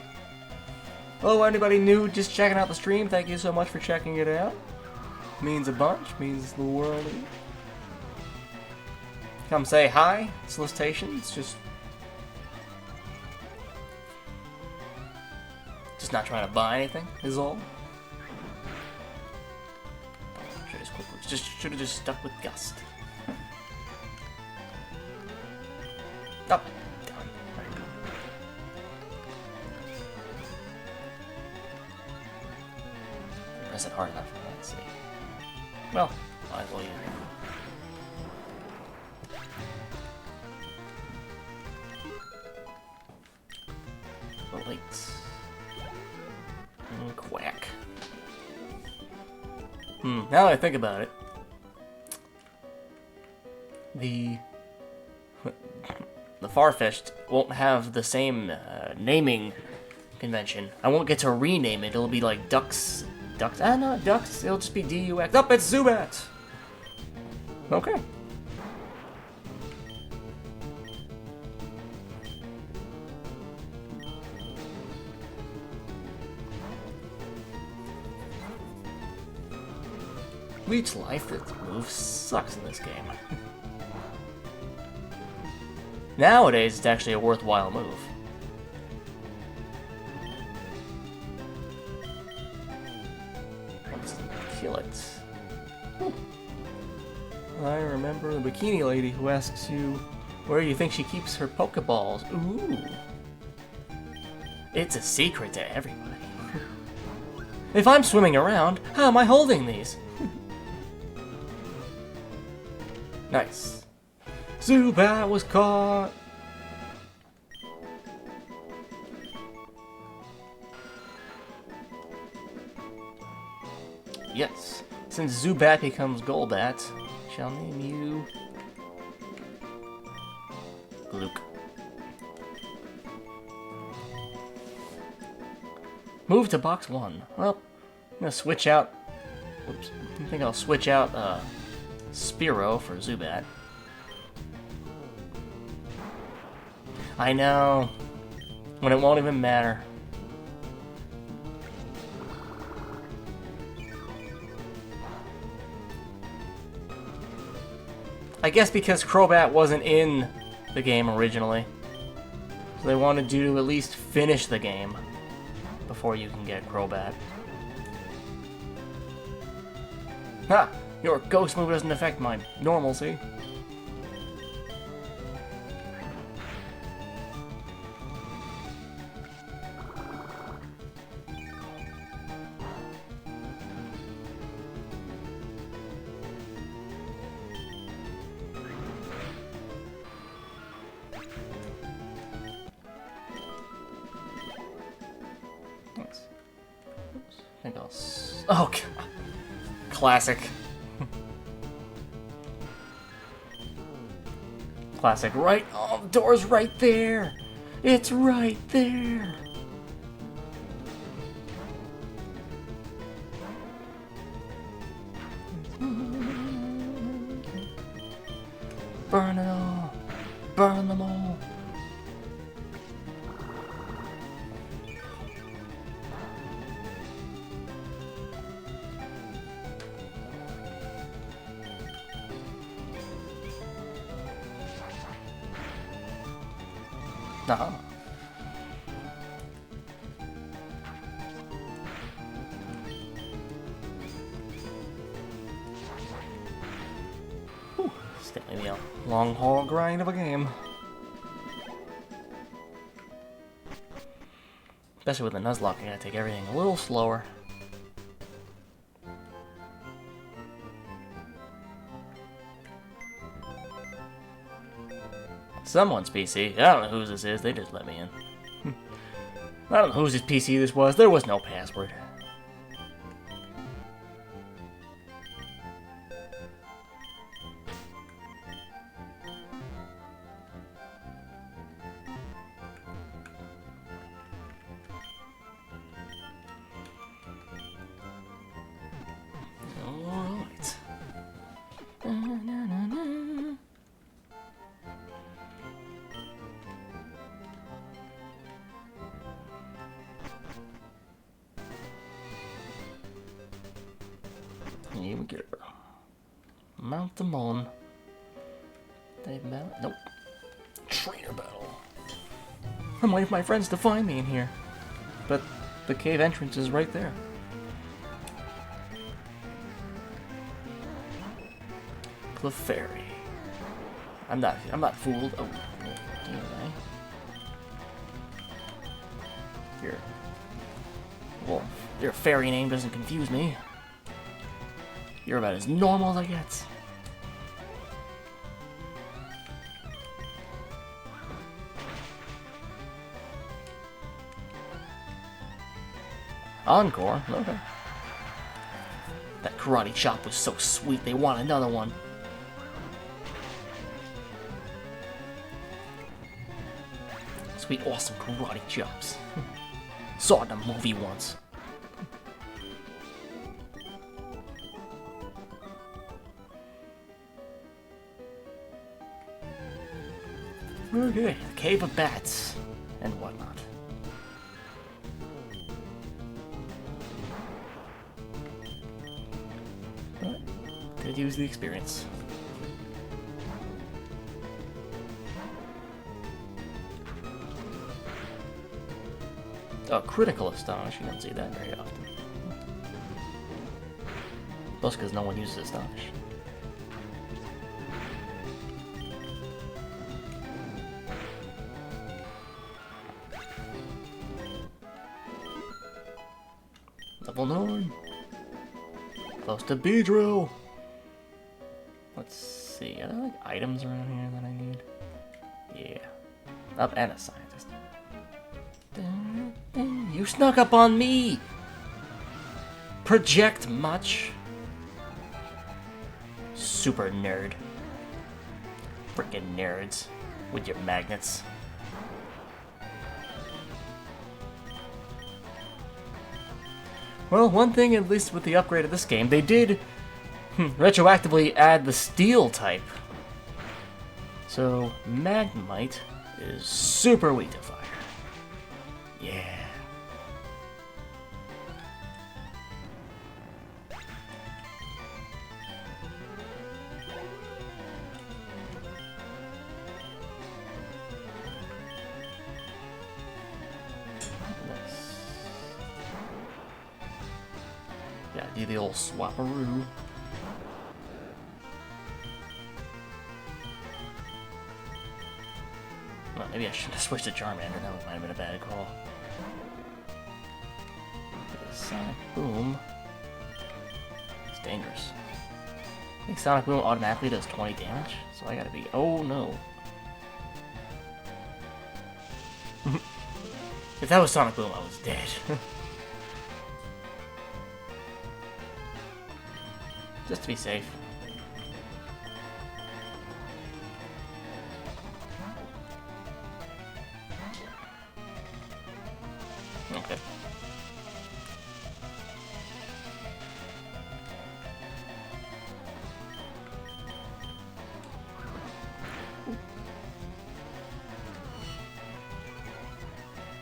Hello, anybody new just checking out the stream. Thank you so much for checking it out. Means a bunch. Means the world. Come say hi. Solicitations. Just not trying to buy anything is all. Should have just stuck with Gust. Oh. Press it hard enough. Let's see. Well, might as well use it. Relate. Quack. Now that I think about it, the Farfetch'd won't have the same naming convention. I won't get to rename it. It'll be like Ducks Ducks. Ah, no, Ducks. It'll just be D-U-X. Up, it's Zubat! Okay. Leech Life, this move sucks in this game. Nowadays, it's actually a worthwhile move. Let's kill it. I remember the bikini lady who asks you where you think she keeps her Pokeballs. Ooh. It's a secret to everybody. If I'm swimming around, how am I holding these? Nice. Zubat was caught. Yes. Since Zubat becomes Golbat, shall name you Luke. Move to box 1. Well, I'm gonna switch out. Oops. I think I'll switch out Spearow for Zubat. I know. When it won't even matter. I guess because Crobat wasn't in the game originally. So they wanted you to at least finish the game before you can get Crobat. Ha! Your ghost move doesn't affect my normalcy. Thanks. Oops. I think I'll... Oh, God. Classic. Classic, right? Oh, the door's right there! It's right there! Burn it all! Burn them all! Uh-huh. Whew. It's definitely a long haul grind of a game. Especially with the Nuzlocke, I gotta take everything a little slower. Someone's PC. I don't know whose this is. They just let me in. I don't know whose PC this was. There was no password. Alright. Here we go. Mount them on. They mount. Nope. Trainer battle. I'm waiting for my friends to find me in here. But the cave entrance is right there. Clefairy. I'm not fooled. Oh, here. Well, your fairy name doesn't confuse me. You're about as normal as I get. Encore? Okay. That karate chop was so sweet, they want another one. Sweet, awesome karate chops. Saw it in a movie once. Okay, Cave of Bats and whatnot. But did use the experience. Oh, critical astonish. You don't see that very often. Plus, because no one uses astonish. Level 9. Close to Beedrill. Let's see. Are there like items around here that I need? Yeah. Up and a scientist. You snuck up on me! Project much? Super nerd. Frickin' nerds. With your magnets. Well, one thing, at least with the upgrade of this game, they did retroactively add the steel type. So, Magnemite is super weak to fire. Yeah. Yeah, do the old swapperoo. Well, maybe I shouldn't have switched to Charmander. That might have been a bad call. Sonic Boom. It's dangerous. I think Sonic Boom automatically does 20 damage, so I gotta be. Oh no. If that was Sonic Boom, I was dead. Just to be safe. Okay.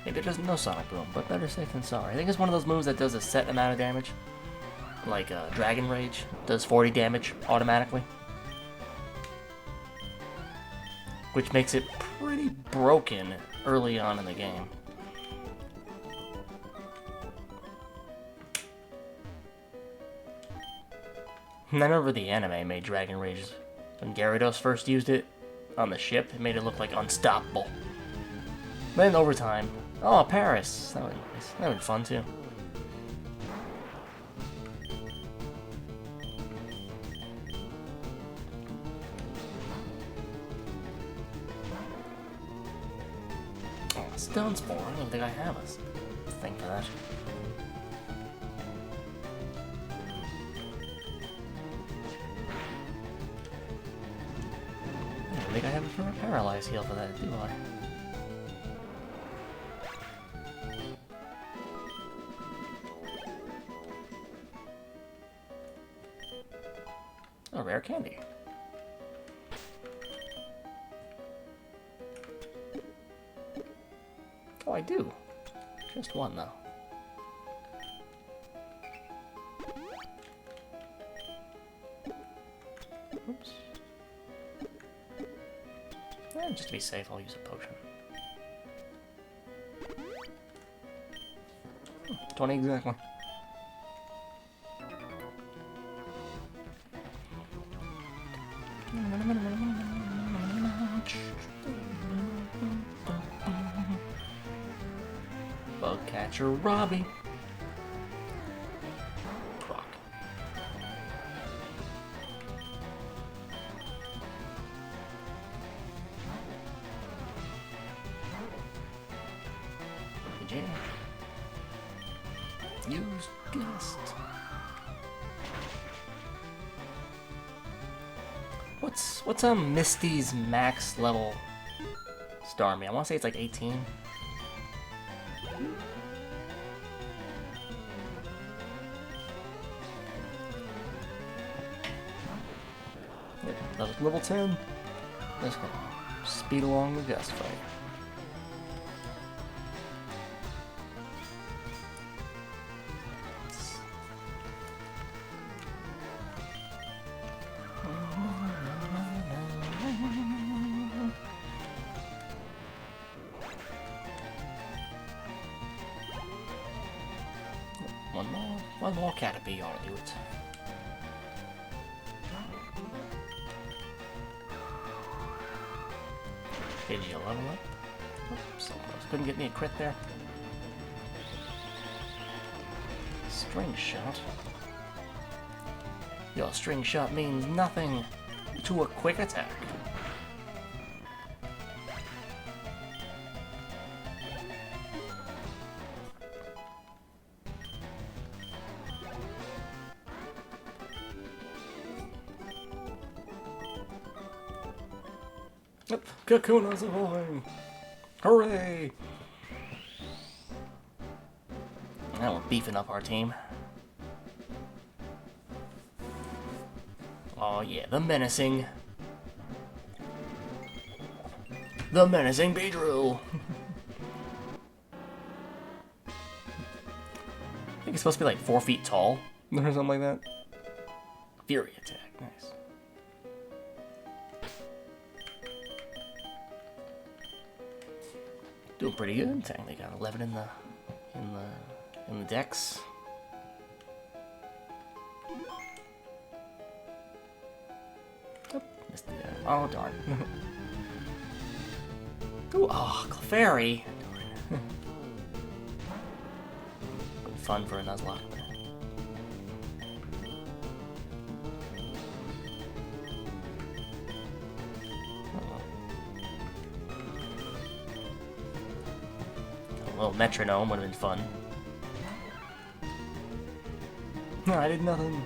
Maybe it doesn't know Sonic Boom, but better safe than sorry. I think it's one of those moves that does a set amount of damage. Like Dragon Rage does 40 damage automatically. Which makes it pretty broken early on in the game. And I remember the anime made Dragon Rage when Gyarados first used it on the ship. It made it look like unstoppable. Then over time, oh, Paris. That would be nice. That would be fun too. Oh, Stone Spore. I don't think I have a thing for that. I don't think I have a Paralyze heal for that, do I? A rare candy. Oh, I do. Just one, though. Oops. Just to be safe, I'll use a potion. 20 exactly. Bugcatcher Robbie. Proc. PJ. Use Gust. What's Misty's max level Starmie? I want to say it's like 18. Level 10. Let's go. Speed along the gust fight. One more Caterpie ought to do it. Did you level up? Oops, almost couldn't get me a crit there. String shot. Your string shot means nothing to a quick attack. Kakuna's ahoy! Hooray! Now we're beefing up our team. Oh yeah, the menacing Beedrill! I think it's supposed to be like 4 feet tall, or something like that. Fury attack, nice. Doing pretty good. Technically got 11 in the dex. Oh, missed the, oh darn. Ooh, oh, Clefairy. Good fun for a Nuzlocke. A little metronome would have been fun. No, I did nothing.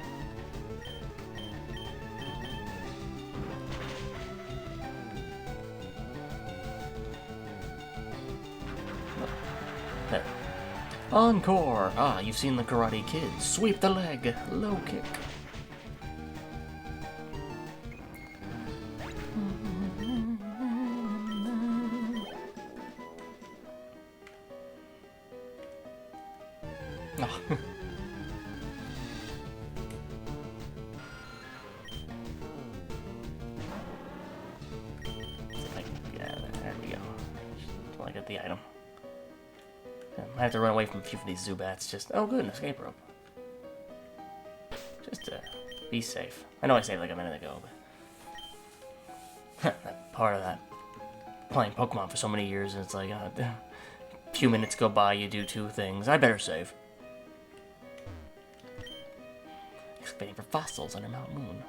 There. Encore! Ah, you've seen the Karate Kid. Sweep the leg. Low kick. Oh. Yeah, there we go. Until I get the item. I have to run away from a few of these Zubats. Just oh, good, an escape rope. Just to be safe. I know I saved like a minute ago, but that part of that playing Pokemon for so many years, and it's like a few minutes go by, you do 2 things. I better save. Excavating for fossils under Mount Moon.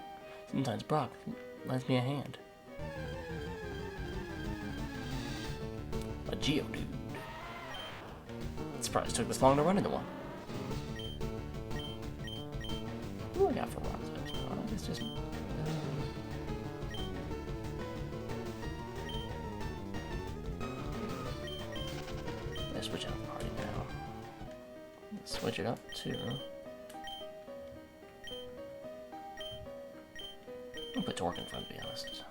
Sometimes Brock lends me a hand. A Geodude. Surprised it took this long to run into one. What do I got for rocks? It's just. Let's switch out the party now. Let's switch it up to. I'll put Torque in front, to be honest.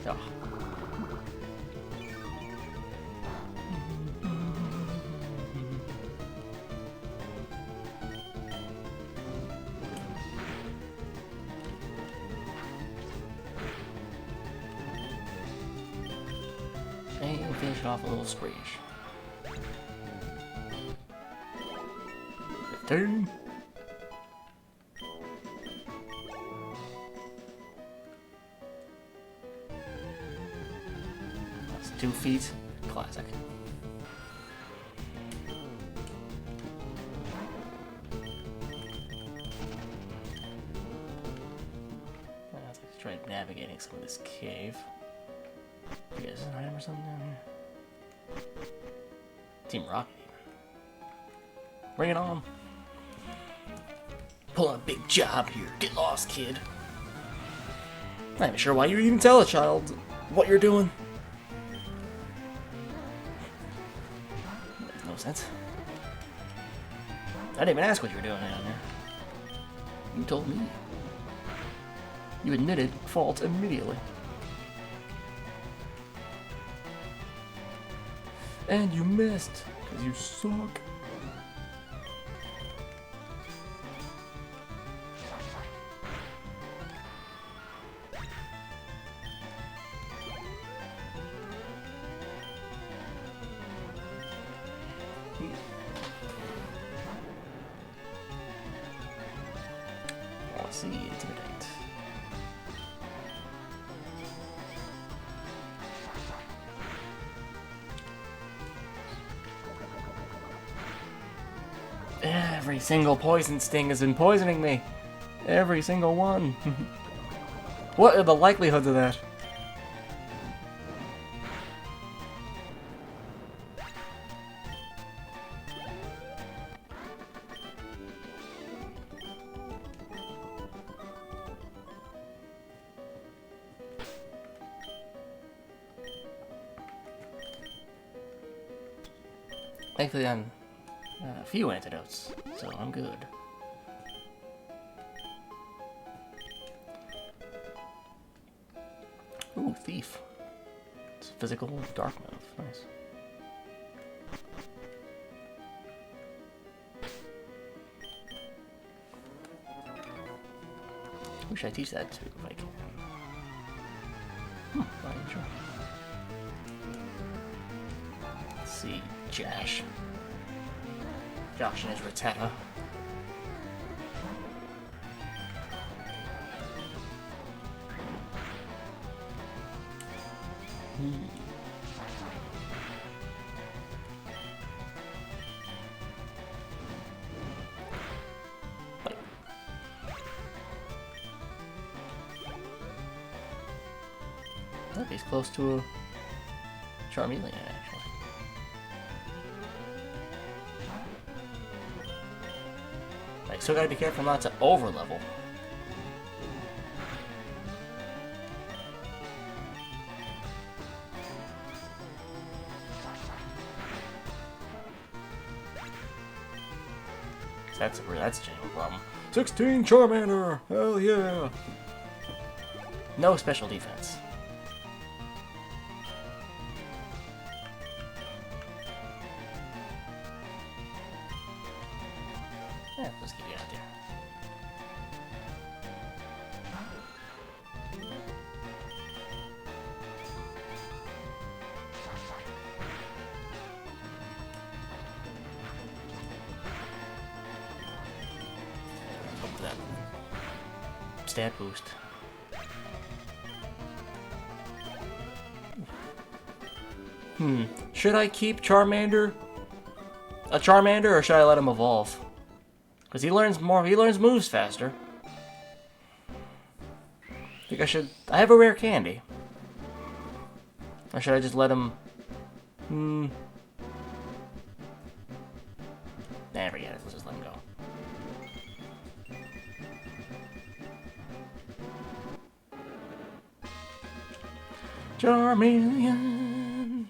Oh. And we'll finish off a little Screech. 15. That's 2 feet. Classic. Let's try navigating some of this cave. Is an item or something down here? Team Rocket even. Bring it on. Pull a big job here. Get lost, kid. I'm not even sure why you even tell a child what you're doing. Makes no sense. I didn't even ask what you were doing down there. You told me. You admitted fault immediately. And you missed, because you suck. Let's see, intimidate. Every single poison sting has been poisoning me. Every single one. What are the likelihoods of that? Thankfully, I'm a few antidotes, so I'm good. Ooh, thief. It's physical dark move. Nice. Who should I teach that to if I can? Not even sure. Let's see, Josh. Josh and his Rattata. I think he's close to a Charmeleon, actually. Like, still gotta be careful not to over-level. That's a genuine problem. 16 Charmander! Hell yeah! No special defense. Yeah, let's get you out there. Hope that stat boost. Should I keep Charmander? A Charmander, or should I let him evolve? Because he learns moves faster. I think I should... I have a rare candy. Or should I just let him... Nah, forget it. Let's just let him go. Charmeleon!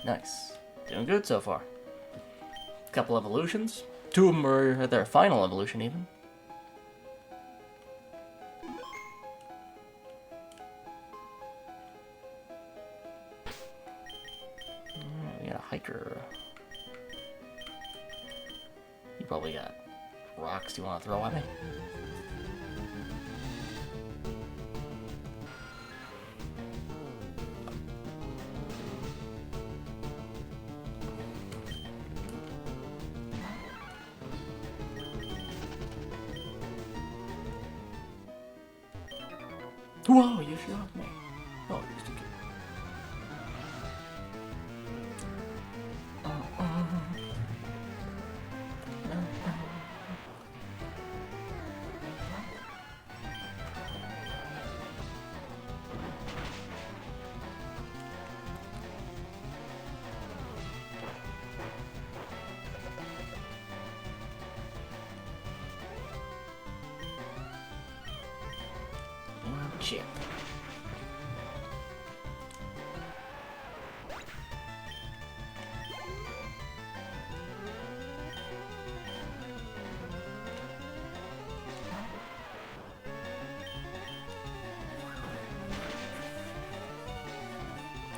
Nice. Doing good so far. Couple evolutions. 2 of them are at their final evolution, even. We got a hiker. You probably got rocks you want to throw at me. Whoa, you shocked me. Oh, you're stupid. chip.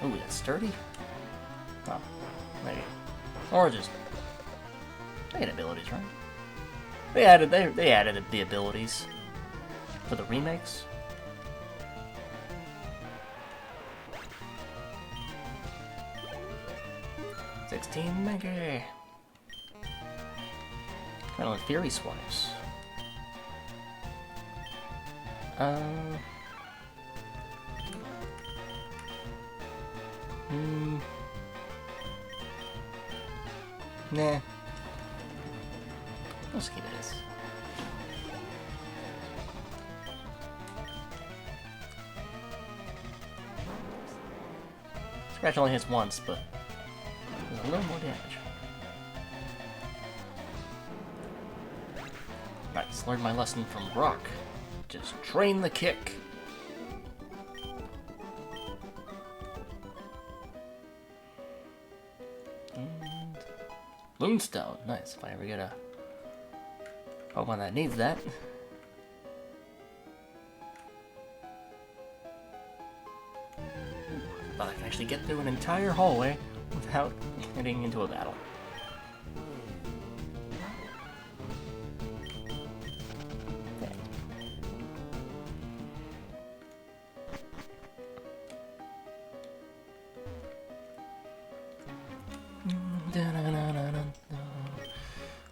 Ooh, that's sturdy? Oh, maybe. Or just... They had abilities, right? They added the abilities for the remakes. Monkey. Kind of like Fury Swipes. Nah. Let's keep it as. Scratch only hits once, but there's a little more damage. Nice, learned my lesson from Brock. Just train the kick. And Moonstone, nice. If I ever get a Pokemon that needs that. Thought I can actually get through an entire hallway without getting into a battle. Okay.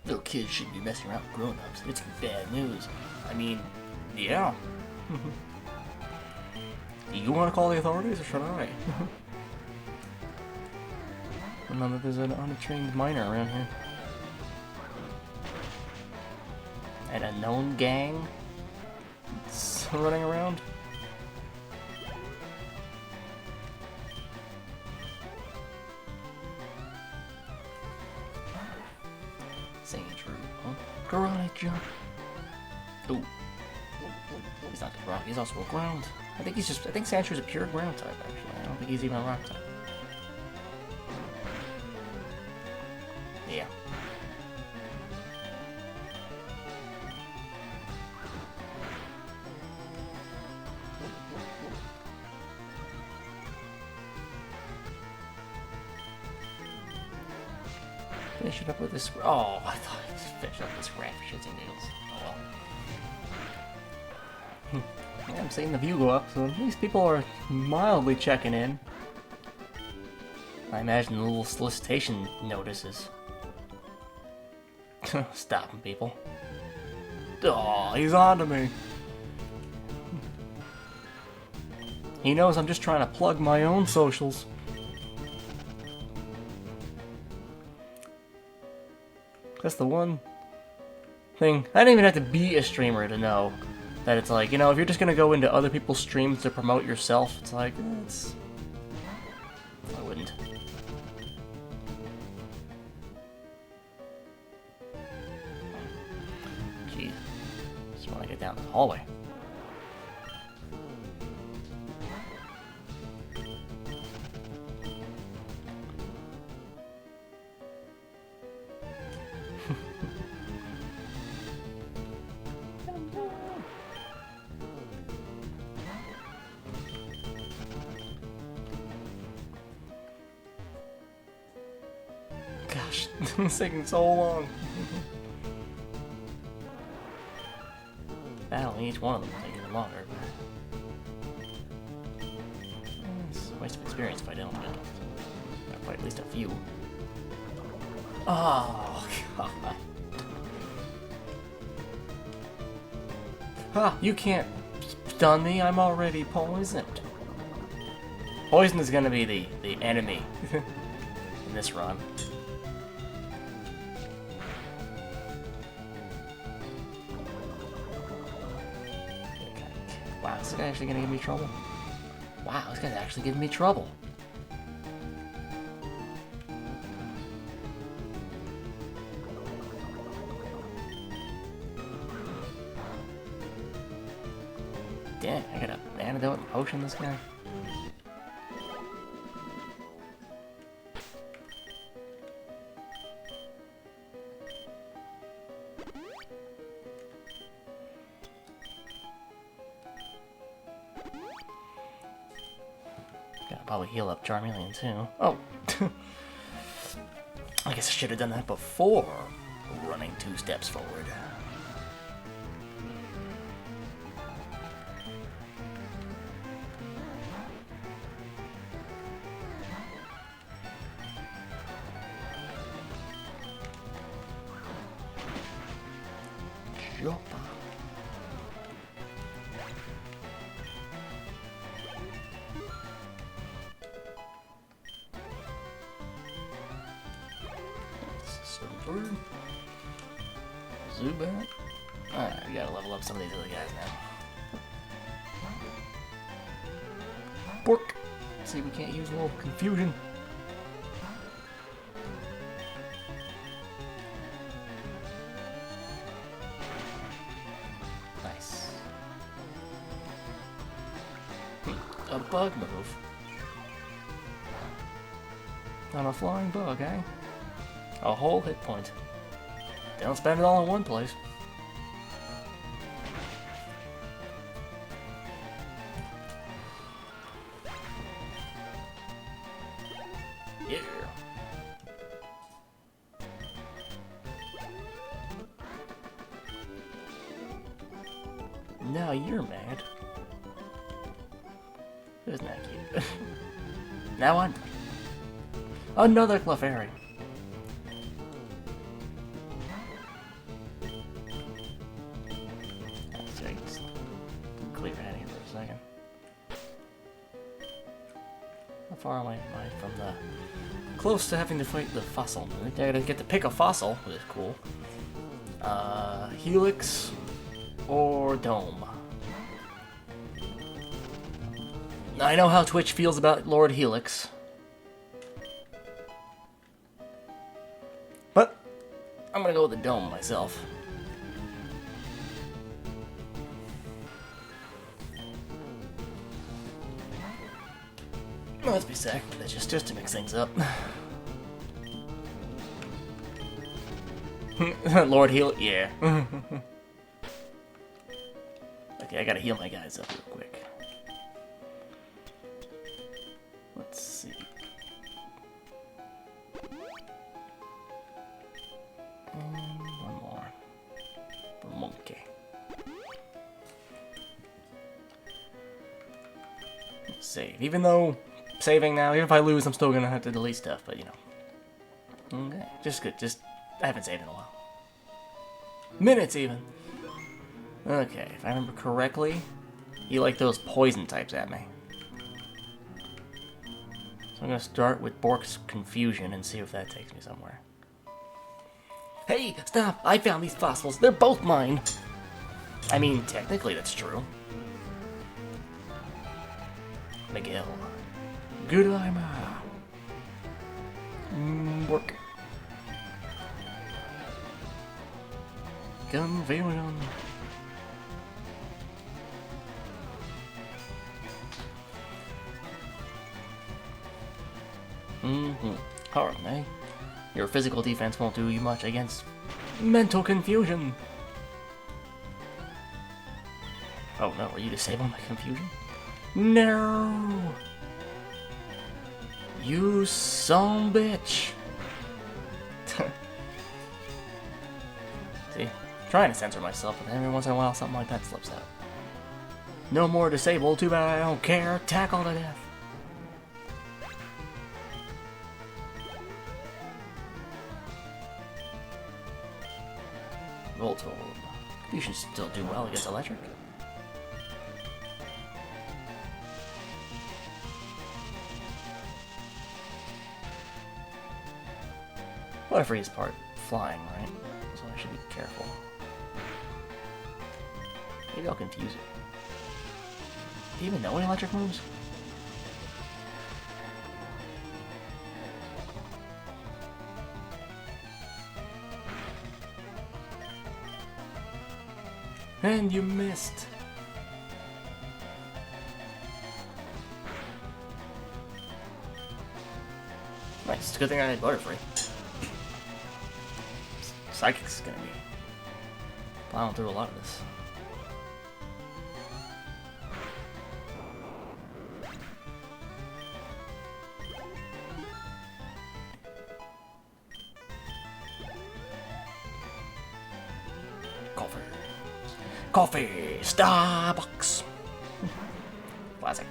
Little kids shouldn't be messing around with grown-ups. It's bad news. I mean, yeah. You want to call the authorities, or should I? Remember, there's an untrained miner around here. And a known gang running around. Saying true, huh? Karate jump. Ooh. He's not just rock, he's also a ground. I think Sandshrew is a pure ground type, actually. I don't think he's even a rock type. Yeah. Finish it up with this. Oh, I thought I finished up with scrap for shits and giggles. Oh well. Yeah, I'm seeing the view go up, so at least people are mildly checking in. I imagine the little solicitation notices. Stopping people. Oh, he's on to me. He knows I'm just trying to plug my own socials. That's the one thing. I didn't even have to be a streamer to know that it's like, you know, if you're just gonna go into other people's streams to promote yourself, it's like, it's... I wouldn't. Jeez. Just want to get down the hallway. Gosh, it's taking so long. Battling each one of them taking even longer. It's a waste of experience if I don't. Gotta fight at least a few. Oh, God. Ha! You can't stun me, I'm already poisoned. Poison is gonna be the enemy in this run. Wow, is this guy actually gonna give me trouble? Wow, this guy's actually giving me trouble. Dang, I gotta antidote and potion this guy? Gotta probably heal up Charmeleon too. Oh! I guess I should have done that before running 2 steps forward. Jump. Zubat. Alright, we gotta level up some of these other guys now. Bork! See, we can't use a little confusion. Nice. A bug move. On a flying bug, eh? A whole hit point. Don't spend it all in one place. Yeah. Now you're mad. Isn't that cute? Now I'm... Another Clefairy. Clear head here for a second. How far away am I from the... Close to having to fight the fossil. I gotta get to pick a fossil, which is cool. Helix or Dome. I know how Twitch feels about Lord Helix. But I'm gonna go with the Dome myself. Let's be sacrilegious just to mix things up. Lord heal, yeah. Okay, I gotta heal my guys up real quick. Let's see. One more. For monkey. Let's save. Even though saving now, even if I lose, I'm still gonna have to delete stuff, but you know. Okay, just good. Just I haven't saved in a while. Minutes even. Okay, if I remember correctly, you like those poison types at me. So I'm gonna start with Bork's Confusion and see if that takes me somewhere. Hey, stop! I found these fossils. They're both mine. I mean, technically that's true. Miguel. Goodbye, ma. Bork. Confusion. Hard, eh? Your physical defense won't do you much against mental confusion. Oh no, are you disabling my confusion? No! You son bitch! See, trying to censor myself, but every once in a while something like that slips out. No more disabled, too bad I don't care. Tackle to death. Voltold. You should still do well against electric. Whatever he's part flying, right? So I should be careful. Maybe I'll confuse it. Do you even know any electric moves? And you missed. Nice. It's a good thing I had Butterfree. Psychic's gonna be plowing through a lot of this. Coffee. Coffee! Starbucks! Classic.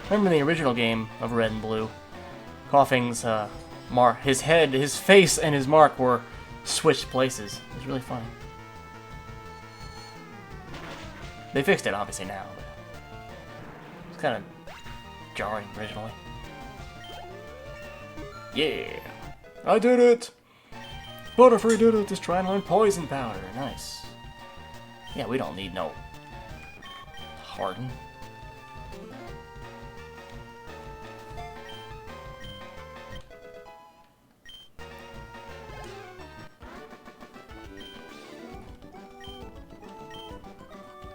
Remember in the original game of Red and Blue, Koffing's his head, his face, and his mark were switched places. It was really funny. They fixed it, obviously, now, but it's kind of jarring originally. Yeah! I did it! Butterfree did it! Just trying to learn poison powder. Nice. Yeah, we don't need no Harden.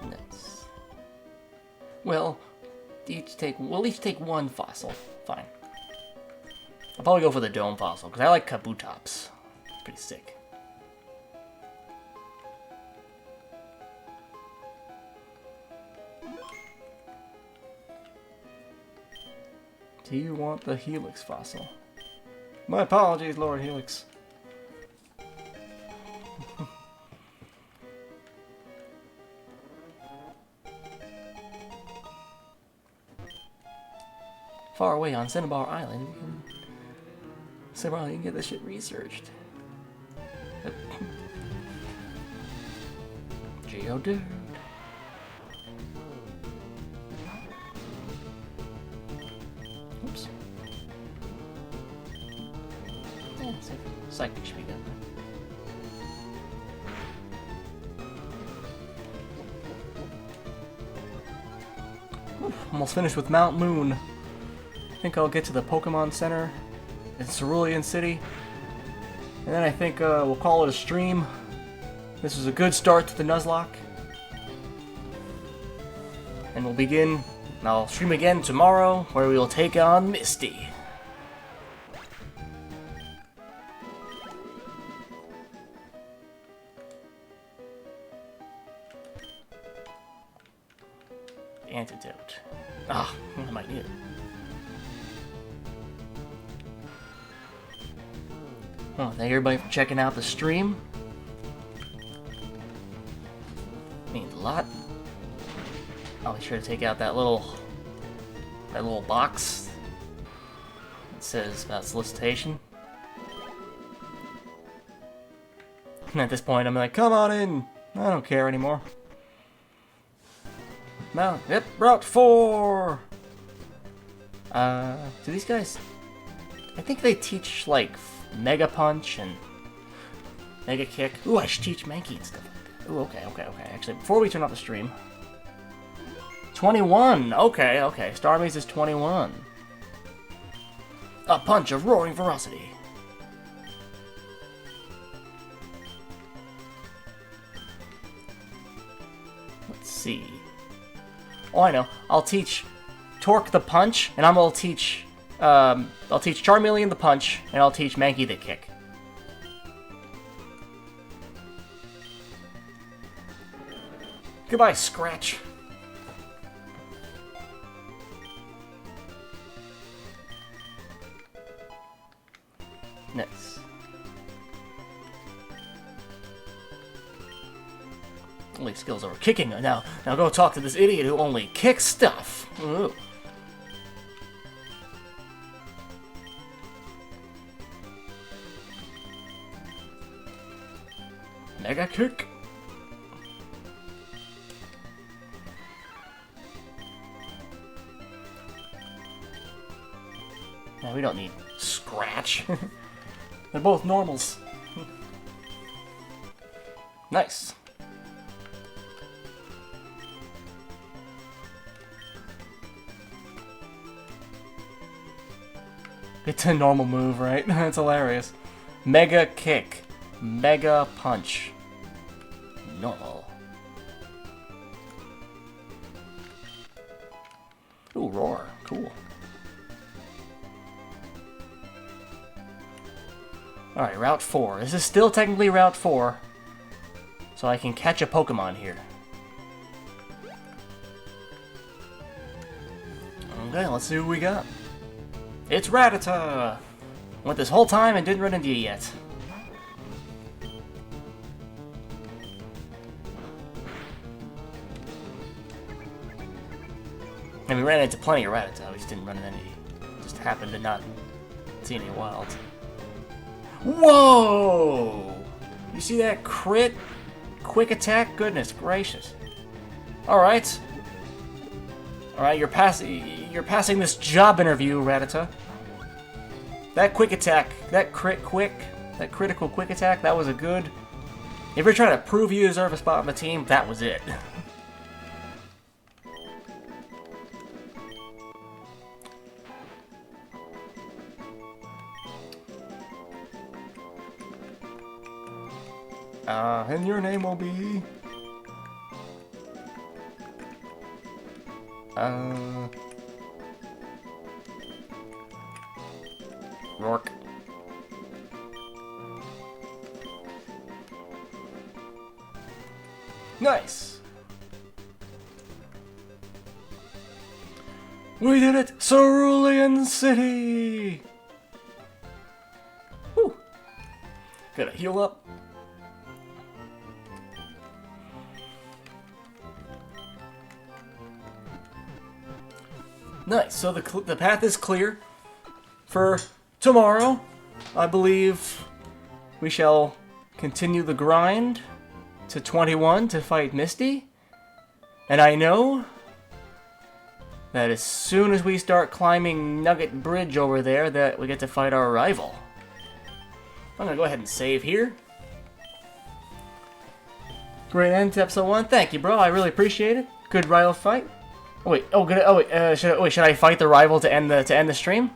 Nice. Well, we'll each take one fossil. Fine. I'll probably go for the dome fossil, because I like Kabutops. Pretty sick. Do you want the Helix fossil? My apologies, Lord Helix. Far away on Cinnabar Island, you can get this shit researched. Geodude. Oops. Yeah, Psychic should be good. Almost finished with Mount Moon. I think I'll get to the Pokemon Center in Cerulean City. And then I think we'll call it a stream. This was a good start to the Nuzlocke. And we'll begin. I'll stream again tomorrow, where we will take on Misty. Antidote. Ah, I might need it. Well, thank everybody for checking out the stream. Means a lot. I'll be sure to take out that little box that says about solicitation. And at this point, I'm like, come on in. I don't care anymore. Yep, Route 4. Do these guys? I think they teach like Mega Punch and Mega Kick. Ooh, I should teach Mankey and stuff. Ooh, okay. Actually, before we turn off the stream, 21. Okay. Starmie's is 21. A punch of roaring ferocity. Let's see. Oh, I know. I'll teach Torque the punch, and I'll teach Charmeleon the punch, and I'll teach Mankey the kick. Goodbye, Scratch. Nice. Only skills over kicking. Now go talk to this idiot who only kicks stuff. Ooh. Mega Kick. Yeah, we don't need Scratch. They're both normals. Nice. It's a normal move, right? It's hilarious. Mega Kick. Mega Punch. Normal. Ooh, Roar. Cool. Alright, Route 4. This is still technically Route 4. So I can catch a Pokemon here. Okay, let's see what we got. It's Rattata! Went this whole time and didn't run into you yet. And we ran into plenty of Rattata, we just didn't run into any. Just happened to not see any wilds. Whoa! You see that crit? Quick attack? Goodness gracious. Alright. Alright, you're passing this job interview, Rattata. That quick attack, that critical quick attack, that was a good... If you're trying to prove you deserve a spot on the team, that was it. And your name will be... Rourke. Nice! We did it! Cerulean City! Whew. Gotta heal up. Nice, so the path is clear for tomorrow. I believe we shall continue the grind to 21 to fight Misty. And I know that as soon as we start climbing Nugget Bridge over there, that we get to fight our rival. I'm gonna go ahead and save here. Great end to episode 1. Thank you, bro. I really appreciate it. Good rival fight. Oh wait. Oh, good. Oh wait. Should I fight the rival to end the stream?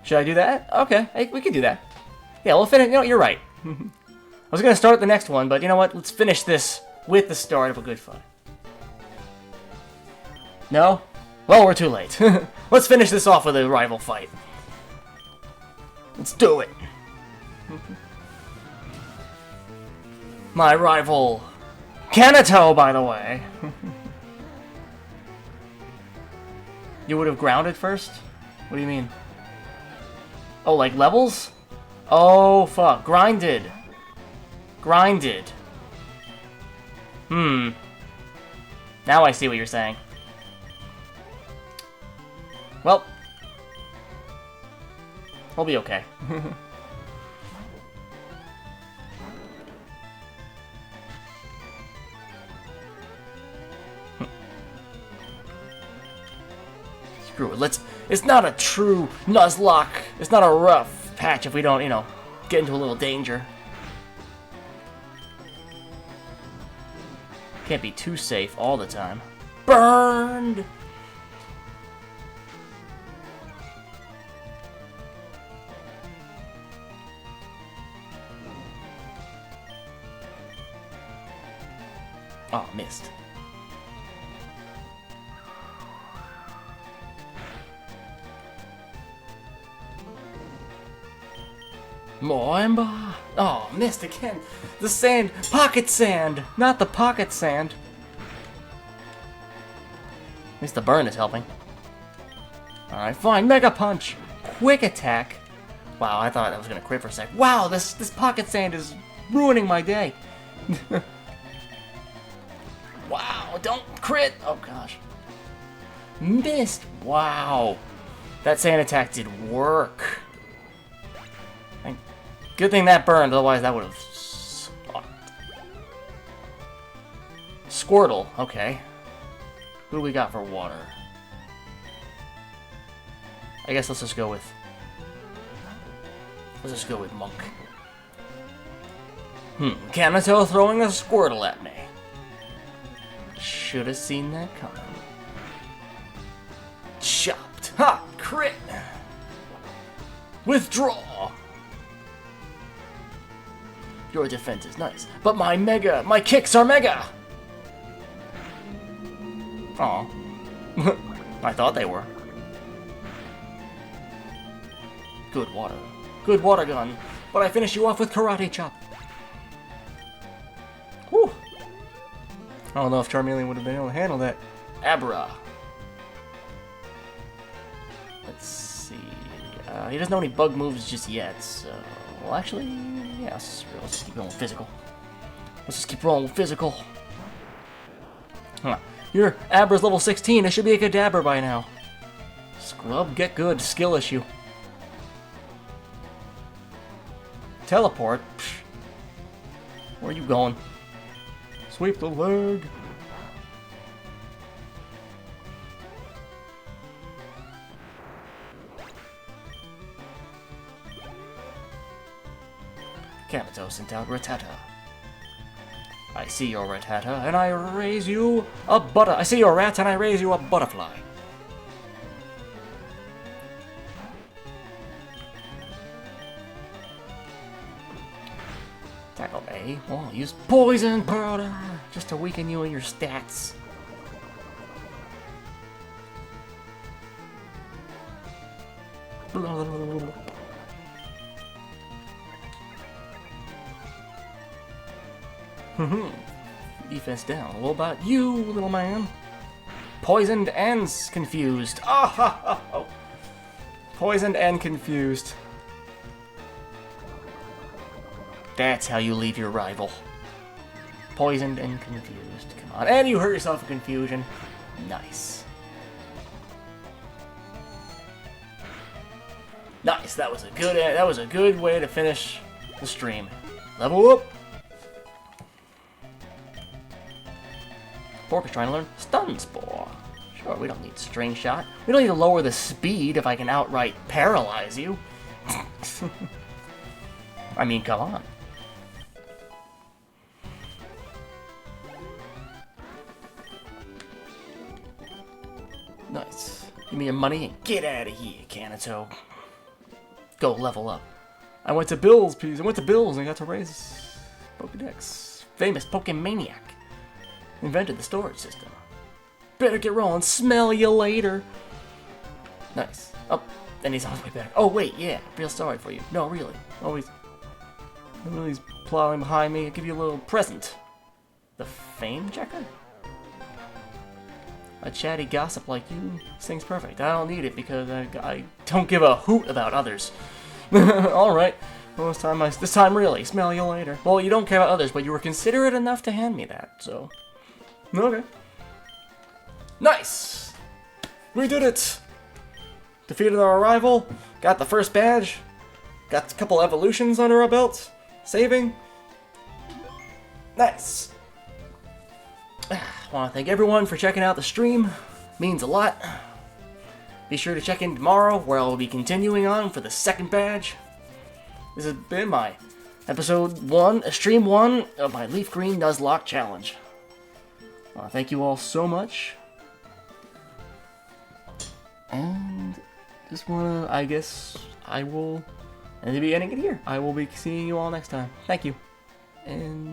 Should I do that? Okay, we can do that. Yeah, we'll finish. You know, you're right. I was gonna start the next one, but you know what? Let's finish this with the start of a good fight. No? Well, we're too late. Let's finish this off with a rival fight. Let's do it. My rival, Kanto, by the way. You would have grounded first? What do you mean? Oh, like levels? Oh, fuck. Grinded. Grinded. Now I see what you're saying. Well. We'll be okay. Screw it. It's not a true Nuzlocke. It's not a rough patch if we don't, you know, get into a little danger. Can't be too safe all the time. Burned! Oh, missed. Moemba! Oh, missed again. The sand. Pocket sand! Not the pocket sand. At least the burn is helping. Alright, fine. Mega Punch! Quick attack! Wow, I thought I was gonna crit for a sec. Wow, this pocket sand is ruining my day. Wow, don't crit! Oh gosh. Missed! Wow. That sand attack did work. Good thing that burned, otherwise that would have sucked. Squirtle, okay. Who do we got for water? I guess let's just go with... Let's just go with Monk. Kanto throwing a Squirtle at me. Should have seen that coming. Chopped. Ha! Crit! Withdraw! Your defense is nice, but my kicks are mega! Aw. I thought they were. Good water. Good water gun. but I finish you off with Karate Chop. Whew. I don't know if Charmeleon would have been able to handle that. Abra. Let's see. He doesn't know any bug moves just yet, so... Well, actually, yeah, let's just keep going with physical. Let's just keep rolling with physical. Huh. Your Abra's level 16. It should be a Kadabra by now. Scrub, get good. Skill issue. Teleport? Psh. Where are you going? Sweep the leg. Kamito sent out Rattata. I see your Rattata, and I raise you a I see your rat, and I raise you a butterfly. Tackle A. Well, I'll use poison powder just to weaken you and your stats. Defense down. What about you, little man? Poisoned and confused. Oh, poisoned and confused. That's how you leave your rival. Poisoned and confused. Come on. And you hurt yourself in confusion. Nice. Nice. That was a good way to finish the stream. Level up. Pork is trying to learn Stun Spore. Sure, we don't need String Shot. We don't need to lower the speed if I can outright paralyze you. I mean, come on. Nice. Give me your money and get out of here, Kanto. Go level up. I went to Bill's and got to raise Pokedex. Famous Pokemaniac. Invented the storage system. Better get rolling. Smell you later. Nice. Oh, and he's on his way back. Oh, wait, yeah. Real sorry for you. No, really. Always. He's plowing behind me. I'll give you a little present. The fame checker? A chatty gossip like you sings perfect. I don't need it because I don't give a hoot about others. Alright. Well, this time really. Smell you later. Well, you don't care about others, but you were considerate enough to hand me that, so... Okay. Nice! We did it! Defeated our rival. Got the first badge. Got a couple evolutions under our belt. Saving. Nice. I want to thank everyone for checking out the stream. Means a lot. Be sure to check in tomorrow where I'll be continuing on for the second badge. This has been my stream 1 of my Leaf Green Nuzlocke challenge. Thank you all so much. And just wanna, I guess, I will, and to be ending it here. I will be seeing you all next time. Thank you. And